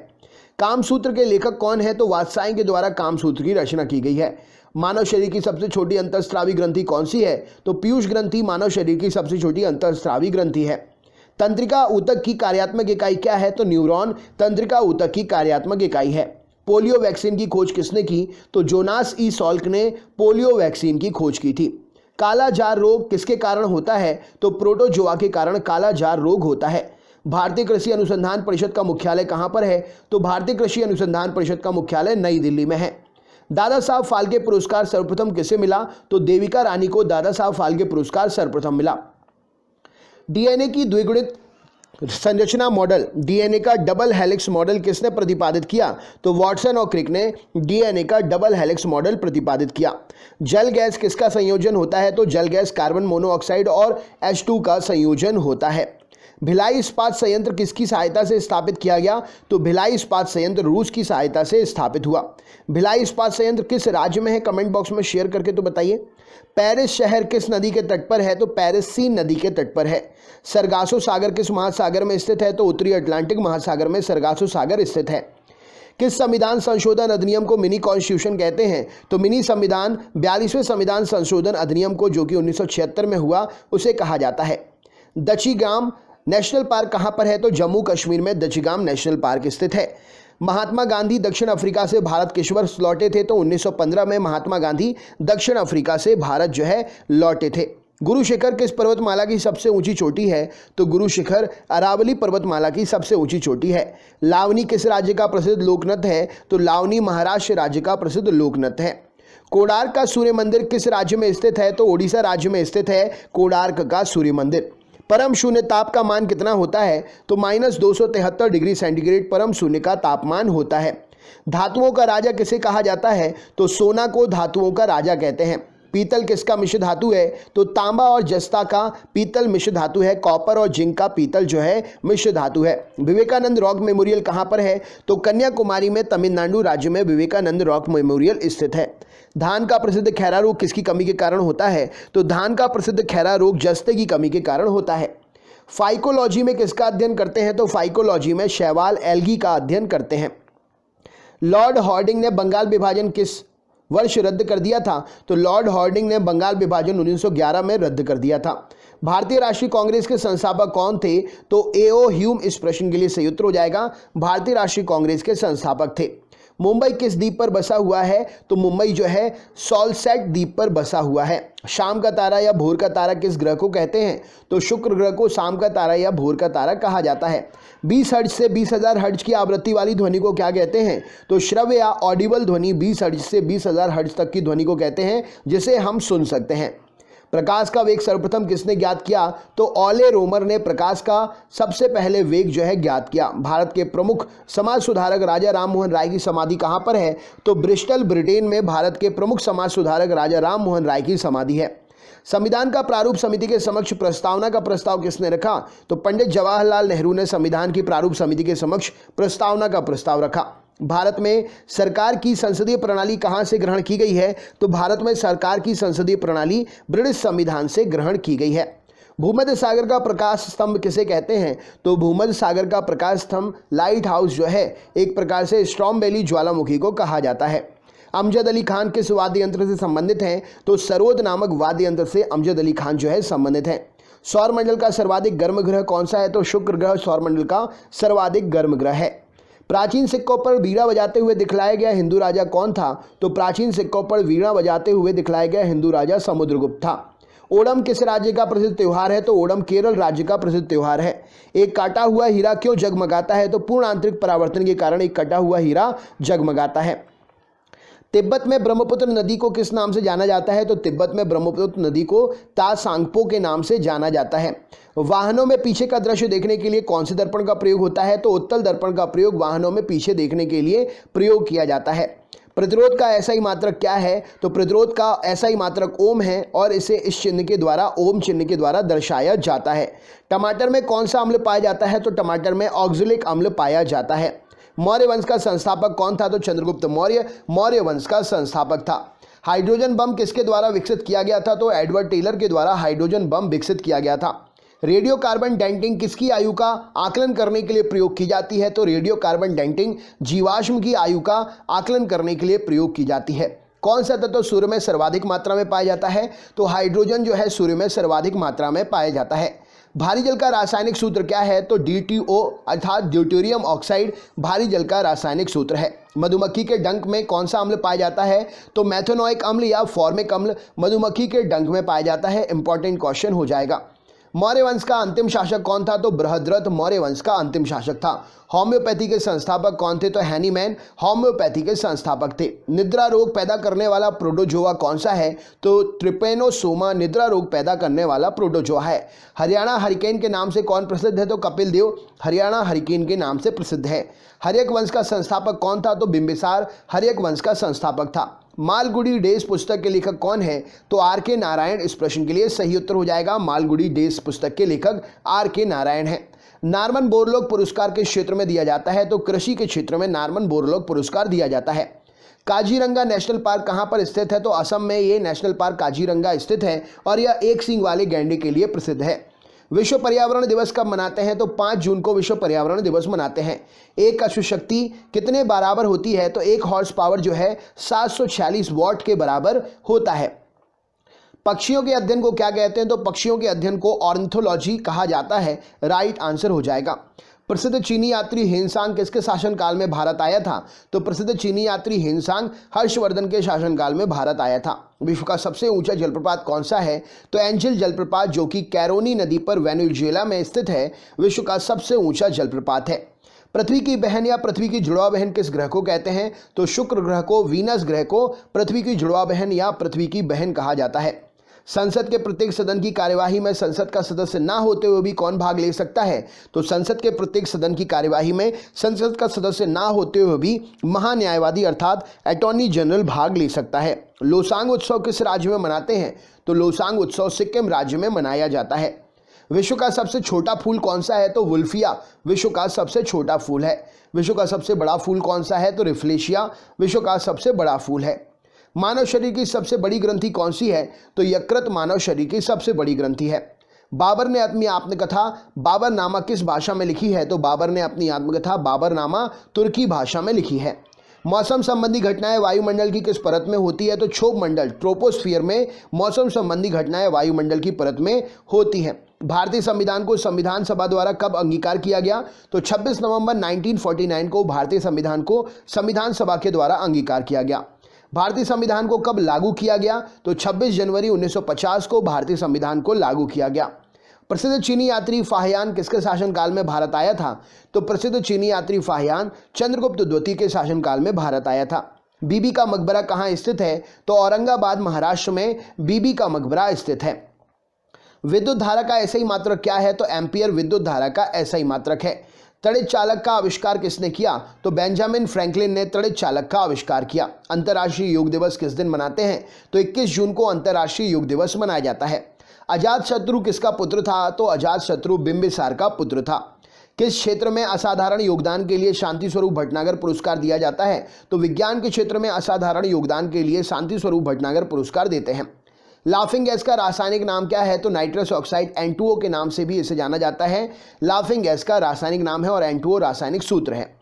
कामसूत्र के लेखक कौन है? तो वात्स्यायन के द्वारा कामसूत्र की रचना की गई है। मानव शरीर की सबसे छोटी अंतःस्रावी ग्रंथि कौन सी है? तो पीयूष ग्रंथि मानव शरीर की सबसे छोटी अंतःस्रावी ग्रंथि है। तंत्रिका ऊतक की कार्यात्मक इकाई क्या है? तो न्यूरॉन तंत्रिका ऊतक की कार्यात्मक इकाई है। पोलियो वैक्सीन की खोज किसने की? तो जोनास ई सॉल्क ने पोलियो वैक्सीन की खोज की थी। काला जार रोग किसके कारण होता है? तो प्रोटोजोआ के कारण काला जार रोग होता है। भारतीय कृषि अनुसंधान परिषद का मुख्यालय कहाँ पर है? तो भारतीय कृषि अनुसंधान परिषद का मुख्यालय नई दिल्ली में है। दादा साहब फाल्के पुरस्कार सर्वप्रथम किसे मिला? तो देविका रानी को दादा साहब फाल्के पुरस्कार सर्वप्रथम मिला। डीएनए की द्विगुणित संरचना मॉडल, डीएनए का डबल हेलिक्स मॉडल किसने प्रतिपादित किया? तो वॉटसन और क्रिक ने डीएनए का डबल हेलिक्स मॉडल प्रतिपादित किया। जल गैस किसका संयोजन होता है? तो जल गैस कार्बन मोनोऑक्साइड और H2 का संयोजन होता है। भिलाई इस्पात संयंत्र किसकी सहायता से स्थापित किया गया? तो भिलाई इस्पात संयंत्र रूस की सहायता से स्थापित हुआ। भिलाई इस्पात संयंत्र किस राज्य में है? कमेंट बॉक्स में शेयर करके तो बताइए। पेरिस शहर किस नदी के तट पर है? तो पेरिस सीन नदी के तट पर है। सरगासो सागर किस महासागर में स्थित है? तो उत्तरी अटलांटिक महासागर में सरगासो सागर स्थित है। किस संविधान संशोधन अधिनियम को मिनी कॉन्स्टिट्यूशन कहते हैं? तो मिनी संविधान 42वें संविधान संशोधन अधिनियम को, जो कि 1976 में हुआ, उसे कहा जाता है। दचीगाम नेशनल पार्क कहाँ पर है? तो जम्मू कश्मीर में दचीगाम नेशनल पार्क स्थित है। महात्मा गांधी दक्षिण अफ्रीका से भारत किस वर्ष लौटे थे? तो 1915 में महात्मा गांधी दक्षिण अफ्रीका से भारत जो है लौटे थे। गुरु शिखर किस पर्वतमाला की सबसे ऊंची चोटी है? तो गुरु शिखर अरावली पर्वतमाला की सबसे ऊंची चोटी है। लावनी किस राज्य का प्रसिद्ध लोकनृत्य है? तो लावनी महाराष्ट्र राज्य का प्रसिद्ध लोकनृत्य है। कोणार्क का सूर्य मंदिर किस राज्य में स्थित है? तो ओडिशा राज्य में स्थित है कोणार्क का सूर्य मंदिर। परम शून्य ताप का मान कितना होता है? तो -273 डिग्री सेंटीग्रेड परम शून्य का तापमान होता है। धातुओं का राजा किसे कहा जाता है? तो सोना को धातुओं का राजा कहते हैं। पीतल किसका मिश्र धातु है? तो तांबा और जस्ता का पीतल मिश्र धातु है। कॉपर और जिंक का पीतल जो है मिश्र धातु है। विवेकानंद रॉक मेमोरियल कहाँ पर है? तो कन्याकुमारी में तमिलनाडु राज्य में विवेकानंद रॉक मेमोरियल स्थित है। धान का प्रसिद्ध खैरा रोग किसकी कमी के कारण होता है? तो धान का प्रसिद्ध खैरा रोग जस्ते की कमी के कारण होता है। फाइकोलॉजी में किसका अध्ययन करते हैं? तो फाइकोलॉजी में शैवाल एल्गी का अध्ययन करते हैं। लॉर्ड हॉर्डिंग ने बंगाल विभाजन किस वर्ष रद्द कर दिया था? तो लॉर्ड हॉर्डिंग ने बंगाल विभाजन 1911 में रद्द कर दिया था। भारतीय राष्ट्रीय कांग्रेस के संस्थापक कौन थे? तो A.O. ह्यूम इस प्रश्न के लिए सही उत्तर हो जाएगा। भारतीय राष्ट्रीय कांग्रेस के संस्थापक थे। मुंबई किस द्वीप पर बसा हुआ है? तो मुंबई जो है सॉलसेट द्वीप पर बसा हुआ है। शाम का तारा या भोर का तारा किस ग्रह को कहते हैं? तो शुक्र ग्रह को शाम का तारा या भोर का तारा कहा जाता है। 20 हर्ट्ज से 20,000 हर्ट्ज की आवृत्ति वाली ध्वनि को क्या कहते हैं? तो श्रव्य या ऑडिबल ध्वनि 20 हर्ट्ज से 20,000 हर्ट्ज तक की ध्वनि को कहते हैं, जिसे हम सुन सकते हैं। प्रकाश का वेग सर्वप्रथम किसने ज्ञात किया? तो ऑले रोमर ने प्रकाश का सबसे पहले वेग जो है ज्ञात किया। भारत के प्रमुख समाज सुधारक राजा राम मोहन राय की समाधि कहाँ पर है? तो ब्रिस्टल ब्रिटेन में भारत के प्रमुख समाज सुधारक राजा राम मोहन राय की समाधि है। संविधान का प्रारूप समिति के समक्ष प्रस्तावना का प्रस्ताव किसने रखा? तो पंडित जवाहरलाल नेहरू ने संविधान की प्रारूप समिति के समक्ष प्रस्तावना का प्रस्ताव रखा। भारत में सरकार की संसदीय प्रणाली कहां से ग्रहण की गई है? तो भारत में सरकार की संसदीय प्रणाली ब्रिटिश संविधान से ग्रहण की गई है। भूमध्य सागर का प्रकाश स्तंभ किसे कहते हैं? तो भूमध्य सागर का प्रकाश स्तंभ लाइट हाउस जो है एक प्रकार से स्ट्रॉम्बेली ज्वालामुखी को कहा जाता है। अमजद अली खान किस वाद्य यंत्र से संबंधित हैं? तो सरोद नामक वाद्य यंत्र से अमजद अली खान जो है संबंधित हैं। सौरमंडल का सर्वाधिक गर्म ग्रह कौन सा है? तो शुक्र ग्रह सौरमंडल का सर्वाधिक गर्म ग्रह है। प्राचीन सिक्कों पर वीणा बजाते हुए दिखलाया गया हिंदू राजा कौन था? तो प्राचीन सिक्कों पर वीणा बजाते हुए दिखलाया गया हिंदू राजा समुद्रगुप्त था। ओणम किस राज्य का प्रसिद्ध त्योहार है? तो ओणम केरल राज्य का प्रसिद्ध त्योहार है। एक काटा हुआ हीरा क्यों जगमगाता है? तो पूर्ण आंतरिक परावर्तन के कारण एक कटा हुआ हीरा जगमगाता है। तिब्बत में ब्रह्मपुत्र नदी को किस नाम से जाना जाता है? तो तिब्बत में ब्रह्मपुत्र नदी को तासांगपो के नाम से जाना जाता है। वाहनों में पीछे का दृश्य देखने के लिए कौन से दर्पण का प्रयोग होता है? तो उत्तल दर्पण का प्रयोग वाहनों में पीछे देखने के लिए प्रयोग किया जाता है। प्रतिरोध का ऐसा ही मात्रक क्या है? तो प्रतिरोध का ऐसा ही मात्रक ओम है और इसे इस चिन्ह के द्वारा ओम चिन्ह के द्वारा दर्शाया जाता है। टमाटर में कौन सा अम्ल पाया जाता है? तो टमाटर में ऑक्जेलिक अम्ल पाया जाता है। मौर्य वंश का संस्थापक कौन था? तो चंद्रगुप्त मौर्य मौर्य वंश का संस्थापक था। हाइड्रोजन बम किसके द्वारा विकसित किया गया था? तो एडवर्ड टेलर के द्वारा हाइड्रोजन बम विकसित किया गया था। रेडियो कार्बन डेटिंग किसकी आयु का आकलन करने के लिए प्रयोग की जाती है? तो रेडियो कार्बन डेटिंग जीवाश्म की आयु का आकलन करने के लिए प्रयोग की जाती है। कौन सा तत्व सूर्य में सर्वाधिक मात्रा में पाया जाता है? तो हाइड्रोजन जो है सूर्य में सर्वाधिक मात्रा में पाया जाता है। भारी जल का रासायनिक सूत्र क्या है? तो DTO अर्थात ड्यूटेरियम ऑक्साइड भारी जल का रासायनिक सूत्र है। मधुमक्खी के डंक में कौन सा अम्ल पाया जाता है? तो मैथेनोइक अम्ल या फॉर्मिक अम्ल मधुमक्खी के डंक में पाया जाता है। इंपॉर्टेंट क्वेश्चन हो जाएगा। मौर्य वंश का अंतिम शासक कौन था? तो बृहद्रथ मौर्य वंश का अंतिम शासक था। होम्योपैथी के संस्थापक कौन थे? तो हैनीमैन होम्योपैथी के संस्थापक थे। निद्रा रोग पैदा करने वाला प्रोटोजोआ कौन सा है? तो ट्रिपेनोसोमा निद्रा रोग पैदा करने वाला प्रोटोजोआ है। हरियाणा हरिकेन के नाम से कौन प्रसिद्ध है? तो कपिल देव हरियाणा हरिकेन के नाम से प्रसिद्ध है। हर्यक वंश का संस्थापक कौन था? तो बिंबिसार हर्यक वंश का संस्थापक था। मालगुडी डेज पुस्तक के लेखक कौन है? तो R.K. नारायण इस प्रश्न के लिए सही उत्तर हो जाएगा। मालगुडी डेज पुस्तक के लेखक R.K. नारायण है। नॉर्मन बोरलॉग पुरस्कार किस क्षेत्र में दिया जाता है? तो कृषि के क्षेत्र में नॉर्मन बोरलॉग पुरस्कार दिया जाता है। काजीरंगा नेशनल पार्क कहां पर स्थित है? तो असम में ये नेशनल पार्क काजीरंगा स्थित है और यह एक सींग वाले गैंडे के लिए प्रसिद्ध है। विश्व पर्यावरण दिवस कब मनाते हैं? तो 5 जून को विश्व पर्यावरण दिवस मनाते हैं। एक अश्व शक्ति कितने बराबर होती है? तो एक हॉर्स पावर जो है 746 वॉट के बराबर होता है। पक्षियों के अध्ययन को क्या कहते हैं? तो पक्षियों के अध्ययन को ऑर्निथोलॉजी कहा जाता है। राइट आंसर हो जाएगा। प्रसिद्ध चीनी यात्री हेनसांग किसके शासनकाल में भारत आया था? तो प्रसिद्ध चीनी यात्री हेनसांग हर्षवर्धन के शासनकाल में भारत आया था। विश्व का सबसे ऊंचा जलप्रपात कौन सा है? तो एंजल जलप्रपात जो कि कैरोनी नदी पर वेनेजुएला में स्थित है विश्व का सबसे ऊंचा जलप्रपात है। पृथ्वी की बहन या पृथ्वी की जुड़वा बहन किस ग्रह को कहते हैं? तो शुक्र ग्रह को वीनस ग्रह को पृथ्वी की जुड़वा बहन या पृथ्वी की बहन कहा जाता है। संसद के प्रत्येक सदन की कार्यवाही में संसद का सदस्य ना होते हुए भी कौन भाग ले सकता है? तो संसद के प्रत्येक सदन की कार्यवाही में संसद का सदस्य ना होते हुए भी महान्यायवादी अर्थात अटॉर्नी जनरल भाग ले सकता है। लोसांग उत्सव किस राज्य में मनाते हैं? तो लोसांग उत्सव सिक्किम राज्य में मनाया जाता है। विश्व का सबसे छोटा फूल कौन सा है? तो वुल्फिया विश्व का सबसे छोटा फूल है। विश्व का सबसे बड़ा फूल कौन सा है? तो रिफ्लेशिया विश्व का सबसे बड़ा फूल है। मानव शरीर की सबसे बड़ी ग्रंथि कौन सी है? तो यकृत मानव शरीर की सबसे बड़ी ग्रंथि है। बाबर ने अपनी आत्मकथा बाबरनामा किस भाषा में लिखी है? तो बाबर ने अपनी आत्मकथा बाबरनामा तुर्की भाषा में लिखी है। मौसम संबंधी घटनाएं वायुमंडल की किस परत में होती है? तो क्षोभ मंडल ट्रोपोस्फियर में मौसम संबंधी घटनाएं वायुमंडल की परत में होती हैं। भारतीय संविधान को संविधान सभा द्वारा कब अंगीकार किया गया? तो 26 नवंबर 1949 को भारतीय संविधान को संविधान सभा के द्वारा अंगीकार किया गया। भारतीय संविधान को कब लागू किया गया? तो 26 जनवरी 1950 को भारतीय संविधान को लागू किया गया। प्रसिद्ध चीनी यात्री फाहियान किसके शासनकाल में भारत आया था? तो प्रसिद्ध चीनी यात्री फाहियान चंद्रगुप्त द्वितीय के शासनकाल में भारत आया था। बीबी का मकबरा कहाँ स्थित है? तो औरंगाबाद महाराष्ट्र में बीबी का मकबरा स्थित है। विद्युत धारा का ऐसा ही मात्रक क्या है? तो एम्पियर विद्युत धारा का ऐसा ही मात्रक है। तड़ित चालक का आविष्कार किसने किया? तो बेंजामिन फ्रैंकलिन ने तड़ित चालक का आविष्कार किया। अंतर्राष्ट्रीय योग दिवस किस दिन मनाते हैं? तो 21 जून को अंतर्राष्ट्रीय योग दिवस मनाया जाता है। अजातशत्रु किसका पुत्र था? तो अजातशत्रु बिंबिसार का पुत्र था। किस क्षेत्र में असाधारण योगदान के लिए शांति स्वरूप भटनागर पुरस्कार दिया जाता है? तो विज्ञान के क्षेत्र में असाधारण योगदान के लिए शांति स्वरूप भटनागर पुरस्कार देते हैं। लाफिंग गैस का रासायनिक नाम क्या है? तो नाइट्रस ऑक्साइड N2O के नाम से भी इसे जाना जाता है। लाफिंग गैस का रासायनिक नाम है और N2O रासायनिक सूत्र है।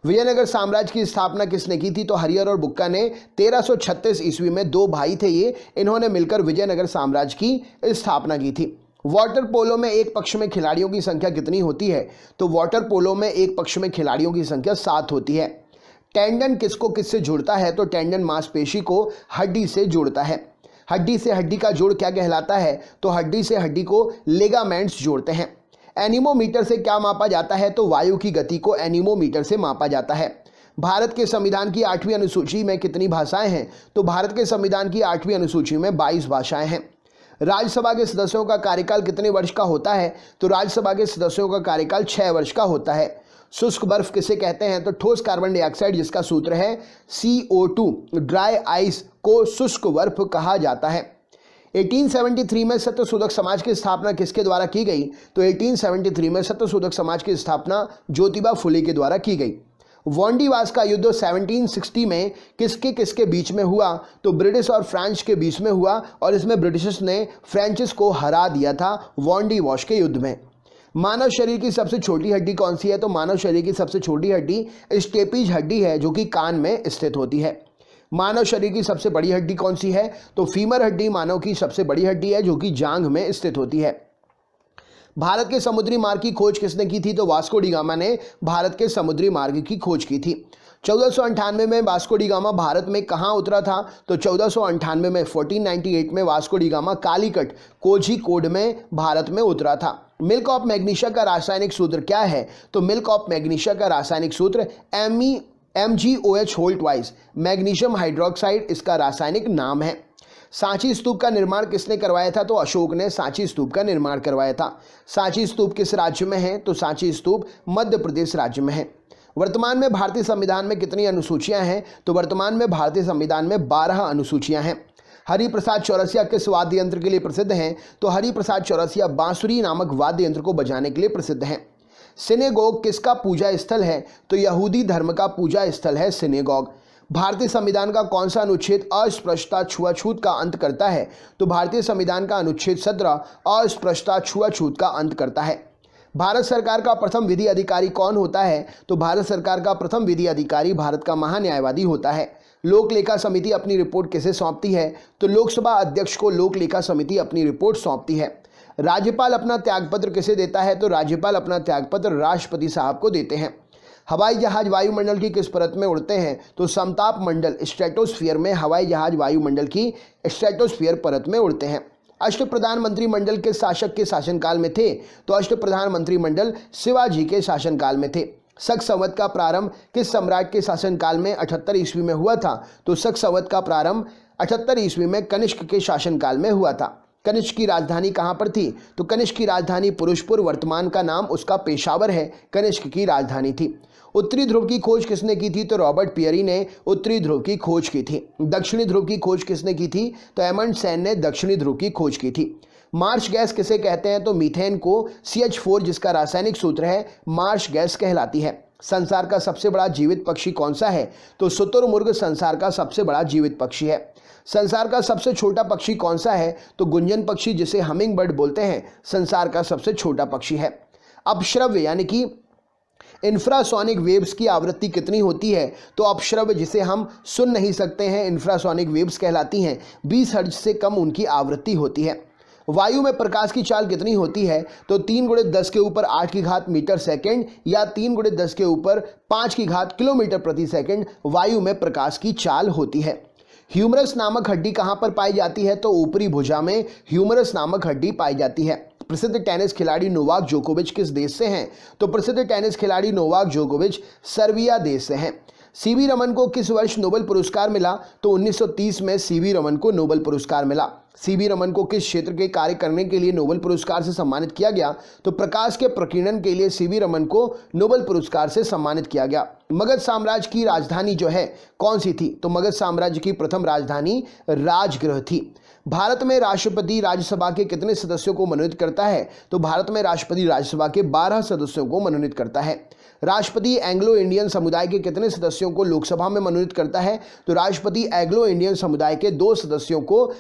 विजयनगर साम्राज्य की स्थापना किसने की थी? तो हरिहर और बुक्का ने 1336 ईस्वी में, दो भाई थे ये, इन्होंने मिलकर विजयनगर साम्राज्य की स्थापना की थी। वाटर पोलो में एक पक्ष में खिलाड़ियों की संख्या कितनी होती है? तो वाटर पोलो में एक पक्ष में खिलाड़ियों की संख्या 7 होती है। टेंडन किसको किससे जोड़ता है? तो टेंडन मांसपेशी को हड्डी से जोड़ता है। हड्डी से हड्डी का जोड़ क्या कहलाता है? तो हड्डी से हड्डी को लिगामेंट्स जोड़ते हैं। एनीमोमीटर से क्या मापा जाता है? तो वायु की गति को एनीमोमीटर से मापा जाता है। भारत के संविधान की 8वीं अनुसूची में कितनी भाषाएं हैं? तो भारत के संविधान की 8वीं अनुसूची में 22 भाषाएं हैं। राज्यसभा के सदस्यों का कार्यकाल कितने वर्ष का होता है? तो राज्यसभा के सदस्यों का कार्यकाल 6 वर्ष का होता है। शुष्क बर्फ किसे कहते हैं? तो ठोस कार्बन डाइऑक्साइड, जिसका सूत्र है CO2। ड्राई आइस को शुष्क बर्फ कहा जाता है। 1873 में सत्यशोधक समाज की स्थापना किसके द्वारा की गई? तो 1873 में सत्यशोधक समाज की स्थापना ज्योतिबा फुले के द्वारा की गई। वांडीवास का युद्ध 1760 में किसके किसके बीच में हुआ? तो ब्रिटिश और फ्रांस के बीच में हुआ और इसमें ब्रिटिशर्स ने फ्रेंचेस को हरा दिया था वांडीवास के युद्ध में। मानव शरीर की सबसे छोटी हड्डी कौन सी है? तो मानव शरीर की सबसे छोटी हड्डी स्टेपीज हड्डी है, जो कि कान में स्थित होती है। मानव शरीर की सबसे बड़ी हड्डी कौन सी है? तो फीमर हड्डी मानव की सबसे बड़ी हड्डी है, जो कि जांघ में स्थित होती है। भारत के समुद्री मार्ग की खोज किसने की थी? तो वास्को डी गामा ने भारत के समुद्री मार्ग की खोज की थी। 1498 में वास्को डी गामा भारत में कहाँ उतरा था? तो 1498 में 1498 में Vasco D gamma Calicut Kozhikode में भारत में उतरा था। मिल्क ऑफ मैग्नीशिया का रासायनिक सूत्र क्या है? तो मिल्क ऑफ मैग्नीशिया का रासायनिक सूत्र MgOH whole twice, magnesium hydroxide इसका रासायनिक नाम है। सांची स्तूप का निर्माण किसने करवाया था? तो अशोक ने सांची स्तूप का निर्माण करवाया था। सांची स्तूप किस राज्य में है? तो सांची स्तूप मध्य प्रदेश राज्य में है। वर्तमान में भारतीय संविधान में कितनी अनुसूचियां हैं? तो वर्तमान में भारतीय संविधान में 12 अनुसूचियां हैं। हरिप्रसाद चौरसिया किस वाद्य यंत्र के लिए प्रसिद्ध हैं? तो हरिप्रसाद चौरसिया बांसुरी नामक वाद्य यंत्र को बजाने के लिए प्रसिद्ध हैं। सिनेगोग किसका पूजा स्थल है? तो यहूदी धर्म का पूजा स्थल है सिनेगोग। भारतीय संविधान का कौन सा अनुच्छेद अस्पृश्यता छुआछूत का अंत करता है? तो भारतीय संविधान का अनुच्छेद 17 अस्पृश्यता छुआछूत का अंत करता है। भारत सरकार का प्रथम विधि अधिकारी कौन होता है? तो भारत सरकार का प्रथम विधि अधिकारी भारत का महान्यायवादी होता है। लोक लेखा समिति अपनी रिपोर्ट किसे सौंपती है? तो लोकसभा अध्यक्ष को लोक लेखा समिति अपनी रिपोर्ट सौंपती है। राज्यपाल अपना त्यागपत्र किसे देता है? तो राज्यपाल अपना त्यागपत्र राष्ट्रपति साहब को देते हैं। हवाई जहाज वायुमंडल की किस परत में उड़ते हैं? तो समताप मंडल स्ट्रेटोस्फीयर में हवाई जहाज वायुमंडल की स्ट्रेटोस्फीयर परत में उड़ते हैं। अष्ट प्रधानमंत्री मंडल के शासक के शासनकाल में थे? तो अष्ट प्रधानमंत्री मंडल शिवाजी के शासनकाल में थे। शक संवत का प्रारंभ किस सम्राट के शासनकाल में 78 ईस्वी में हुआ था? तो शक संवत का प्रारंभ 78 ईस्वी में कनिष्क के शासनकाल में हुआ था। कनिष्क की राजधानी कहाँ पर थी? तो कनिष्क की राजधानी पुरुषपुर, वर्तमान का नाम उसका पेशावर है, कनिष्क की राजधानी थी। उत्तरी ध्रुव की खोज किसने की थी? तो रॉबर्ट पियरी ने उत्तरी ध्रुव की खोज की थी। दक्षिणी ध्रुव की खोज किसने की थी? तो एमंडसेन ने दक्षिणी ध्रुव की खोज की थी। मार्श गैस किसे कहते हैं? तो मीथेन को CH4 जिसका रासायनिक सूत्र है मार्श गैस कहलाती है। संसार का सबसे बड़ा जीवित पक्षी कौन सा है? तो शुतुरमुर्ग संसार का सबसे बड़ा जीवित पक्षी है। संसार का सबसे छोटा पक्षी कौन सा है? तो गुंजन पक्षी जिसे हमिंग बर्ड बोलते हैं संसार का सबसे छोटा पक्षी है। अपश्रव्य यानी कि इंफ्रासोनिक वेव्स की आवृत्ति कितनी होती है? तो अपश्रव्य जिसे हम सुन नहीं सकते हैं इंफ्रासोनिक वेव्स कहलाती हैं। 20 हर्ट्ज से कम उनकी आवृत्ति होती है। वायु में प्रकाश की चाल कितनी होती है? तो 3 × 10 के ऊपर 8 की घात मीटर सेकंड या 3 × 10 के ऊपर 5 की घात किलोमीटर प्रति सेकंड वायु में प्रकाश की चाल होती है। ह्यूमरस नामक हड्डी कहाँ पर पाई जाती है? तो ऊपरी भुजा में ह्यूमरस नामक हड्डी पाई जाती है। प्रसिद्ध टेनिस खिलाड़ी नोवाक जोकोविच किस देश से हैं? तो प्रसिद्ध टेनिस खिलाड़ी नोवाक जोकोविच सर्बिया देश से हैं। सीवी रमन को किस वर्ष नोबेल पुरस्कार मिला? तो 1930 में सीवी रमन को नोबेल पुरस्कार मिला। सीवी रमन को किस क्षेत्र के कार्य करने के लिए नोबेल पुरस्कार से सम्मानित किया गया? तो प्रकाश के प्रकीर्णन के लिए सीवी रमन को नोबेल पुरस्कार से सम्मानित किया गया। मगध साम्राज्य की राजधानी जो है कौन सी थी? तो मगध साम्राज्य की प्रथम राजधानी राजगृह थी। भारत में राष्ट्रपति राज्यसभा के कितने सदस्यों को मनोनीत करता है? तो भारत में राष्ट्रपति राज्यसभा के 12 सदस्यों को मनोनीत करता है। राष्ट्रपति एंग्लो इंडियन समुदाय के कितने सदस्यों को लोकसभा में मनोनीत करता है? तो राष्ट्रपति एंग्लो इंडियन समुदाय के 2 सदस्यों को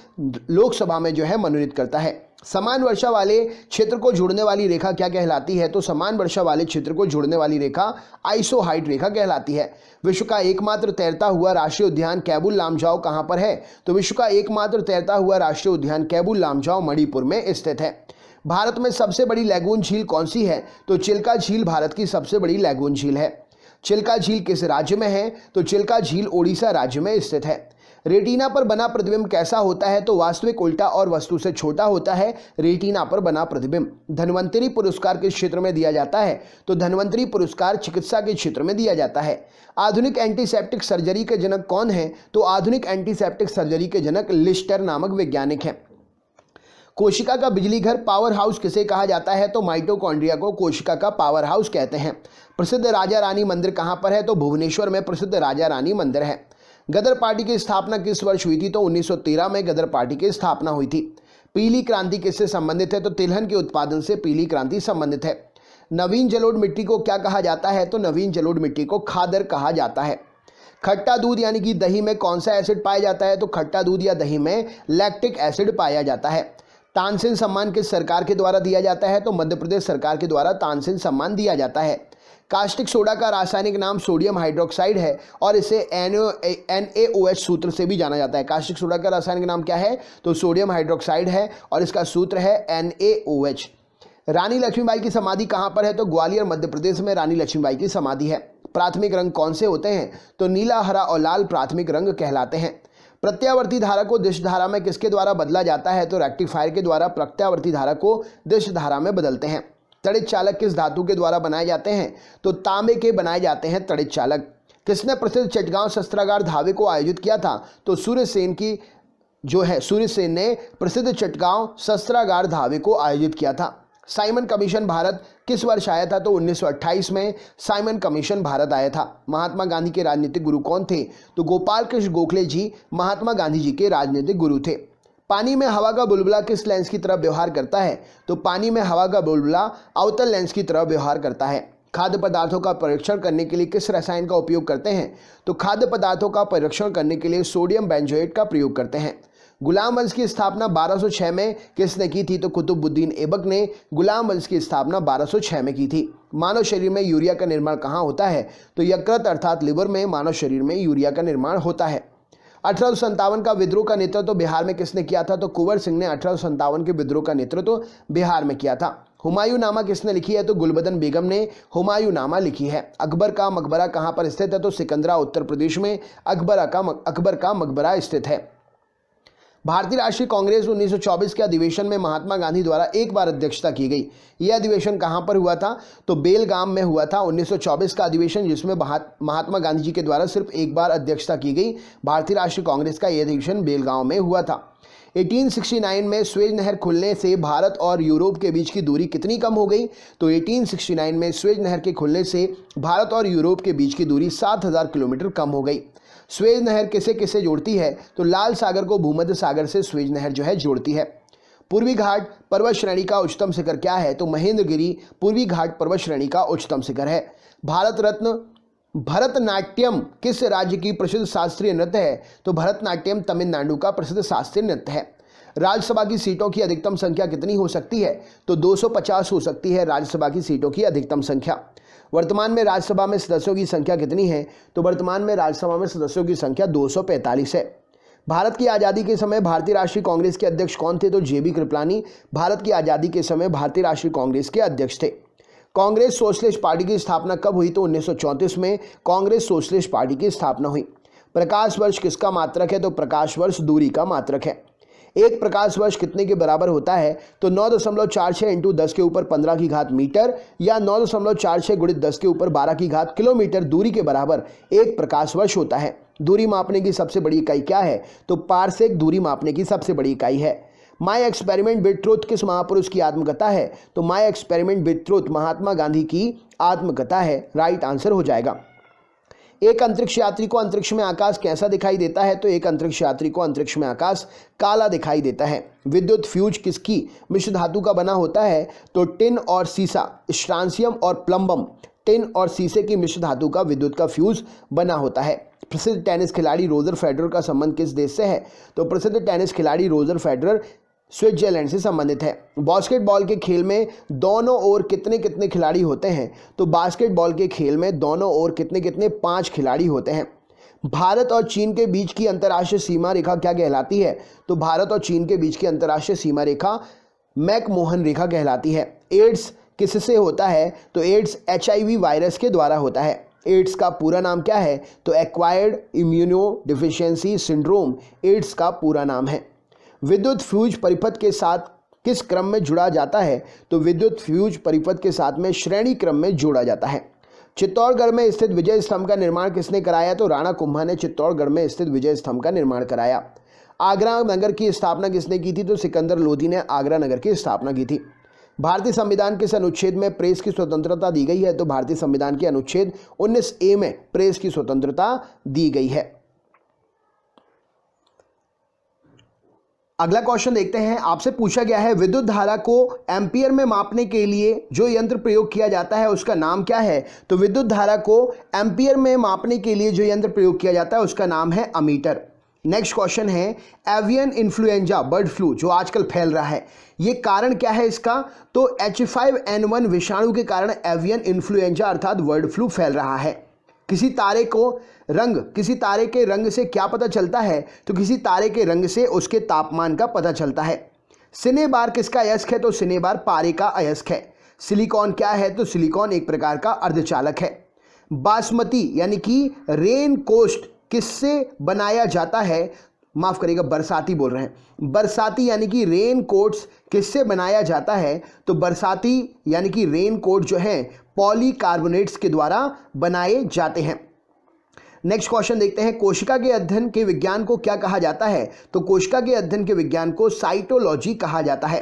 लोकसभा में जो है मनोनीत करता है। समान वर्षा वाले क्षेत्र को जोड़ने वाली रेखा क्या कहलाती है? तो समान वर्षा वाले क्षेत्र को जोड़ने वाली रेखा आइसोहाइट रेखा कहलाती है। विश्व का एकमात्र तैरता हुआ राष्ट्रीय उद्यान कैबुल लामजाओ कहां पर है? तो विश्व का एकमात्र तैरता हुआ राष्ट्रीय उद्यान कैबुल लामजाओ मणिपुर में स्थित है। भारत में सबसे बड़ी लैगून झील कौन सी है? तो चिल्का झील भारत की सबसे बड़ी लैगून झील है। चिल्का झील किस राज्य में है? तो चिल्का झील ओडिशा राज्य में स्थित है। रेटिना पर बना प्रतिबिंब कैसा होता है? तो वास्तविक उल्टा और वस्तु से छोटा होता है रेटिना पर बना प्रतिबिंब। धन्वंतरी पुरस्कार किस क्षेत्र में दिया जाता है? तो धन्वंतरी पुरस्कार चिकित्सा के क्षेत्र में दिया जाता है। आधुनिक एंटीसेप्टिक सर्जरी के जनक कौन है? तो आधुनिक एंटीसेप्टिक सर्जरी के जनक लिस्टर नामक वैज्ञानिक हैं। कोशिका का बिजली घर पावर हाउस किसे कहा जाता है? तो माइटोकॉन्ड्रिया को कोशिका का पावर हाउस कहते हैं। प्रसिद्ध राजा रानी मंदिर कहां पर है? तो भुवनेश्वर में प्रसिद्ध राजा रानी मंदिर है। गदर पार्टी की स्थापना किस वर्ष हुई थी? तो 1913 में गदर पार्टी की स्थापना हुई थी। पीली क्रांति किससे संबंधित है? तो तिलहन के उत्पादन से पीली क्रांति संबंधित है। नवीन जलोढ़ मिट्टी को क्या कहा जाता है? तो नवीन जलोढ़ मिट्टी को खादर कहा जाता है। खट्टा दूध यानी कि दही में कौन सा एसिड पाया जाता है? तो खट्टा दूध या दही में लैक्टिक एसिड पाया जाता है। तानसेन सम्मान किस सरकार के द्वारा दिया जाता है? तो मध्य प्रदेश सरकार के द्वारा तानसेन सम्मान दिया जाता है। कास्टिक सोडा का रासायनिक नाम सोडियम हाइड्रोक्साइड है और इसे NaOH सूत्र से भी जाना जाता है। कास्टिक सोडा का रासायनिक नाम क्या है? तो सोडियम हाइड्रोक्साइड है और इसका सूत्र है NaOH। रानी लक्ष्मीबाई की समाधि कहाँ पर है? तो ग्वालियर मध्य प्रदेश में रानी लक्ष्मीबाई की समाधि है। प्राथमिक रंग कौन से होते हैं? तो नीला, हरा और लाल प्राथमिक रंग कहलाते हैं। प्रत्यावर्ती धारा को दिश धारा में किसके द्वारा बदला जाता है? तो रेक्टिफायर के द्वारा प्रत्यावर्ती धारा को दिश धारा में बदलते हैं। तड़ित चालक किस धातु के द्वारा बनाए जाते हैं? तो तांबे के बनाए जाते हैं तड़ित चालक। किसने प्रसिद्ध चटगांव शस्त्रागार धावे को आयोजित किया था? तो सूर्यसेन ने प्रसिद्ध चटगांव शस्त्रागार धावे को आयोजित किया था। साइमन कमीशन भारत किस वर्ष आया था? तो 1928 में साइमन कमीशन भारत आया था। महात्मा गांधी के राजनीतिक गुरु कौन थे? तो गोपाल कृष्ण गोखले जी महात्मा गांधी जी के राजनीतिक गुरु थे। पानी में हवा का बुलबुला किस लेंस की तरह व्यवहार करता है? तो पानी में हवा का बुलबुला अवतल लेंस की तरह व्यवहार करता है। खाद्य पदार्थों का परीक्षण करने के लिए किस रसायन का उपयोग करते हैं? तो खाद्य पदार्थों का परीक्षण करने के लिए सोडियम बेंजोएट का प्रयोग करते हैं। गुलाम वंश की स्थापना 1206 में किसने की थी? तो कुतुबुद्दीन ऐबक ने गुलाम वंश की स्थापना 1206 में की थी। मानव शरीर में यूरिया का निर्माण कहाँ होता है? तो यकृत अर्थात लिवर में मानव शरीर में यूरिया का निर्माण होता है। 1857 का विद्रोह का नेतृत्व बिहार में किसने किया था? तो कुंवर सिंह ने 1857 के विद्रोह का नेतृत्व बिहार में किया था। हुमायूं नामा किसने लिखी है? तो गुलबदन बेगम ने हुमायूं नामा लिखी है। अकबर का मकबरा कहाँ पर स्थित है? तो सिकंदरा उत्तर प्रदेश में अकबर का मकबरा स्थित है। भारतीय राष्ट्रीय कांग्रेस 1924 के अधिवेशन में महात्मा गांधी द्वारा एक बार अध्यक्षता की गई। यह अधिवेशन कहां पर हुआ था? तो बेलगाम में हुआ था। 1924 का अधिवेशन जिसमें महात्मा गांधी जी के द्वारा सिर्फ एक बार अध्यक्षता की गई। भारतीय राष्ट्रीय कांग्रेस का यह अधिवेशन बेलगांव में हुआ था। 1869 में स्वेज नहर खुलने से भारत और यूरोप के बीच की दूरी कितनी कम हो गई? तो 1869 में स्वेज नहर के खुलने से भारत और यूरोप के बीच की दूरी 7000 किलोमीटर कम हो गई। स्वेज नहर किसे किसे जोड़ती है? तो लाल सागर को भूमध्य सागर से स्वेज नहर जो है जोड़ती है। पूर्वी घाट पर्वत श्रेणी का उच्चतम शिखर क्या है? तो महेंद्रगिरी पूर्वी घाट पर्वत श्रेणी का उच्चतम शिखर है। भारत रत्न भरतनाट्यम किस राज्य की प्रसिद्ध शास्त्रीय नृत्य है? तो भरतनाट्यम तमिलनाडु का प्रसिद्ध शास्त्रीय नृत्य है। राज्यसभा की सीटों की अधिकतम संख्या कितनी हो सकती है? तो 250 हो सकती है राज्यसभा की सीटों की अधिकतम संख्या। वर्तमान में राज्यसभा में सदस्यों की संख्या कितनी है? तो वर्तमान में राज्यसभा में सदस्यों की संख्या 245 है। भारत की आज़ादी के समय भारतीय राष्ट्रीय कांग्रेस के अध्यक्ष कौन थे? तो JB कृपलानी भारत की आज़ादी के समय भारतीय राष्ट्रीय कांग्रेस के अध्यक्ष थे। कांग्रेस सोशलिस्ट पार्टी की स्थापना कब हुई? तो 1934 में कांग्रेस सोशलिस्ट पार्टी की स्थापना हुई। प्रकाश वर्ष किसका मात्रक है? तो प्रकाश वर्ष दूरी का मात्रक है। एक प्रकाश वर्ष कितने के बराबर होता है? तो 9.46 इंटू 10 के ऊपर 15 की घात मीटर या 9.46 गुणित 10 के ऊपर 12 की घात किलोमीटर दूरी के बराबर एक प्रकाश वर्ष होता है। दूरी मापने की सबसे बड़ी इकाई क्या है? तो पारसेक दूरी मापने की सबसे बड़ी इकाई है। माई एक्सपेरिमेंट विद ट्रुथ किस महापुरुष की आत्मकथा है? तो my experiment with truth Mahatma Gandhi की आत्मकथा है। राइट आंसर हो जाएगा। एक अंतरिक्ष यात्री को अंतरिक्ष में आकाश कैसा दिखाई देता है? तो एक अंतरिक्ष यात्री को अंतरिक्ष में आकाश काला दिखाई देता है। विद्युत फ्यूज किसकी मिश्र धातु का बना होता है? तो टिन और सीसा, स्ट्रांसियम और प्लम्बम, टिन और सीसे की मिश्र धातु का विद्युत का फ्यूज बना होता है। प्रसिद्ध टेनिस खिलाड़ी रोजर फेडरर का संबंध किस देश से है? तो प्रसिद्ध टेनिस खिलाड़ी रोजर फेडरर स्विट्जरलैंड से संबंधित है। बास्केटबॉल के खेल में दोनों ओर कितने कितने खिलाड़ी होते हैं? तो बास्केटबॉल के खेल में दोनों ओर कितने कितने 5 खिलाड़ी होते हैं। भारत और चीन के बीच की अंतर्राष्ट्रीय सीमा रेखा क्या कहलाती है? तो भारत और चीन के बीच की अंतर्राष्ट्रीय सीमा रेखा मैकमोहन रेखा कहलाती है। एड्स किससे होता है? तो एड्स HIV वायरस के द्वारा होता है। एड्स का पूरा नाम क्या है? तो acquired immuno deficiency syndrome AIDS का पूरा नाम है। विद्युत फ्यूज परिपथ के साथ किस क्रम में जुड़ा जाता है? तो विद्युत फ्यूज परिपथ के साथ में श्रेणी क्रम में जोड़ा जाता है। चित्तौड़गढ़ में स्थित विजय स्तंभ का निर्माण किसने कराया? तो राणा कुंभा ने चित्तौड़गढ़ में स्थित विजय स्तंभ का निर्माण कराया। आगरा नगर की स्थापना किसने की थी? तो सिकंदर लोधी ने आगरा नगर की स्थापना की थी। भारतीय संविधान किस अनुच्छेद में प्रेस की स्वतंत्रता दी गई है? तो भारतीय संविधान के अनुच्छेद 19A में प्रेस की स्वतंत्रता दी गई है। अगला क्वेश्चन देखते हैं। आपसे पूछा गया है विद्युत धारा को एम्पियर में मापने के लिए जो यंत्र प्रयोग किया जाता है उसका नाम क्या है? तो विद्युत धारा को एम्पियर में मापने के लिए जो यंत्र प्रयोग किया जाता है उसका नाम है अमीटर। नेक्स्ट क्वेश्चन है एवियन इन्फ्लुएंजा बर्ड फ्लू जो आजकल फैल रहा है, ये कारण क्या है इसका? तो H5N1 विषाणु के कारण एवियन इन्फ्लुएंजा अर्थात बर्ड फ्लू फैल रहा है। किसी तारे के रंग से क्या पता चलता है? तो किसी तारे के रंग से उसके तापमान का पता चलता है। सिनेबार किसका अयस्क है? तो सिनेबार पारे का अयस्क है। सिलिकॉन क्या है? तो सिलिकॉन एक प्रकार का अर्धचालक है। बासमती यानी कि रेन कोस्ट किससे बनाया जाता है? माफ करिएगा, बरसाती बोल रहे हैं। बरसाती यानी कि रेन कोट्स किससे बनाया जाता है? तो बरसाती यानी कि रेन कोट जो है पॉलीकार्बोनेट्स के द्वारा बनाए जाते हैं। नेक्स्ट क्वेश्चन देखते हैं। कोशिका के अध्ययन के विज्ञान को क्या कहा जाता है? तो कोशिका के अध्ययन के विज्ञान को साइटोलॉजी कहा जाता है।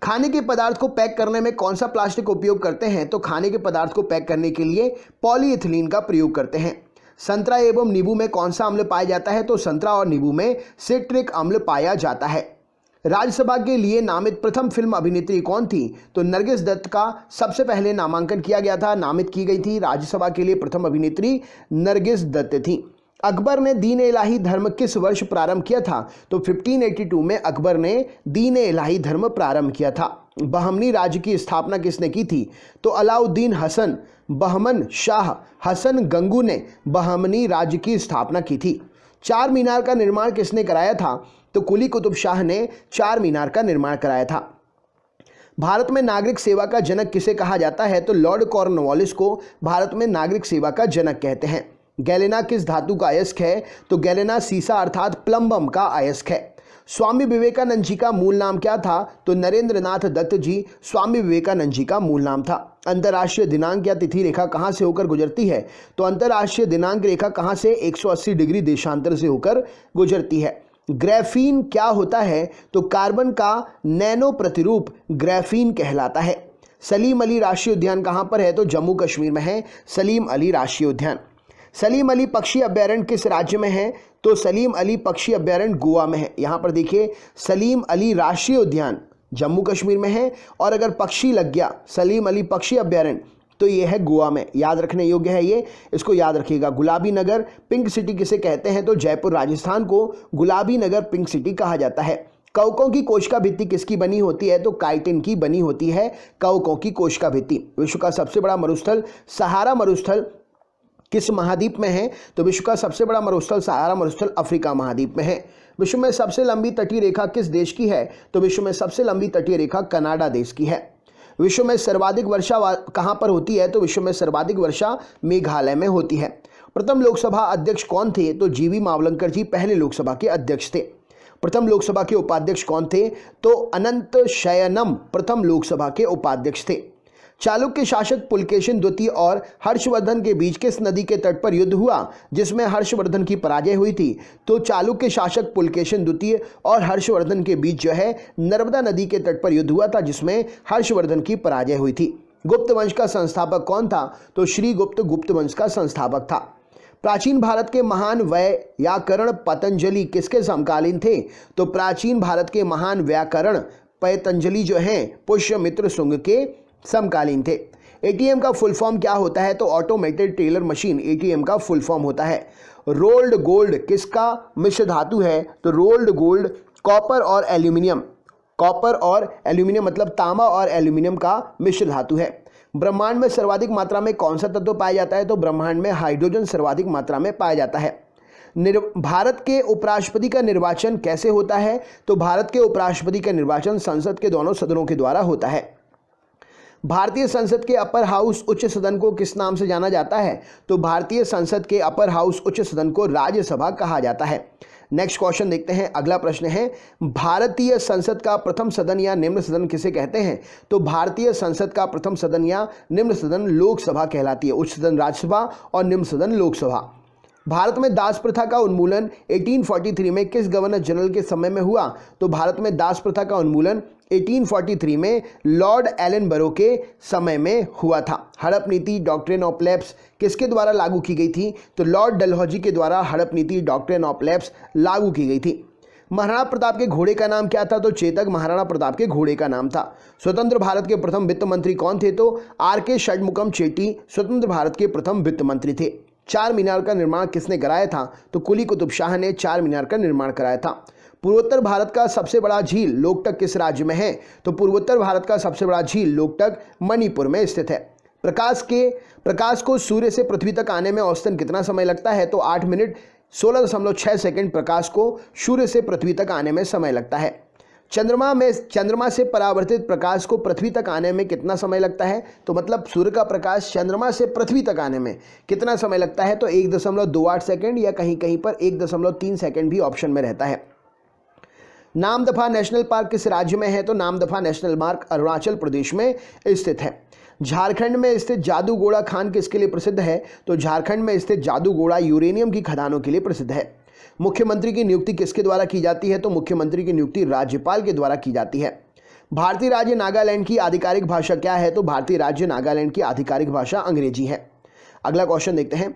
खाने के पदार्थ को पैक करने में कौन सा प्लास्टिक उपयोग करते हैं? तो खाने के पदार्थ को पैक करने के लिए पॉलीइथिलीन का प्रयोग करते हैं। संतरा एवं नींबू में कौन सा अम्ल पाया जाता है? तो संतरा और नींबू में सिट्रिक अम्ल पाया जाता है। राज्यसभा के लिए नामित प्रथम फिल्म अभिनेत्री कौन थी? तो नरगिस दत्त का सबसे पहले नामांकन किया गया था, नामित की गई थी। राज्यसभा के लिए प्रथम अभिनेत्री नरगिस दत्त थी। अकबर ने दीन इलाही धर्म किस वर्ष प्रारंभ किया था? तो 1582 में अकबर ने दीन इलाही धर्म प्रारंभ किया था। बहमनी राज्य की स्थापना किसने की थी? तो अलाउद्दीन हसन बहमन शाह हसन गंगू ने बहमनी राज्य की स्थापना की थी। चार मीनार का निर्माण किसने कराया था? तो कुली कुतुब शाह ने चार मीनार का निर्माण कराया था। भारत में नागरिक सेवा का जनक किसे कहा जाता है? तो लॉर्ड कॉर्नवालिस को भारत में नागरिक सेवा का जनक कहते हैं। गैलेना किस धातु का अयस्क है? तो गैलेना सीसा अर्थात प्लम्बम का अयस्क है। स्वामी विवेकानंद जी का मूल नाम क्या था? तो नरेंद्रनाथ दत्त जी स्वामी विवेकानंद जी का मूल नाम था। अंतर्राष्ट्रीय दिनांक या तिथि रेखा कहाँ से होकर गुजरती है? तो अंतर्राष्ट्रीय दिनांक रेखा कहाँ से? 180 डिग्री देशांतर से होकर गुजरती है। ग्राफीन क्या होता है? तो कार्बन का नैनो प्रतिरूप ग्राफीन कहलाता है। सलीम अली राष्ट्रीय उद्यान कहाँ पर है? तो जम्मू कश्मीर में है सलीम अली राष्ट्रीय उद्यान। सलीम अली पक्षी अभ्यारण्य किस राज्य में है? तो सलीम अली पक्षी अभ्यारण्य गोवा में है। यहाँ पर देखिए सलीम अली राष्ट्रीय उद्यान जम्मू कश्मीर में है, और अगर पक्षी लग गया सलीम अली पक्षी अभ्यारण्य तो ये है गोवा में। याद रखने योग्य है ये, इसको याद रखिएगा। गुलाबी नगर पिंक सिटी किसे कहते हैं? तो जयपुर राजस्थान को गुलाबी नगर पिंक सिटी कहा जाता है। कवकों की कोशिका भित्ति किसकी बनी होती है? तो काइटिन की बनी होती है कवकों की कोशिका भित्ति। विश्व का सबसे बड़ा मरुस्थल सहारा मरुस्थल किस महाद्वीप में है? तो विश्व का सबसे बड़ा मरुस्थल सहारा मरुस्थल अफ्रीका महाद्वीप में है। विश्व में सबसे लंबी तटीय रेखा किस देश की है? तो विश्व में सबसे लंबी तटीय रेखा कनाडा देश की है। विश्व में सर्वाधिक वर्षा कहाँ पर होती है? तो विश्व में सर्वाधिक वर्षा मेघालय में होती है। प्रथम लोकसभा अध्यक्ष कौन थे? तो जीवी मावलंकर जी पहले लोकसभा के अध्यक्ष थे। प्रथम लोकसभा के उपाध्यक्ष कौन थे? तो अनंत शयनम प्रथम लोकसभा के उपाध्यक्ष थे। चालुक्य शासक पुलकेशिन द्वितीय और हर्षवर्धन के बीच किस नदी के तट पर युद्ध हुआ जिसमें हर्षवर्धन की पराजय हुई थी? तो चालुक्य शासक पुलकेशिन द्वितीय और हर्षवर्धन के बीच जो है नर्मदा नदी के तट पर युद्ध हुआ था जिसमें हर्षवर्धन की पराजय हुई थी। गुप्त वंश का संस्थापक कौन था? तो श्रीगुप्त गुप्त वंश का संस्थापक था। प्राचीन भारत के महान व्याकरण पतंजलि किसके समकालीन थे? तो प्राचीन भारत के महान व्याकरण पतंजलि जो हैं पुष्यमित्र शुंग के समकालीन थे। एटीएम का फुल फॉर्म क्या होता है? तो ऑटोमेटेड टेलर मशीन एटीएम का फुल फॉर्म होता है। रोल्ड गोल्ड किसका मिश्र धातु है? तो रोल्ड गोल्ड कॉपर और एल्यूमिनियम, कॉपर और एल्यूमिनियम मतलब तांबा और एल्यूमिनियम का मिश्र धातु है। ब्रह्मांड में सर्वाधिक मात्रा में कौन सा तत्व पाया जाता है? तो ब्रह्मांड में हाइड्रोजन सर्वाधिक मात्रा में पाया जाता है। भारत के उपराष्ट्रपति का निर्वाचन कैसे होता है? तो भारत के उपराष्ट्रपति का निर्वाचन संसद के दोनों सदनों के द्वारा होता है। भारतीय संसद के अपर हाउस उच्च सदन को किस नाम से जाना जाता है? तो भारतीय संसद के अपर हाउस उच्च सदन को राज्यसभा कहा जाता है। नेक्स्ट क्वेश्चन देखते हैं। अगला प्रश्न है भारतीय संसद का प्रथम सदन या निम्न सदन किसे कहते हैं? तो भारतीय संसद का प्रथम सदन या निम्न सदन लोकसभा कहलाती है। उच्च सदन राज्यसभा और निम्न सदन लोकसभा। भारत में दास प्रथा का उन्मूलन 1843 में किस गवर्नर जनरल के समय में हुआ? तो भारत में दास प्रथा का उन्मूलन 1843 में लॉर्ड एलनबरो के समय में हुआ था। हड़प नीति डॉक्ट्रिन ऑफ लैप्स किसके द्वारा लागू की गई थी? तो लॉर्ड डलहौजी के द्वारा हड़प नीति डॉक्ट्रिन ऑफ लैप्स लागू की गई थी। महाराणा प्रताप के घोड़े का नाम क्या था? तो चेतक महाराणा प्रताप के घोड़े का नाम था। स्वतंत्र भारत के प्रथम वित्त मंत्री कौन थे? तो आर.के. षणमुगम चेट्टी स्वतंत्र भारत के प्रथम वित्त मंत्री थे। चार मीनार का निर्माण किसने कराया था? तो कुली कुतुब शाह ने चार मीनार का निर्माण कराया था। पूर्वोत्तर भारत का सबसे बड़ा झील लोकटक किस राज्य में है? तो पूर्वोत्तर भारत का सबसे बड़ा झील लोकटक मणिपुर में स्थित है। प्रकाश को सूर्य से पृथ्वी तक आने में औसतन कितना समय लगता है? तो 8 मिनट 16.6 सेकंड प्रकाश को सूर्य से पृथ्वी तक आने में समय लगता है। चंद्रमा से परावर्तित प्रकाश को पृथ्वी तक आने में कितना समय लगता है? तो मतलब सूर्य का प्रकाश चंद्रमा से पृथ्वी तक आने में कितना समय लगता है? तो 1.28 सेकंड या कहीं कहीं पर 1.3 सेकंड भी ऑप्शन में रहता है। नामदफा नेशनल पार्क किस राज्य में है? तो नामदफा नेशनल पार्क अरुणाचल प्रदेश में स्थित है। झारखंड में स्थित जादूगोड़ा खान किसके लिए प्रसिद्ध है? तो झारखंड में स्थित जादूगोड़ा यूरेनियम की खदानों के लिए प्रसिद्ध है। मुख्यमंत्री की नियुक्ति किसके द्वारा की जाती है? तो मुख्यमंत्री की नियुक्ति राज्यपाल के द्वारा की जाती है। भारतीय राज्य नागालैंड की आधिकारिक भाषा क्या है? तो भारतीय राज्य नागालैंड की आधिकारिक भाषा अंग्रेजी है। अगला क्वेश्चन देखते हैं।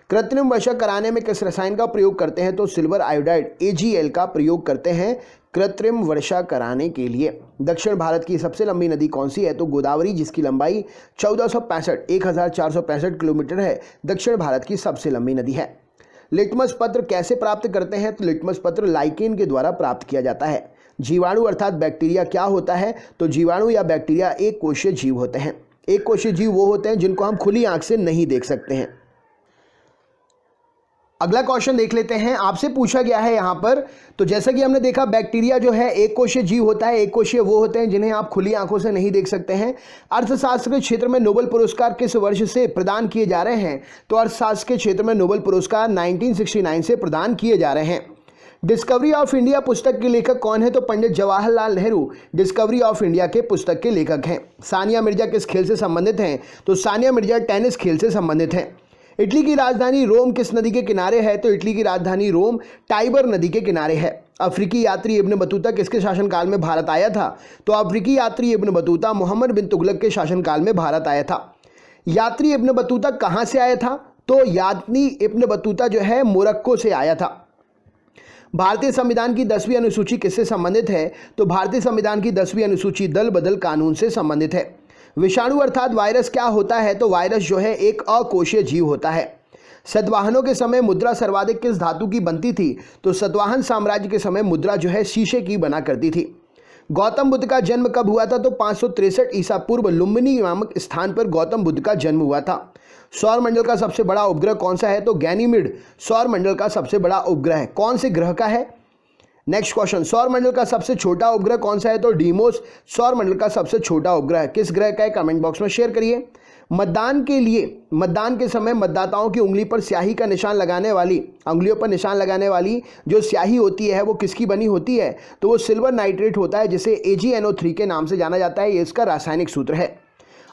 कृत्रिम वर्षा कराने में किस रसायन का प्रयोग करते हैं? तो सिल्वर आयोडाइड AgL का प्रयोग करते हैं कृत्रिम वर्षा कराने के लिए। दक्षिण भारत की सबसे लंबी नदी कौन सी है? तो गोदावरी, जिसकी लंबाई 1465 किलोमीटर है, दक्षिण भारत की सबसे लंबी नदी है। लिटमस पत्र कैसे प्राप्त करते हैं? तो लिटमस पत्र लाइकेन के द्वारा प्राप्त किया जाता है। जीवाणु अर्थात बैक्टीरिया क्या होता है? तो जीवाणु या बैक्टीरिया एक कोशीय जीव होते हैं। एक कोशीय जीव वो होते हैं जिनको हम खुली आंख से नहीं देख सकते हैं। अगला क्वेश्चन देख लेते हैं। आपसे पूछा गया है यहां पर, तो जैसा कि हमने देखा बैक्टीरिया जो है एक कोशीय जीव होता है। एक कोशीय वो होते हैं जिन्हें आप खुली आंखों से नहीं देख सकते हैं। अर्थशास्त्र के क्षेत्र में नोबेल पुरस्कार किस वर्ष से प्रदान किए जा रहे हैं? तो अर्थशास्त्र के क्षेत्र में नोबेल पुरस्कार 1969 से प्रदान किए जा रहे हैं। डिस्कवरी ऑफ इंडिया पुस्तक के लेखक कौन है? तो Pandit Jawaharlal Nehru Discovery of India के पुस्तक के लेखक हैं। सानिया मिर्जा किस खेल से संबंधित हैं? तो सानिया मिर्जा टेनिस खेल से संबंधित हैं। इटली की राजधानी रोम किस नदी के किनारे है? तो इटली की राजधानी रोम टाइबर नदी के किनारे है। अफ्रीकी यात्री इब्न बतूता किसके शासनकाल में भारत आया था? तो अफ्रीकी यात्री इब्न बतूता मोहम्मद बिन तुगलक के शासनकाल में भारत आया था। यात्री इब्न बतूता कहाँ से आया था? तो यात्री इब्न बतूता जो है मोरक्को से आया था। भारतीय संविधान की 10वीं अनुसूची किससे संबंधित है? तो भारतीय संविधान की 10वीं अनुसूची दल बदल कानून से संबंधित है। विषाणु अर्थात वायरस क्या होता है? तो वायरस जो है एक अकोशीय जीव होता है। सतवाहनों के समय मुद्रा सर्वाधिक किस धातु की बनती थी? तो सतवाहन साम्राज्य के समय मुद्रा जो है शीशे की बना करती थी। गौतम बुद्ध का जन्म कब हुआ था? तो 563 ईसा पूर्व लुम्बिनी नामक स्थान पर गौतम बुद्ध का जन्म हुआ था। सौर मंडल का सबसे बड़ा उपग्रह कौन सा है? तो गैनीमीड सौर मंडल का सबसे बड़ा उपग्रह है। कौन से ग्रह का है? Next question. सौर मंडल का सबसे छोटा उपग्रह कौन सा है? तो डीमोस सौर मंडल का सबसे छोटा उपग्रह किस ग्रह का है? कमेंट बॉक्स में शेयर करिए। मतदान के समय मतदाताओं की उंगलियों पर निशान लगाने वाली जो स्याही होती है वो किसकी बनी होती है? तो वो सिल्वर नाइट्रेट होता है, जिसे AgNO3 के नाम से जाना जाता है। ये इसका रासायनिक सूत्र है।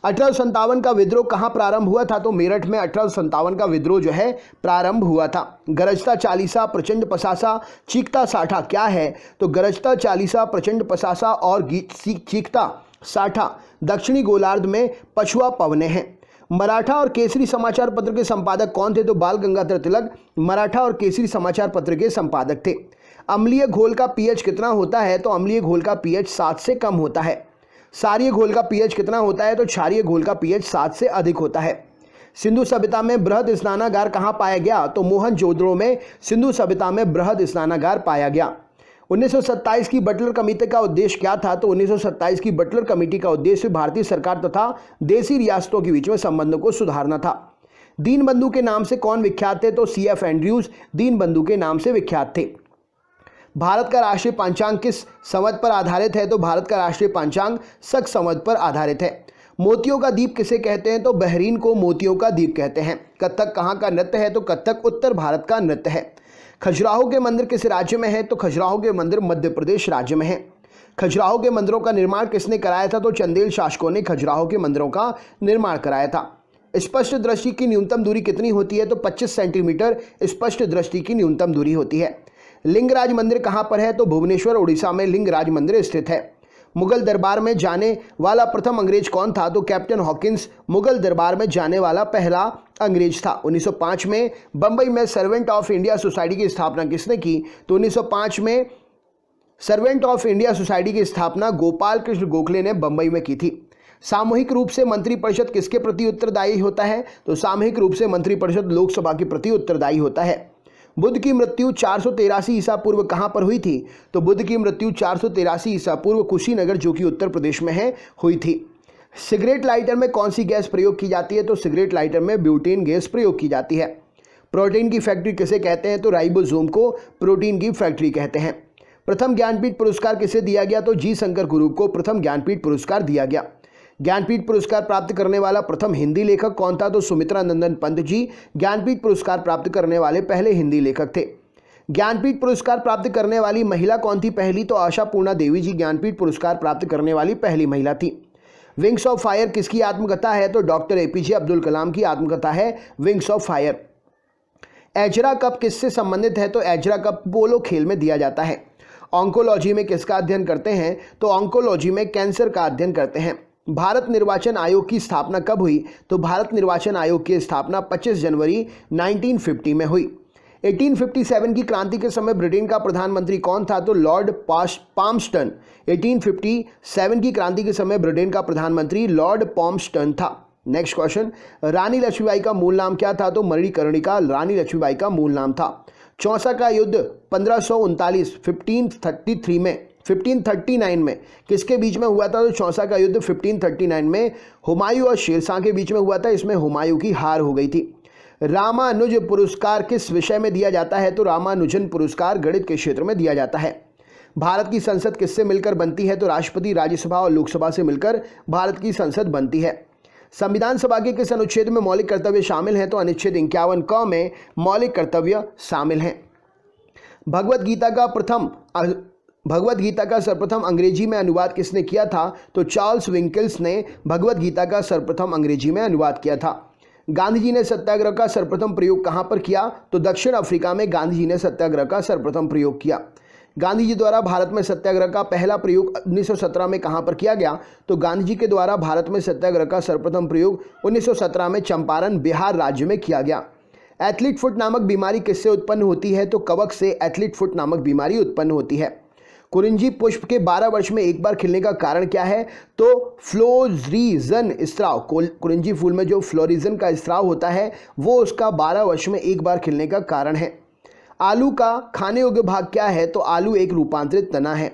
1857 का विद्रोह कहाँ प्रारंभ हुआ था? तो मेरठ में 1857 का विद्रोह जो है प्रारंभ हुआ था। गरजता चालीसा, प्रचंड पसासा, चीखता साठा क्या है? तो गरजता चालीसा, प्रचंड पसासा और चीखता साठा दक्षिणी गोलार्ध में पछुआ पवने हैं। मराठा और केसरी समाचार पत्र के संपादक कौन थे? तो बाल गंगाधर तिलक मराठा और केसरी समाचार पत्र के संपादक थे। अम्लीय घोल का pH कितना होता है? तो अम्लीय घोल का pH 7 से कम होता है। क्षारीय घोल का pH कितना होता है? तो क्षारीय घोल का pH 7 से अधिक होता है। सिंधु सभ्यता में बृहद स्नानागार कहाँ पाया गया? तो मोहनजोदड़ो में सिंधु सभ्यता में बृहद स्नानागार पाया गया। 1927 की बटलर कमेटी का उद्देश्य क्या था? तो 1927 की बटलर कमेटी का उद्देश्य भारतीय सरकार तथा देशी रियासतों के बीच में संबंधों को सुधारना था। दीनबंधु के नाम से कौन विख्यात थे? तो CF एंड्रयूज दीनबंधु के नाम से विख्यात थे। भारत का राष्ट्रीय पंचांग किस संवत पर आधारित है? तो भारत का राष्ट्रीय पंचांग शक संवत पर आधारित है। मोतियों का द्वीप किसे कहते हैं? तो बहरीन को मोतियों का द्वीप कहते हैं। कथक कहाँ का नृत्य है? तो कथक उत्तर भारत का नृत्य है। खजुराहो के मंदिर किस राज्य में है? तो खजुराहो के मंदिर मध्य प्रदेश राज्य में है। खजुराहो के मंदिरों का निर्माण किसने कराया था? तो चंदेल शासकों ने खजुराहो के मंदिरों का निर्माण कराया था। स्पष्ट दृष्टि की न्यूनतम दूरी कितनी होती है? तो 25 सेंटीमीटर स्पष्ट दृष्टि की न्यूनतम दूरी होती है। लिंगराज मंदिर कहाँ पर है? तो भुवनेश्वर उड़ीसा में लिंगराज मंदिर स्थित है। मुगल दरबार में जाने वाला प्रथम अंग्रेज कौन था? तो कैप्टन हॉकिंस मुगल दरबार में जाने वाला पहला अंग्रेज था। 1905 में बंबई में सर्वेंट ऑफ इंडिया सोसाइटी की स्थापना किसने की? तो 1905 में सर्वेंट ऑफ इंडिया सोसाइटी की स्थापना गोपाल कृष्ण गोखले ने बंबई में की थी। सामूहिक रूप से मंत्रिपरिषद किसके प्रति उत्तरदायी होता है? तो सामूहिक रूप से मंत्रिपरिषद लोकसभा के प्रति उत्तरदायी होता है। बुद्ध की मृत्यु 483 ईसा पूर्व कहाँ पर हुई थी? तो बुद्ध की मृत्यु 483 ईसा पूर्व कुशीनगर जो कि उत्तर प्रदेश में है हुई थी। सिगरेट लाइटर में कौन सी गैस प्रयोग की जाती है? तो सिगरेट लाइटर में ब्यूटेन गैस प्रयोग की जाती है। प्रोटीन की फैक्ट्री किसे कहते हैं? तो राइबोसोम को प्रोटीन की फैक्ट्री कहते हैं। प्रथम ज्ञानपीठ पुरस्कार किसे दिया गया? तो जी शंकर कुरूप को प्रथम ज्ञानपीठ पुरस्कार दिया गया। ज्ञानपीठ पुरस्कार प्राप्त करने वाला प्रथम हिंदी लेखक कौन था? तो सुमित्रा नंदन पंत जी ज्ञानपीठ पुरस्कार प्राप्त करने वाले पहले हिंदी लेखक थे। ज्ञानपीठ पुरस्कार प्राप्त करने वाली महिला कौन थी पहली? तो आशापूर्णा देवी जी ज्ञानपीठ पुरस्कार प्राप्त करने वाली पहली महिला थी। विंग्स ऑफ फायर किसकी आत्मकथा है? तो डॉक्टर APJ अब्दुल कलाम की आत्मकथा है wings of fire. Ezra cup किससे संबंधित है? तो एजरा कप पोलो खेल में दिया जाता है। ऑन्कोलॉजी में किसका अध्ययन करते हैं? तो ऑन्कोलॉजी में कैंसर का अध्ययन करते हैं। भारत निर्वाचन आयोग की स्थापना कब हुई? तो भारत निर्वाचन आयोग की स्थापना 25 जनवरी 1950 में हुई। 1857 की क्रांति के समय ब्रिटेन का प्रधानमंत्री कौन था? तो लॉर्ड पाल्मस्टन। 1857 की क्रांति के समय ब्रिटेन का प्रधानमंत्री लॉर्ड पाल्मस्टन था। नेक्स्ट क्वेश्चन, रानी लक्ष्मीबाई का मूल नाम क्या था? तो मणिकर्णिका रानी लक्ष्मीबाई का मूल नाम था। चौसा का युद्ध 1539 में किसके बीच में हुआ था? तो चौसा का युद्ध 1539 में हुमायूं और शेरशाह के बीच में हुआ था। इसमें हुमायूं की हार हो गई थी। रामानुज पुरस्कार किस विषय में दिया जाता है? तो रामानुजन पुरस्कार गणित के क्षेत्र में दिया जाता है। भारत की संसद किससे मिलकर बनती है? तो राष्ट्रपति, राज्यसभा और लोकसभा से मिलकर भारत की संसद बनती है। संविधान सभा के किस अनुच्छेद में मौलिक कर्तव्य शामिल हैं? तो अनुच्छेद 51 क में मौलिक कर्तव्य शामिल हैं। भगवत गीता का सर्वप्रथम अंग्रेजी में अनुवाद किसने किया था? तो चार्ल्स विंकल्स ने भगवत गीता का सर्वप्रथम अंग्रेजी में अनुवाद किया था। गांधी जी ने सत्याग्रह का सर्वप्रथम प्रयोग कहां पर किया? तो दक्षिण अफ्रीका में गांधी जी ने सत्याग्रह का सर्वप्रथम प्रयोग किया। गांधी जी द्वारा भारत में सत्याग्रह का पहला प्रयोग 1917 में कहां पर किया गया? तो गांधी जी के द्वारा भारत में सत्याग्रह का सर्वप्रथम प्रयोग 1917 में चंपारण, बिहार राज्य में किया गया। एथलीट फुट नामक बीमारी किससे उत्पन्न होती है? तो कवक से एथलीट फुट नामक बीमारी उत्पन्न होती है। कुरिंजी पुष्प के 12 वर्ष में एक बार खिलने का कारण क्या है? तो फ्लोरिजन स्त्राव। कुरिंजी फूल में जो फ्लोरिजन का स्त्राव होता है वो उसका 12 वर्ष में एक बार खिलने का कारण है। आलू का खाने योग्य भाग क्या है? तो आलू एक रूपांतरित तना है।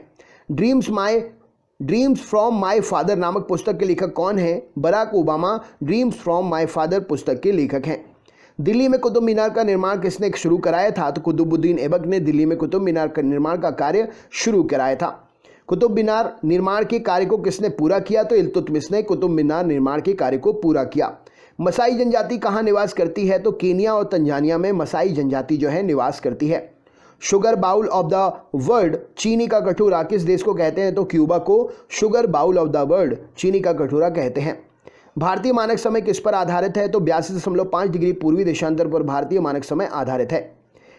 ड्रीम्स फ्रॉम माय फादर नामक पुस्तक के लेखक कौन है? Barack Obama Dreams from My Father पुस्तक के लेखक हैं। दिल्ली में कुतुब मीनार का निर्माण किसने शुरू कराया था? तो कुतुबुद्दीन ऐबक ने दिल्ली में कुतुब मीनार का निर्माण का कार्य शुरू कराया था। कुतुब मीनार निर्माण के कार्य को किसने पूरा किया? तो इल्तुतमिश ने कुतुब मीनार निर्माण के कार्य को पूरा किया। मसाई जनजाति कहाँ निवास करती है? तो केनिया और तंजानिया में मसाई जनजाति जो है निवास करती है। Sugar bowl of the world, चीनी का कटोरा किस देश को कहते हैं? तो क्यूबा को sugar bowl of the world, चीनी का कटोरा कहते हैं। भारतीय मानक समय किस पर आधारित है? तो 82.5 डिग्री पूर्वी देशांतर पर भारतीय मानक समय आधारित है।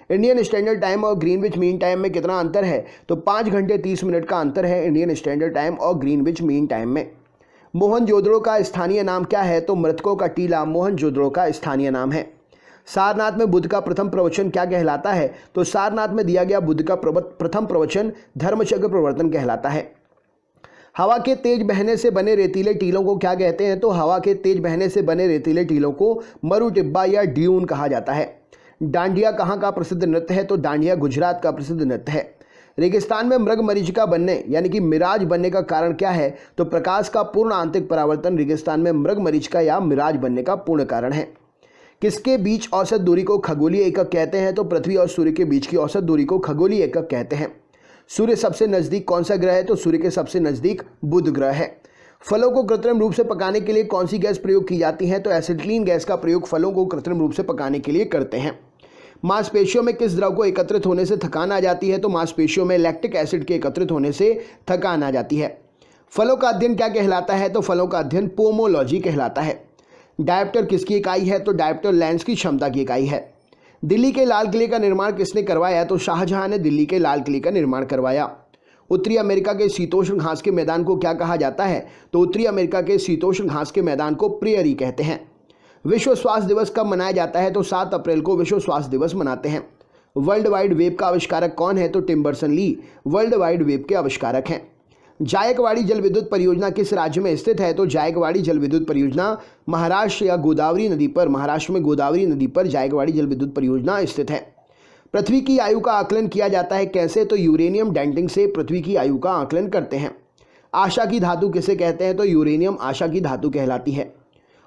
इंडियन स्टैंडर्ड टाइम और ग्रीनविच मीन टाइम में कितना अंतर है? तो 5 घंटे 30 मिनट का अंतर है इंडियन स्टैंडर्ड टाइम और ग्रीनविच मीन टाइम में। मोहनजोदड़ो का स्थानीय नाम क्या है? तो मृतकों का टीला मोहनजोदड़ो का स्थानीय नाम है। सारनाथ में बुद्ध का प्रथम प्रवचन क्या कहलाता है? तो सारनाथ में दिया गया बुद्ध का प्रथम प्रवचन धर्मचक्र प्रवर्तन कहलाता है। हवा के तेज बहने से बने रेतीले टीलों को क्या कहते हैं? तो हवा के तेज बहने से बने रेतीले टीलों को मरुटिब्बा या ड्यून कहा जाता है। डांडिया कहाँ का प्रसिद्ध नृत्य है? तो डांडिया गुजरात का प्रसिद्ध नृत्य है। रेगिस्तान में मृग मरीचिका बनने यानी कि मिराज बनने का कारण क्या है? तो प्रकाश का पूर्ण आंतरिक परावर्तन रेगिस्तान में मृग मरीचिका या मिराज बनने का पूर्ण कारण है। किसके बीच औसत दूरी को खगोलीय एकक कहते हैं? तो पृथ्वी और सूर्य के बीच की औसत दूरी को खगोलीय एकक कहते हैं। सूर्य सबसे नजदीक कौन सा ग्रह है? तो सूर्य के सबसे नजदीक बुध ग्रह है। फलों को कृत्रिम रूप से पकाने के लिए कौन सी गैस प्रयोग की जाती है? तो एसिटिलीन गैस का प्रयोग फलों को कृत्रिम रूप से पकाने के लिए करते हैं। मांसपेशियों में किस द्रव को एकत्रित होने से थकान आ जाती है? तो मांसपेशियों में लैक्टिक एसिड के एकत्रित होने से थकान आ जाती है। फलों का अध्ययन क्या कहलाता है? तो फलों का अध्ययन पोमोलॉजी कहलाता है। डायप्टर किसकी इकाई है? तो डायप्टर लेंस की क्षमता की इकाई है। दिल्ली के लाल किले का निर्माण किसने करवाया? तो शाहजहां ने दिल्ली के लाल किले का निर्माण करवाया। उत्तरी अमेरिका के शीतोष्ण घास के मैदान को क्या कहा जाता है? तो उत्तरी अमेरिका के शीतोष्ण घास के मैदान को प्रेयरी कहते हैं। विश्व स्वास्थ्य दिवस कब मनाया जाता है? तो 7 अप्रैल को विश्व स्वास्थ्य दिवस मनाते हैं। वर्ल्ड वाइड वेब का आविष्कारक कौन है? तो टिम बर्सन ली वर्ल्ड वाइड वेब के आविष्कारक हैं। जायकवाड़ी जल विद्युत परियोजना किस राज्य में स्थित है? तो जायकवाड़ी जल विद्युत परियोजना महाराष्ट्र या गोदावरी नदी पर, महाराष्ट्र में गोदावरी नदी पर जायकवाड़ी जल विद्युत परियोजना स्थित है। पृथ्वी की आयु का आकलन किया जाता है कैसे? तो यूरेनियम डेंटिंग से पृथ्वी की आयु का आकलन करते हैं। आशा की धातु किसे कहते हैं? तो यूरेनियम आशा की धातु कहलाती है।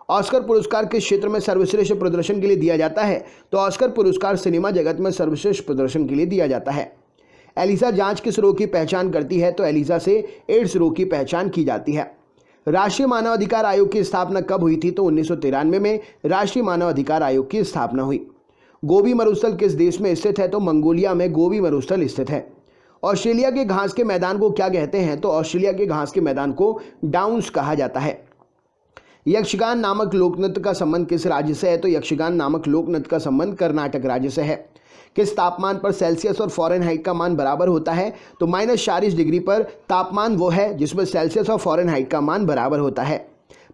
ऑस्कर पुरस्कार किस क्षेत्र में सर्वश्रेष्ठ प्रदर्शन के लिए दिया जाता है? तो ऑस्कर पुरस्कार सिनेमा जगत में सर्वश्रेष्ठ प्रदर्शन के लिए दिया जाता है। एलिसा जांच किस रोग की पहचान करती है? तो एलिसा से एड्स रोग की पहचान की जाती है। राष्ट्रीय मानवाधिकार आयोग की स्थापना कब हुई थी? तो 1993 में राष्ट्रीय मानवाधिकार आयोग की स्थापना हुई। गोबी मरुस्थल किस देश में स्थित है? तो मंगोलिया में गोबी मरुस्थल स्थित है। ऑस्ट्रेलिया के घास के मैदान को क्या कहते हैं? तो ऑस्ट्रेलिया के घास के मैदान को डाउन्स कहा जाता है। यक्षगान नामक लोकनृत्य का संबंध किस राज्य से है? तो यक्षगान नामक लोकनृत्य का संबंध कर्नाटक राज्य से है। किस तापमान पर सेल्सियस और फ़ारेनहाइट का मान बराबर होता है? तो -40 डिग्री पर तापमान वो है जिसमें सेल्सियस और फ़ारेनहाइट का मान बराबर होता है।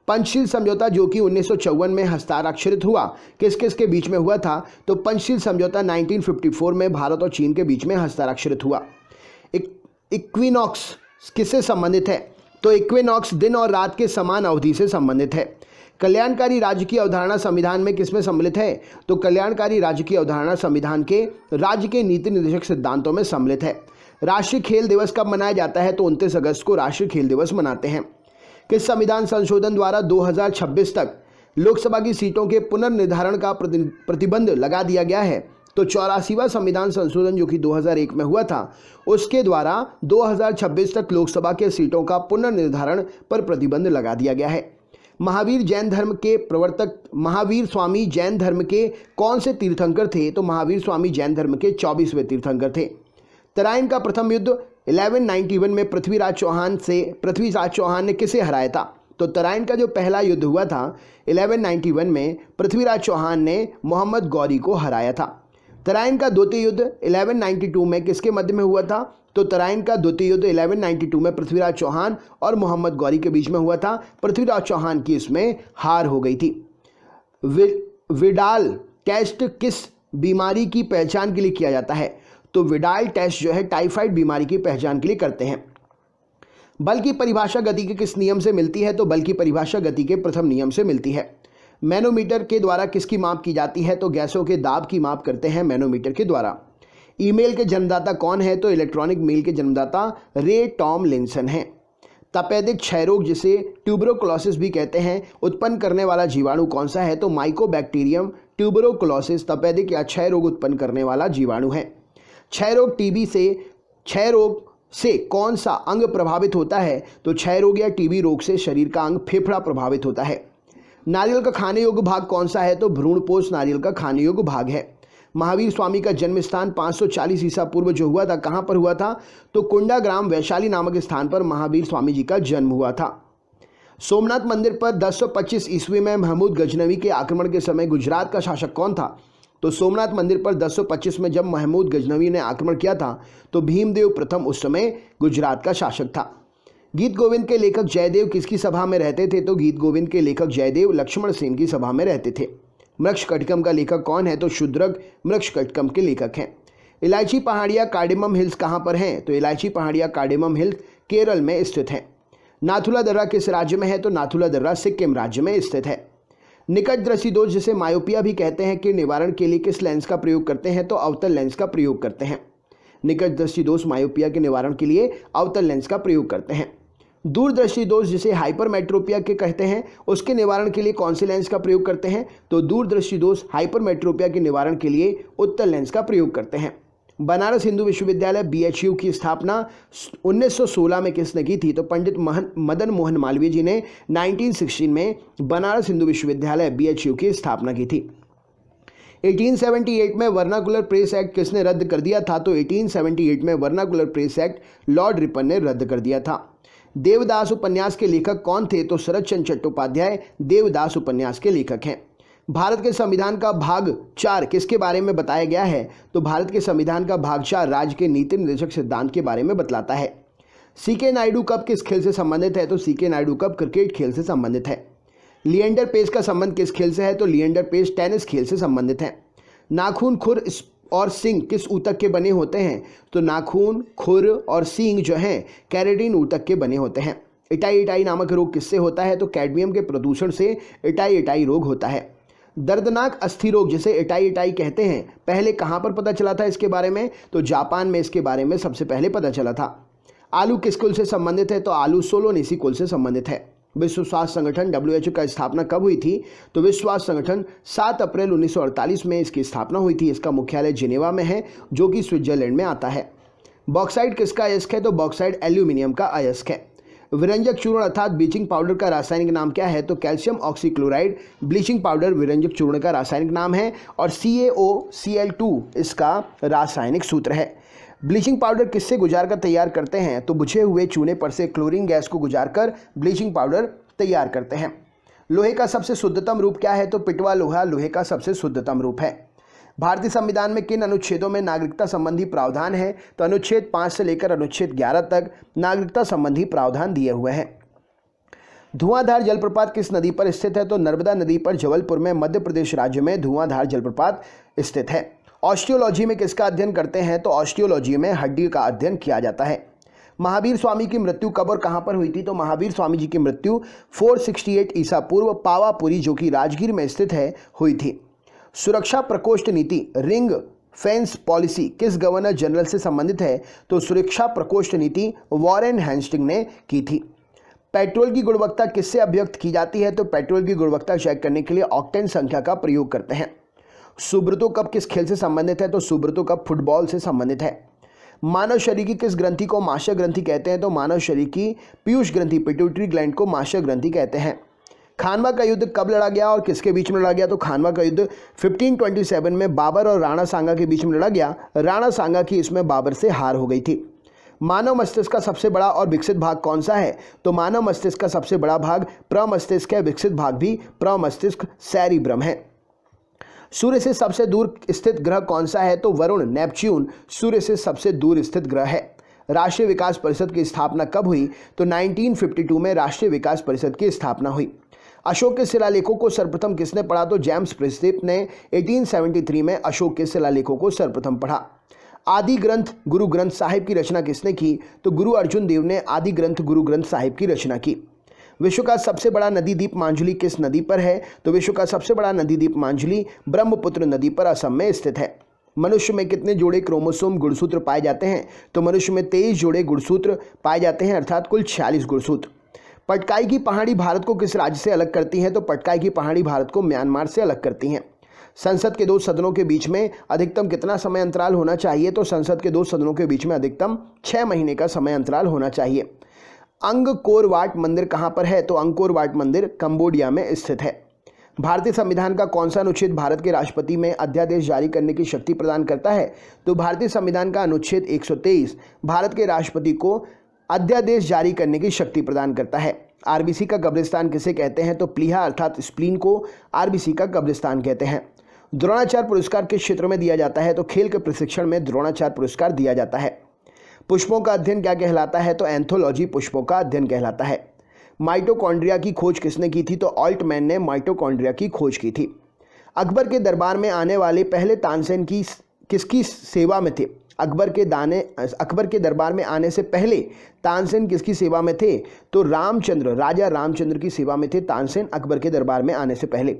पंचशील समझौता जो कि 1954 में हस्ताक्षरित हुआ, किस किस के बीच में हुआ था? तो पंचशील समझौता 1954 में भारत और चीन के बीच में हस्ताक्षरित हुआ। इक्विनॉक्स किससे संबंधित है? तो इक्विनॉक्स दिन और रात के समान अवधि से संबंधित है। कल्याणकारी राज्य की अवधारणा संविधान में किसमें सम्मिलित है? तो कल्याणकारी राज्य की अवधारणा संविधान के राज्य के नीति निर्देशक सिद्धांतों में सम्मिलित है। राष्ट्रीय खेल दिवस कब मनाया जाता है? तो 29 अगस्त को राष्ट्रीय खेल दिवस मनाते हैं। किस संविधान संशोधन द्वारा 2026 तक लोकसभा की सीटों के पुनर्निर्धारण का प्रतिबंध लगा दिया गया है? तो 84वां संविधान संशोधन जो कि 2001 में हुआ था, उसके द्वारा 2026 तक लोकसभा के सीटों का पुनर्निर्धारण पर प्रतिबंध लगा दिया गया है। महावीर जैन धर्म के प्रवर्तक महावीर स्वामी जैन धर्म के कौन से तीर्थंकर थे? तो महावीर स्वामी जैन धर्म के 24वें तीर्थंकर थे। तराइन का प्रथम युद्ध 1191 में पृथ्वीराज चौहान ने किसे हराया था? तो तराइन का जो पहला युद्ध हुआ था 1191 में पृथ्वीराज चौहान ने मोहम्मद गौरी को हराया था। तराइन का द्वितीय युद्ध 1192 में किसके मध्य में हुआ था? तो तराइन का द्वितीय युद्ध 1192 में पृथ्वीराज चौहान और मोहम्मद गौरी के बीच में हुआ था। पृथ्वीराज चौहान की इसमें हार हो गई थी। विडाल टेस्ट किस बीमारी की पहचान के लिए किया जाता है? तो विडाल टेस्ट जो है टाइफाइड बीमारी की पहचान के लिए करते हैं। बल की परिभाषा गति के किस नियम से मिलती है? तो बल की परिभाषा गति के प्रथम नियम से मिलती है। मैनोमीटर के द्वारा किसकी माप की जाती है? तो गैसों के दाब की माप करते हैं मैनोमीटर के द्वारा। ईमेल के जन्मदाता कौन है? तो इलेक्ट्रॉनिक मेल के जन्मदाता रे टॉमलिंसन हैं। तपेदिक क्षय रोग जिसे ट्यूबरोकुलोसिस भी कहते हैं उत्पन्न करने वाला जीवाणु कौन सा है? तो माइकोबैक्टीरियम ट्यूबरोकुलोसिस तपेदिक या क्षय रोग उत्पन्न करने वाला जीवाणु है। क्षय रोग से कौन सा अंग प्रभावित होता है? तो क्षय रोग या टीबी रोग से शरीर का अंग फेफड़ा प्रभावित होता है। नारियल का खाने योग्य भाग कौन सा है? तो भ्रूणपोष नारियल का खाने योग्य भाग है। महावीर स्वामी का जन्म स्थान 540 ईसा पूर्व जो हुआ था, कहाँ पर हुआ था? तो कुंडाग्राम वैशाली नामक स्थान पर महावीर स्वामी जी का जन्म हुआ था। सोमनाथ मंदिर पर 1025 ईस्वी में महमूद गजनवी के आक्रमण के समय गुजरात का शासक कौन था? तो सोमनाथ मंदिर पर 1025 में जब महमूद गजनवी ने आक्रमण किया था तो भीमदेव प्रथम उस समय गुजरात का शासक था। गीत गोविंद के लेखक जयदेव किसकी सभा में रहते थे? तो गीत गोविंद के लेखक जयदेव लक्ष्मण सेन की सभा में रहते थे। मृक्षकटिकम का लेखक कौन है? तो शूद्रक मृक्षकटिकम के लेखक हैं। इलायची पहाड़ियाँ कार्डेमम हिल्स कहाँ पर हैं? तो इलायची पहाड़ियाँ कार्डेमम हिल्स केरल में स्थित है। नाथुला दर्रा किस राज्य में है? तो नाथुला दर्रा सिक्किम राज्य में स्थित है। निकट दृष्टि दोष जिसे मायोपिया भी कहते हैं के निवारण के लिए किस लेंस का प्रयोग करते हैं? तो अवतल लेंस का प्रयोग करते हैं। निकट दृष्टि दोष मायोपिया के निवारण के लिए अवतल लेंस का प्रयोग करते हैं। दूरदृष्टि दोष जिसे हाइपरमेट्रोपिया के कहते हैं उसके निवारण के लिए कौन से लेंस का प्रयोग करते हैं? तो दूरदृष्टि दोष हाइपरमेट्रोपिया के निवारण के लिए उत्तल लेंस का प्रयोग करते हैं। बनारस हिंदू विश्वविद्यालय BHU की स्थापना 1916 में किसने की थी? तो पंडित मदन मोहन मालवीय जी ने 1916 में बनारस हिंदू विश्वविद्यालय BHU की स्थापना की थी। 1878 में वर्नाकुलर प्रेस एक्ट किसने रद्द कर दिया था? तो 1878 में vernacular press act Lord Ripon ने रद्द कर दिया था। देवदास उपन्यास के लेखक कौन थे? तो शरद चंद्र चट्टोपाध्याय देवदास उपन्यास के लेखक हैं। भारत के संविधान का भाग 4 किसके बारे में बताया गया है? तो भारत के संविधान का भाग 4 राज्य के नीति निर्देशक सिद्धांत के बारे में बतलाता है। CK नायडू कप किस खेल से संबंधित है? तो CK नायडू कप क्रिकेट खेल से संबंधित है। लिएंडर पेस का संबंध किस खेल से है? तो लिएंडर पेस टेनिस खेल से संबंधित है। नाखून, खुर और सींग किस ऊतक के बने होते हैं? तो नाखून, खुर और सींग जो हैं कैरेटिन ऊतक के बने होते हैं। इटाई नामक रोग किससे होता है? तो कैडमियम के प्रदूषण से इटाई रोग होता है। दर्दनाक अस्थि रोग जिसे इटाई कहते हैं पहले कहाँ पर पता चला था इसके बारे में? तो जापान में इसके बारे में सबसे पहले पता चला था। आलू किस कुल से संबंधित है? तो आलू सोलोनेसी कुल से संबंधित है। विश्व स्वास्थ्य संगठन WHO का स्थापना कब हुई थी? तो विश्व स्वास्थ्य संगठन 7 अप्रैल 1948 में इसकी स्थापना हुई थी। इसका मुख्यालय जिनेवा में है जो कि स्विट्जरलैंड में आता है। बॉक्साइट किसका अयस्क है? तो बॉक्साइट एल्यूमिनियम का अयस्क है। विरंजक चूर्ण अर्थात ब्लीचिंग पाउडर का रासायनिक नाम क्या है? तो कैल्शियम ऑक्सीक्लोराइड ब्लीचिंग पाउडर विरंजक चूर्ण का रासायनिक नाम है और CaOCl2 इसका रासायनिक सूत्र है। ब्लीचिंग पाउडर किससे गुजार कर तैयार करते हैं? तो बुझे हुए चूने पर से क्लोरीन गैस को गुजार कर ब्लीचिंग पाउडर तैयार करते हैं। लोहे का सबसे शुद्धतम रूप क्या है? तो पिटवा लोहा लोहे का सबसे शुद्धतम रूप है। भारतीय संविधान में किन अनुच्छेदों में नागरिकता संबंधी प्रावधान है? तो अनुच्छेद 5 से लेकर अनुच्छेद 11 तक नागरिकता संबंधी प्रावधान दिए हुए हैं। धुआंधार जलप्रपात किस नदी पर स्थित है? तो नर्मदा नदी पर जबलपुर में मध्य प्रदेश राज्य में धुआंधार जलप्रपात स्थित है। ऑस्टियोलॉजी में किसका अध्ययन करते हैं? तो ऑस्टियोलॉजी में हड्डी का अध्ययन किया जाता है। महावीर स्वामी की मृत्यु कब और कहां पर हुई थी? तो महावीर स्वामी जी की मृत्यु 468 ईसा पूर्व पावापुरी जो कि राजगीर में स्थित है हुई थी। सुरक्षा प्रकोष्ठ नीति रिंग फेंस पॉलिसी किस गवर्नर जनरल से संबंधित है? तो सुरक्षा प्रकोष्ठ नीति वॉरेन हेस्टिंग्स ने की थी। पेट्रोल की गुणवत्ता किससे अभिव्यक्त की जाती है? तो पेट्रोल की गुणवत्ता चेक करने के लिए ऑक्टेन संख्या का प्रयोग करते हैं। सुब्रतो कप किस खेल से संबंधित है? तो सुब्रतो कप फुटबॉल से संबंधित है। मानव शरीर की किस ग्रंथि को माशय ग्रंथि कहते हैं? तो मानव शरीर की पीयूष ग्रंथि पिट्यूटरी ग्लैंड को माशय ग्रंथि कहते हैं। खानवा का युद्ध कब लड़ा गया और किसके बीच में लड़ा गया? तो खानवा का युद्ध 1527 में बाबर और राणा सांगा के बीच में लड़ा गया। राणा सांगा की इसमें बाबर से हार हो गई थी। मानव मस्तिष्क का सबसे बड़ा और विकसित भाग कौन सा है? तो मानव मस्तिष्क का सबसे बड़ा भाग प्रमस्तिष्क है, विकसित भाग भी प्रमस्तिष्क सेरिब्रम है। सूर्य से सबसे दूर स्थित ग्रह कौन सा है? तो वरुण नेपच्यून सूर्य से सबसे दूर स्थित ग्रह है। राष्ट्रीय विकास परिषद की स्थापना कब हुई? तो 1952 में राष्ट्रीय विकास परिषद की स्थापना हुई। अशोक के शिलालेखों को सर्वप्रथम किसने पढ़ा? तो जेम्स प्रिंसपिप ने 1873 में अशोक के शिलालेखों को सर्वप्रथम पढ़ा। आदि ग्रंथ गुरु ग्रंथ साहिब की रचना किसने की? तो गुरु अर्जुन देव ने आदि ग्रंथ गुरु ग्रंथ साहिब की रचना की। विश्व का सबसे बड़ा नदी द्वीप मांजुली किस नदी पर है? तो विश्व का सबसे बड़ा नदी द्वीप मांजुली ब्रह्मपुत्र नदी पर असम में स्थित है। मनुष्य में कितने जोड़े क्रोमोसोम गुणसूत्र पाए जाते हैं? तो मनुष्य में 23 जोड़े गुणसूत्र पाए जाते हैं अर्थात कुल 46 गुणसूत्र। पटकाई की पहाड़ी भारत को किस राज्य से अलग करती हैं? तो पटकाई की पहाड़ी भारत को म्यांमार से अलग करती हैं। संसद के दो सदनों के बीच में अधिकतम कितना समय अंतराल होना चाहिए? तो संसद के दो सदनों के बीच में अधिकतम 6 महीने का समय अंतराल होना चाहिए। अंगकोर वाट मंदिर कहाँ पर है? तो अंगकोर वाट मंदिर कंबोडिया में स्थित है। भारतीय संविधान का कौन सा अनुच्छेद भारत के राष्ट्रपति में अध्यादेश जारी करने की शक्ति प्रदान करता है? तो भारतीय संविधान का अनुच्छेद 123 भारत के राष्ट्रपति को अध्यादेश जारी करने की शक्ति प्रदान करता है। आरबीसी का कब्रिस्तान किसे कहते हैं? तो प्लीहा अर्थात स्प्लीन को आरबीसी का कब्रिस्तान कहते हैं। द्रोणाचार्य पुरस्कार किस क्षेत्र में दिया जाता है? तो खेल के प्रशिक्षण में द्रोणाचार्य पुरस्कार दिया जाता है। पुष्पों का अध्ययन क्या कहलाता है? तो एंथोलॉजी पुष्पों का अध्ययन कहलाता है। माइटोकॉन्ड्रिया की खोज किसने की थी? तो ऑल्टमैन ने माइटोकॉन्ड्रिया की खोज की थी। अकबर के दरबार में आने वाले पहले तानसेन की किसकी सेवा में थे? अकबर के दरबार में आने से पहले तानसेन किसकी सेवा में थे? तो राजा रामचंद्र की सेवा में थे तानसेन अकबर के दरबार में आने से पहले।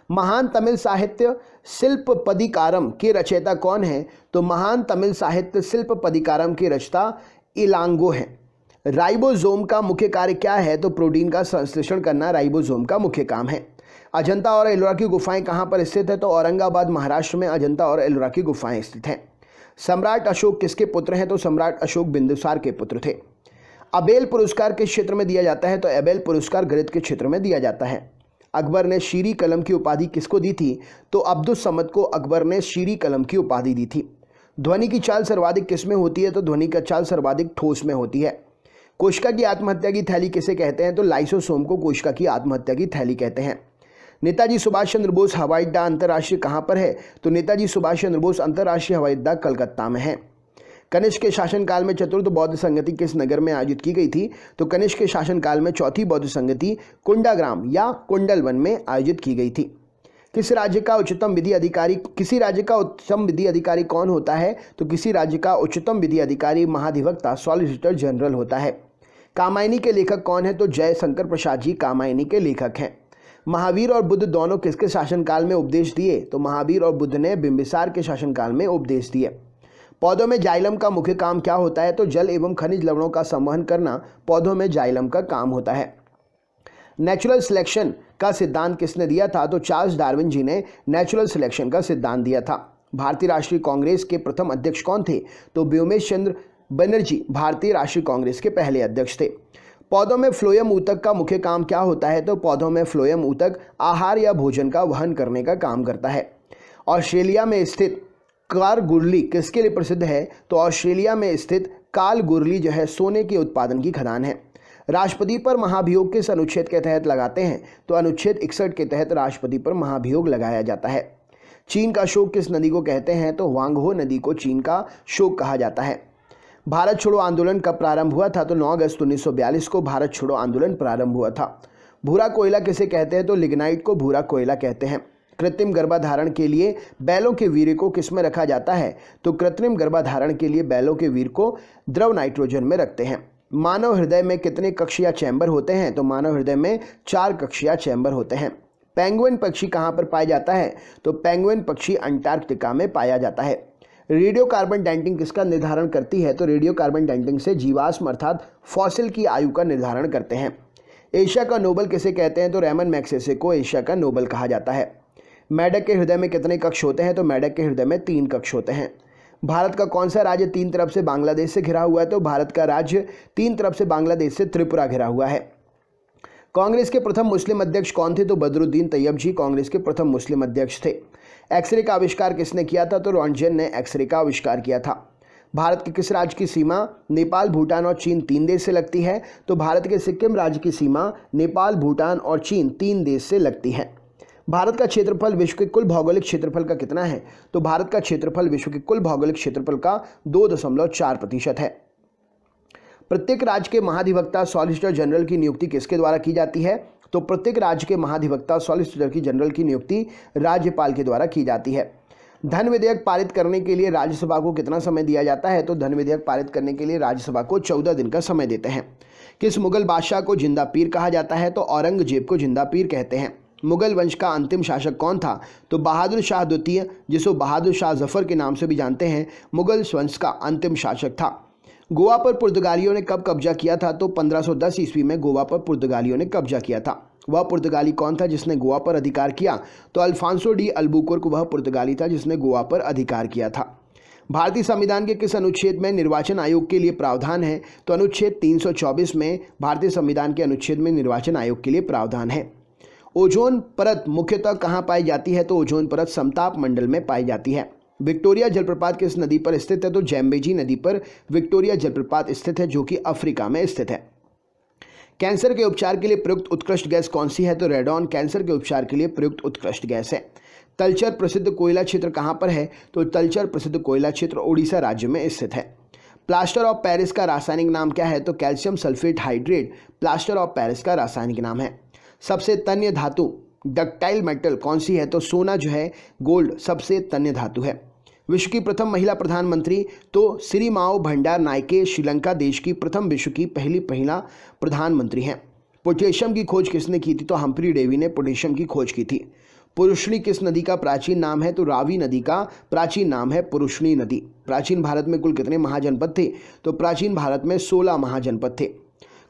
महान तमिल साहित्य शिल्पपदिकारम के रचयिता कौन है? तो महान तमिल साहित्य शिल्पपदिकारम के रचयिता इलांगो हैं। राइबोसोम का मुख्य कार्य क्या है? तो प्रोटीन का संश्लेषण करना राइबोसोम का मुख्य काम है। अजंता और एलोरा की गुफाएं कहाँ पर स्थित है? तो औरंगाबाद महाराष्ट्र में अजंता और एलोरा की गुफाएं स्थित हैं। सम्राट अशोक किसके पुत्र हैं? तो सम्राट अशोक बिंदुसार के पुत्र थे। अबेल पुरस्कार किस क्षेत्र में दिया जाता है? तो अबेल पुरस्कार गणित के क्षेत्र में दिया जाता है। अकबर ने शीरी कलम की उपाधि किसको दी थी? तो अब्दुस समद को अकबर ने शीरी कलम की उपाधि दी थी। ध्वनि की चाल सर्वाधिक किस में होती है? तो ध्वनि का चाल सर्वाधिक ठोस में होती है। कोशिका की आत्महत्या की थैली किसे कहते हैं? तो लाइसोसोम को कोशिका की आत्महत्या की थैली कहते हैं। नेताजी सुभाष चंद्र बोस हवाई अड्डा अंतर्राष्ट्रीय कहाँ पर है? तो नेताजी सुभाष चंद्र बोस अंतर्राष्ट्रीय हवाई अड्डा कलकत्ता में है। कनिष्क के शासनकाल में चतुर्थ बौद्ध संगति किस नगर में आयोजित की गई थी? तो कनिष्क के शासनकाल में चौथी बौद्ध संगति कुंडाग्राम या कुंडलवन में आयोजित की गई थी। किसी राज्य का उच्चतम विधि अधिकारी कौन होता है? तो किसी राज्य का उच्चतम विधि अधिकारी महाधिवक्ता सॉलिसिटर जनरल होता है। कामायनी के लेखक कौन है? तो जयशंकर प्रसाद जी कामायनी के लेखक हैं। महावीर और बुद्ध दोनों किसके शासनकाल में उपदेश दिए? तो महावीर और बुद्ध ने बिंबिसार के शासनकाल में उपदेश दिए। पौधों में जाइलम का मुख्य काम क्या होता है? तो जल एवं खनिज लवणों का संवहन करना पौधों में जाइलम का काम होता है। नेचुरल सिलेक्शन का सिद्धांत किसने दिया था? तो चार्ल्स डार्विन जी ने नेचुरल सिलेक्शन का सिद्धांत दिया था। भारतीय राष्ट्रीय कांग्रेस के प्रथम अध्यक्ष कौन थे? तो व्योमेश चंद्र बनर्जी भारतीय राष्ट्रीय कांग्रेस के पहले अध्यक्ष थे। पौधों में फ्लोएम ऊतक का मुख्य काम क्या होता है? तो पौधों में फ्लोएम ऊतक आहार या भोजन का वहन करने का काम करता है। ऑस्ट्रेलिया में स्थित कारगुरली किसके लिए प्रसिद्ध है? तो ऑस्ट्रेलिया में स्थित कालगुरली जो है सोने के उत्पादन की खदान है। राष्ट्रपति पर महाभियोग किस अनुच्छेद के तहत लगाते हैं? तो अनुच्छेद 61 के तहत राष्ट्रपति पर महाभियोग लगाया जाता है। चीन का शोक किस नदी को कहते हैं? तो वांगहो नदी को चीन का शोक कहा जाता है। भारत छोड़ो आंदोलन कब प्रारंभ हुआ था? तो 9 अगस्त 1942 को भारत छोड़ो आंदोलन प्रारंभ हुआ था। भूरा कोयला किसे कहते हैं? तो लिग्नाइट को भूरा कोयला कहते हैं। कृत्रिम गर्भाधारण के लिए बैलों के वीर्य को किस में रखा जाता है? तो कृत्रिम गर्भाधारण के लिए बैलों के वीर्य को द्रव नाइट्रोजन में रखते हैं। मानव हृदय में कितने कक्ष या चैम्बर होते हैं? तो मानव हृदय में 4 कक्ष या चैम्बर होते हैं। पेंगुइन पक्षी कहाँ पर पाया जाता है? तो पेंगुइन पक्षी अंटार्कटिका में पाया जाता है। रेडियो कार्बन डेटिंग किसका निर्धारण करती है? तो रेडियो कार्बन डेटिंग से जीवाश्म अर्थात फॉसिल की आयु का निर्धारण करते हैं। एशिया का नोबल किसे कहते हैं? तो रेमन मैग्सेसे को एशिया का नोबल कहा जाता है। मेढक के हृदय में कितने कक्ष होते हैं? तो मेढक के हृदय में 3 कक्ष होते हैं। भारत का कौन सा राज्य 3 तरफ से बांग्लादेश से घिरा हुआ है? तो भारत का राज्य 3 तरफ से बांग्लादेश से त्रिपुरा घिरा हुआ है। कांग्रेस के प्रथम मुस्लिम अध्यक्ष कौन थे? तो बदरुद्दीन तैयब जी कांग्रेस के प्रथम मुस्लिम अध्यक्ष थे। एक्सरे का आविष्कार किसने किया था? तो रॉन्टजेन ने एक्सरे का आविष्कार किया था। भारत के किस राज्य की सीमा नेपाल, भूटान और चीन 3 देश से लगती है? तो भारत के सिक्किम राज्य की सीमा नेपाल, भूटान और चीन 3 देश से लगती है। भारत का क्षेत्रफल विश्व के कुल भौगोलिक क्षेत्रफल का कितना है? तो भारत का क्षेत्रफल विश्व के कुल भौगोलिक क्षेत्रफल का 2.4% है। प्रत्येक राज्य के महाधिवक्ता सॉलिसिटर जनरल की नियुक्ति किसके द्वारा की जाती है? तो प्रत्येक राज्य के महाधिवक्ता सॉलिसिटर जनरल की नियुक्ति राज्यपाल के द्वारा की जाती है। धन विधेयक पारित करने के लिए राज्यसभा को कितना समय दिया जाता है? तो धन विधेयक पारित करने के लिए राज्यसभा को 14 दिन का समय देते हैं। किस मुगल बादशाह को जिंदा पीर कहा जाता है? तो औरंगजेब को जिंदा पीर कहते हैं। मुगल वंश का अंतिम शासक कौन था? तो बहादुर शाह द्वितीय, जिसको बहादुर शाह जफर के नाम से भी जानते हैं, मुगल वंश का अंतिम शासक था। गोवा पर पुर्तगालियों ने कब कब्जा किया था? तो 1510 ईस्वी में गोवा पर पुर्तगालियों ने कब्जा किया था। वह पुर्तगाली कौन था जिसने गोवा पर अधिकार किया? तो अल्फांसो डी अल्बुकुर्क वह पुर्तगाली था जिसने गोवा पर अधिकार किया था। भारतीय संविधान के किस अनुच्छेद में निर्वाचन आयोग के लिए प्रावधान है? तो अनुच्छेद 324 में भारतीय संविधान के अनुच्छेद में निर्वाचन आयोग के लिए प्रावधान है। ओजोन परत मुख्यतः कहाँ पाई जाती है? तो ओजोन परत समताप मंडल में पाई जाती है। विक्टोरिया जलप्रपात किस नदी पर स्थित है? तो जैम्बेजी नदी पर विक्टोरिया जलप्रपात स्थित है, जो कि अफ्रीका में स्थित है। कैंसर के उपचार के लिए प्रयुक्त उत्कृष्ट गैस कौन सी है? तो रेडॉन कैंसर के उपचार के लिए प्रयुक्त उत्कृष्ट गैस है। तलचर प्रसिद्ध कोयला क्षेत्र कहाँ पर है? तो तलचर प्रसिद्ध कोयला क्षेत्र ओडिशा राज्य में स्थित है। प्लास्टर ऑफ पेरिस का रासायनिक नाम क्या है? तो calcium sulphate hydrate plaster of Paris का रासायनिक नाम है। सबसे तन्य धातु डक्टाइल मेटल कौन सी है? तो सोना जो है, गोल्ड सबसे तन्य धातु है। विश्व की प्रथम महिला प्रधानमंत्री? तो सिरिमाओ भंडार नायके श्रीलंका देश की प्रथम विश्व की पहली महिला प्रधानमंत्री हैं। पोटेशियम की खोज किसने की थी? तो हम्फ्री डेवी ने पोटेशियम की खोज की थी। पुरुषनी किस नदी का प्राचीन नाम है? तो रावी नदी का प्राचीन नाम है पुरुषनी नदी। प्राचीन भारत में कुल कितने महाजनपद थे? तो प्राचीन भारत में 16 महाजनपद थे।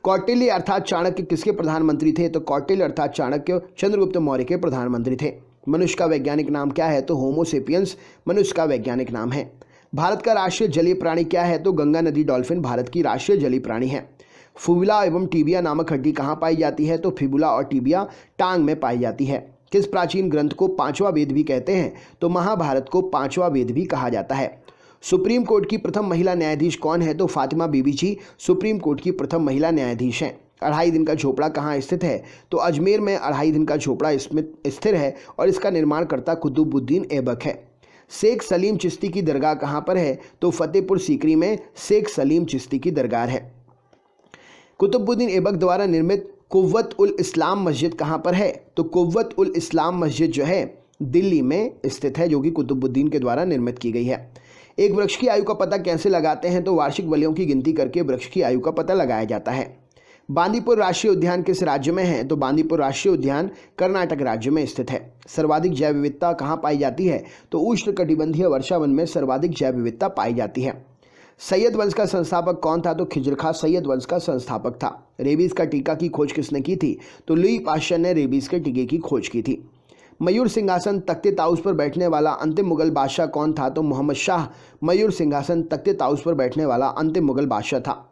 कौटिल्य अर्थात चाणक्य किसके प्रधानमंत्री थे? तो कौटिल्य अर्थात चाणक्य चंद्रगुप्त मौर्य के प्रधानमंत्री थे। मनुष्य का वैज्ञानिक नाम क्या है? तो होमो सेपियंस मनुष्य का वैज्ञानिक नाम है। भारत का राष्ट्रीय जलीय प्राणी क्या है? तो गंगा नदी डॉल्फिन भारत की राष्ट्रीय जलीय प्राणी है। फिबुला एवं टिबिया नामक हड्डी कहाँ पाई जाती है? तो फिबुला और टिबिया टांग में पाई जाती है। किस प्राचीन ग्रंथ को पांचवा वेद भी कहते हैं? तो महाभारत को पांचवा वेद भी कहा जाता है। सुप्रीम कोर्ट की प्रथम महिला न्यायाधीश कौन है? तो फातिमा बीबी जी सुप्रीम कोर्ट की प्रथम महिला न्यायाधीश हैं। 2.5 दिन का झोपड़ा कहाँ स्थित है? तो अजमेर में 2.5 दिन का झोपड़ा इसमें स्थिर है और इसका निर्माणकर्ता कुतुबुद्दीन ऐबक है। शेख सलीम चिश्ती की दरगाह कहाँ पर है? तो फतेहपुर सीकरी में शेख सलीम चिश्ती की दरगाह है। कुतुबुद्दीन ऐबक द्वारा निर्मित कुव्वत उल इस्लाम मस्जिद कहाँ पर है? तो कुव्वत उल इस्लाम मस्जिद जो है दिल्ली में स्थित है, जो कि कुतुबुद्दीन के द्वारा निर्मित की गई है। एक वृक्ष की आयु का पता कैसे लगाते हैं? तो वार्षिक वलयों की गिनती करके वृक्ष की आयु का पता लगाया जाता है। बांदीपुर राष्ट्रीय उद्यान किस राज्य में है? तो बांदीपुर राष्ट्रीय उद्यान कर्नाटक राज्य में स्थित है। सर्वाधिक जैव विविधता कहाँ पाई जाती है? तो उष्णकटिबंधीय वर्षावन में सर्वाधिक जैव विविधता पाई जाती है। सैयद वंश का संस्थापक कौन था? तो खिजर खां सैयद वंश का संस्थापक था। रेबीज का टीका की खोज किसने की थी? तो लुई पाश्चर ने रेबीज के टीके की खोज की थी। मयूर सिंहासन तख्ते ताउस पर बैठने वाला अंतिम मुगल बादशाह कौन था? तो मोहम्मद शाह मयूर सिंहासन तख्ते ताउस पर बैठने वाला अंतिम मुगल बादशाह था।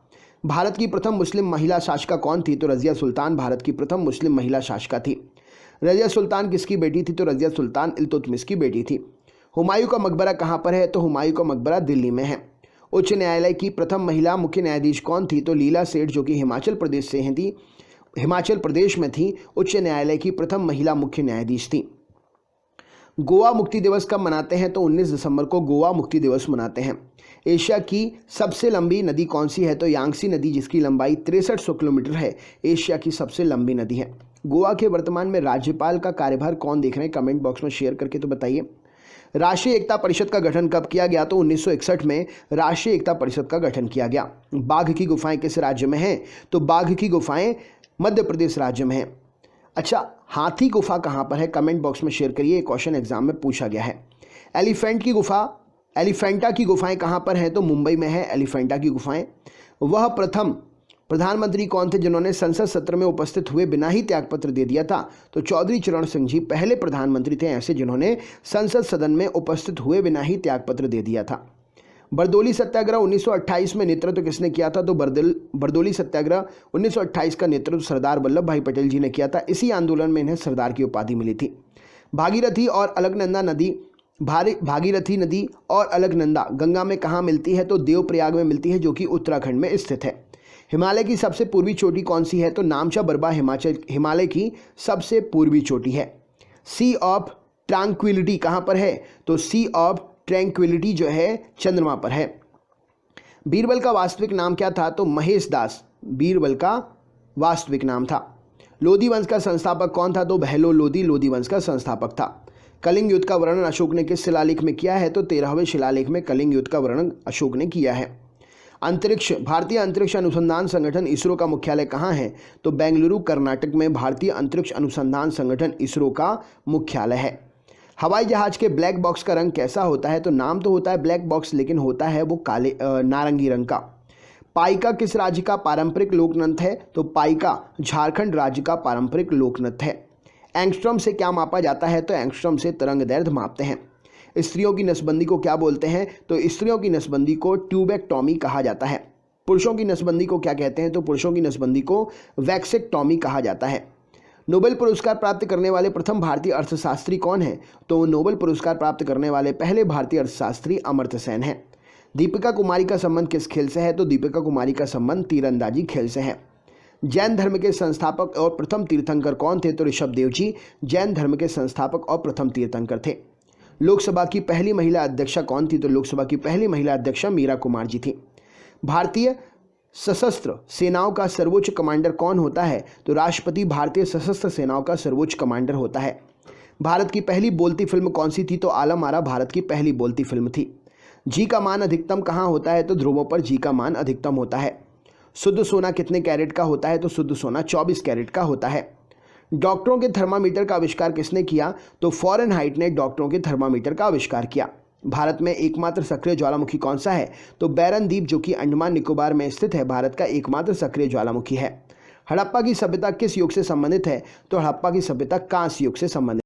भारत की प्रथम मुस्लिम महिला शासिका कौन थी? तो रजिया सुल्तान भारत की प्रथम मुस्लिम महिला शासिका थी। रजिया सुल्तान किसकी बेटी थी? तो रजिया सुल्तान इल्तुतमिश की बेटी थी। हुमायूं का मकबरा कहाँ पर है? तो हुमायूं का मकबरा दिल्ली में है। उच्च न्यायालय की प्रथम महिला मुख्य न्यायाधीश कौन थी? तो लीला सेठ, जो कि हिमाचल प्रदेश से थी, हिमाचल प्रदेश में थी, उच्च न्यायालय की प्रथम महिला मुख्य न्यायाधीश थी। गोवा मुक्ति दिवस कब मनाते हैं? तो 19 दिसंबर को गोवा मुक्ति दिवस मनाते हैं। एशिया की सबसे लंबी नदी कौन सी है? तो यांगसी नदी, जिसकी लंबाई 6300 किलोमीटर है, एशिया की सबसे लंबी नदी है। गोवा के वर्तमान में राज्यपाल का कार्यभार कौन देख रहे हैं? कमेंट बॉक्स में शेयर करके तो बताइए। राष्ट्रीय एकता परिषद का गठन कब किया गया? तो 1961 में राष्ट्रीय एकता परिषद का गठन किया गया। बाघ की गुफाएं किस राज्य में हैं? तो बाघ की गुफाएं मध्य प्रदेश राज्य में हैं। अच्छा, हाथी गुफा कहाँ पर है? कमेंट बॉक्स में शेयर करिए, क्वेश्चन एग्जाम में पूछा गया है। एलिफेंटा की गुफाएं कहाँ पर हैं? तो मुंबई में है एलिफेंटा की गुफाएं। वह प्रथम प्रधानमंत्री कौन थे जिन्होंने संसद सत्र में उपस्थित हुए बिना ही त्यागपत्र दे दिया था? तो चौधरी चरण सिंह जी पहले प्रधानमंत्री थे ऐसे जिन्होंने संसद सदन में उपस्थित हुए बिना ही त्यागपत्र दे दिया था। बरदौली सत्याग्रह 1928 में नेतृत्व किसने किया था? तो बरदौली सत्याग्रह 1928 का नेतृत्व सरदार वल्लभ भाई पटेल जी ने किया था। इसी आंदोलन में इन्हें सरदार की उपाधि मिली थी। भागीरथी नदी और अलकनंदा गंगा में कहाँ मिलती है? तो देवप्रयाग में मिलती है, जो कि उत्तराखंड में स्थित है। हिमालय की सबसे पूर्वी चोटी कौन सी है? तो नामचा बरबा हिमालय की सबसे पूर्वी चोटी है। सी ऑफ ट्रैंक्विलिटी कहाँ पर है? तो सी ऑफ ट्रैंक्विलिटी जो है चंद्रमा पर है। बीरबल का वास्तविक नाम क्या था? तो महेश दास बीरबल का वास्तविक नाम था। लोधी वंश का संस्थापक कौन था? तो बहलो लोधी लोधी वंश का संस्थापक था। कलिंग युद्ध का वर्णन अशोक ने किस शिलालेख में किया है? तो 13वें शिलालेख में कलिंग युद्ध का वर्णन अशोक ने किया है। भारतीय अंतरिक्ष अनुसंधान संगठन इसरो का मुख्यालय कहाँ है? तो बेंगलुरु कर्नाटक में भारतीय अंतरिक्ष अनुसंधान संगठन इसरो का मुख्यालय है। हवाई जहाज के ब्लैक बॉक्स का रंग कैसा होता है? तो नाम तो होता है ब्लैक बॉक्स, लेकिन होता है वो काले नारंगी रंग का। पाइका किस राज्य का पारंपरिक लोकनृत्य है? तो पाइका झारखंड राज्य का पारंपरिक लोकनृत्य है। एंगस्ट्रॉम से क्या मापा जाता है? तो एंगस्ट्रॉम से तरंग दैर्ध्य मापते हैं। स्त्रियों की नसबंदी को क्या बोलते हैं? तो स्त्रियों की नसबंदी को ट्यूबेक्टॉमी कहा जाता है। पुरुषों की नसबंदी को क्या कहते हैं? तो पुरुषों की नसबंदी को वैक्सेक्टॉमी कहा जाता है। नोबेल पुरस्कार प्राप्त करने वाले प्रथम भारतीय अर्थशास्त्री कौन है? तो नोबेल पुरस्कार प्राप्त करने वाले पहले भारतीय अर्थशास्त्री अमर्त्य सेन हैं। दीपिका कुमारी का संबंध किस खेल से है? तो दीपिका कुमारी का संबंध तीरंदाजी खेल से है। जैन धर्म के संस्थापक और प्रथम तीर्थंकर कौन थे? तो ऋषभ देव जी जैन धर्म के संस्थापक और प्रथम तीर्थंकर थे। लोकसभा की पहली महिला अध्यक्षा कौन थी? तो लोकसभा की पहली महिला अध्यक्षा मीरा कुमार जी थी। भारतीय सशस्त्र सेनाओं का सर्वोच्च कमांडर कौन होता है? तो राष्ट्रपति भारतीय सशस्त्र सेनाओं का सर्वोच्च कमांडर होता है। भारत की पहली बोलती फिल्म कौन सी थी? तो आलम आरा भारत की पहली बोलती फिल्म थी। जी का मान अधिकतम कहाँ होता है? तो ध्रुवों पर जी का मान अधिकतम होता है। शुद्ध सोना कितने कैरेट का होता है? तो शुद्ध सोना 24 कैरेट का होता है। डॉक्टरों के थर्मामीटर का आविष्कार किसने किया? तो फ़ारेनहाइट ने डॉक्टरों के थर्मामीटर का आविष्कार किया। भारत में एकमात्र सक्रिय ज्वालामुखी कौन सा है? तो बैरन द्वीप जो कि अंडमान निकोबार में स्थित है, भारत का एकमात्र सक्रिय ज्वालामुखी है। हड़प्पा की सभ्यता किस युग से संबंधित है? तो हड़प्पा की सभ्यता कांस्य युग से संबंधित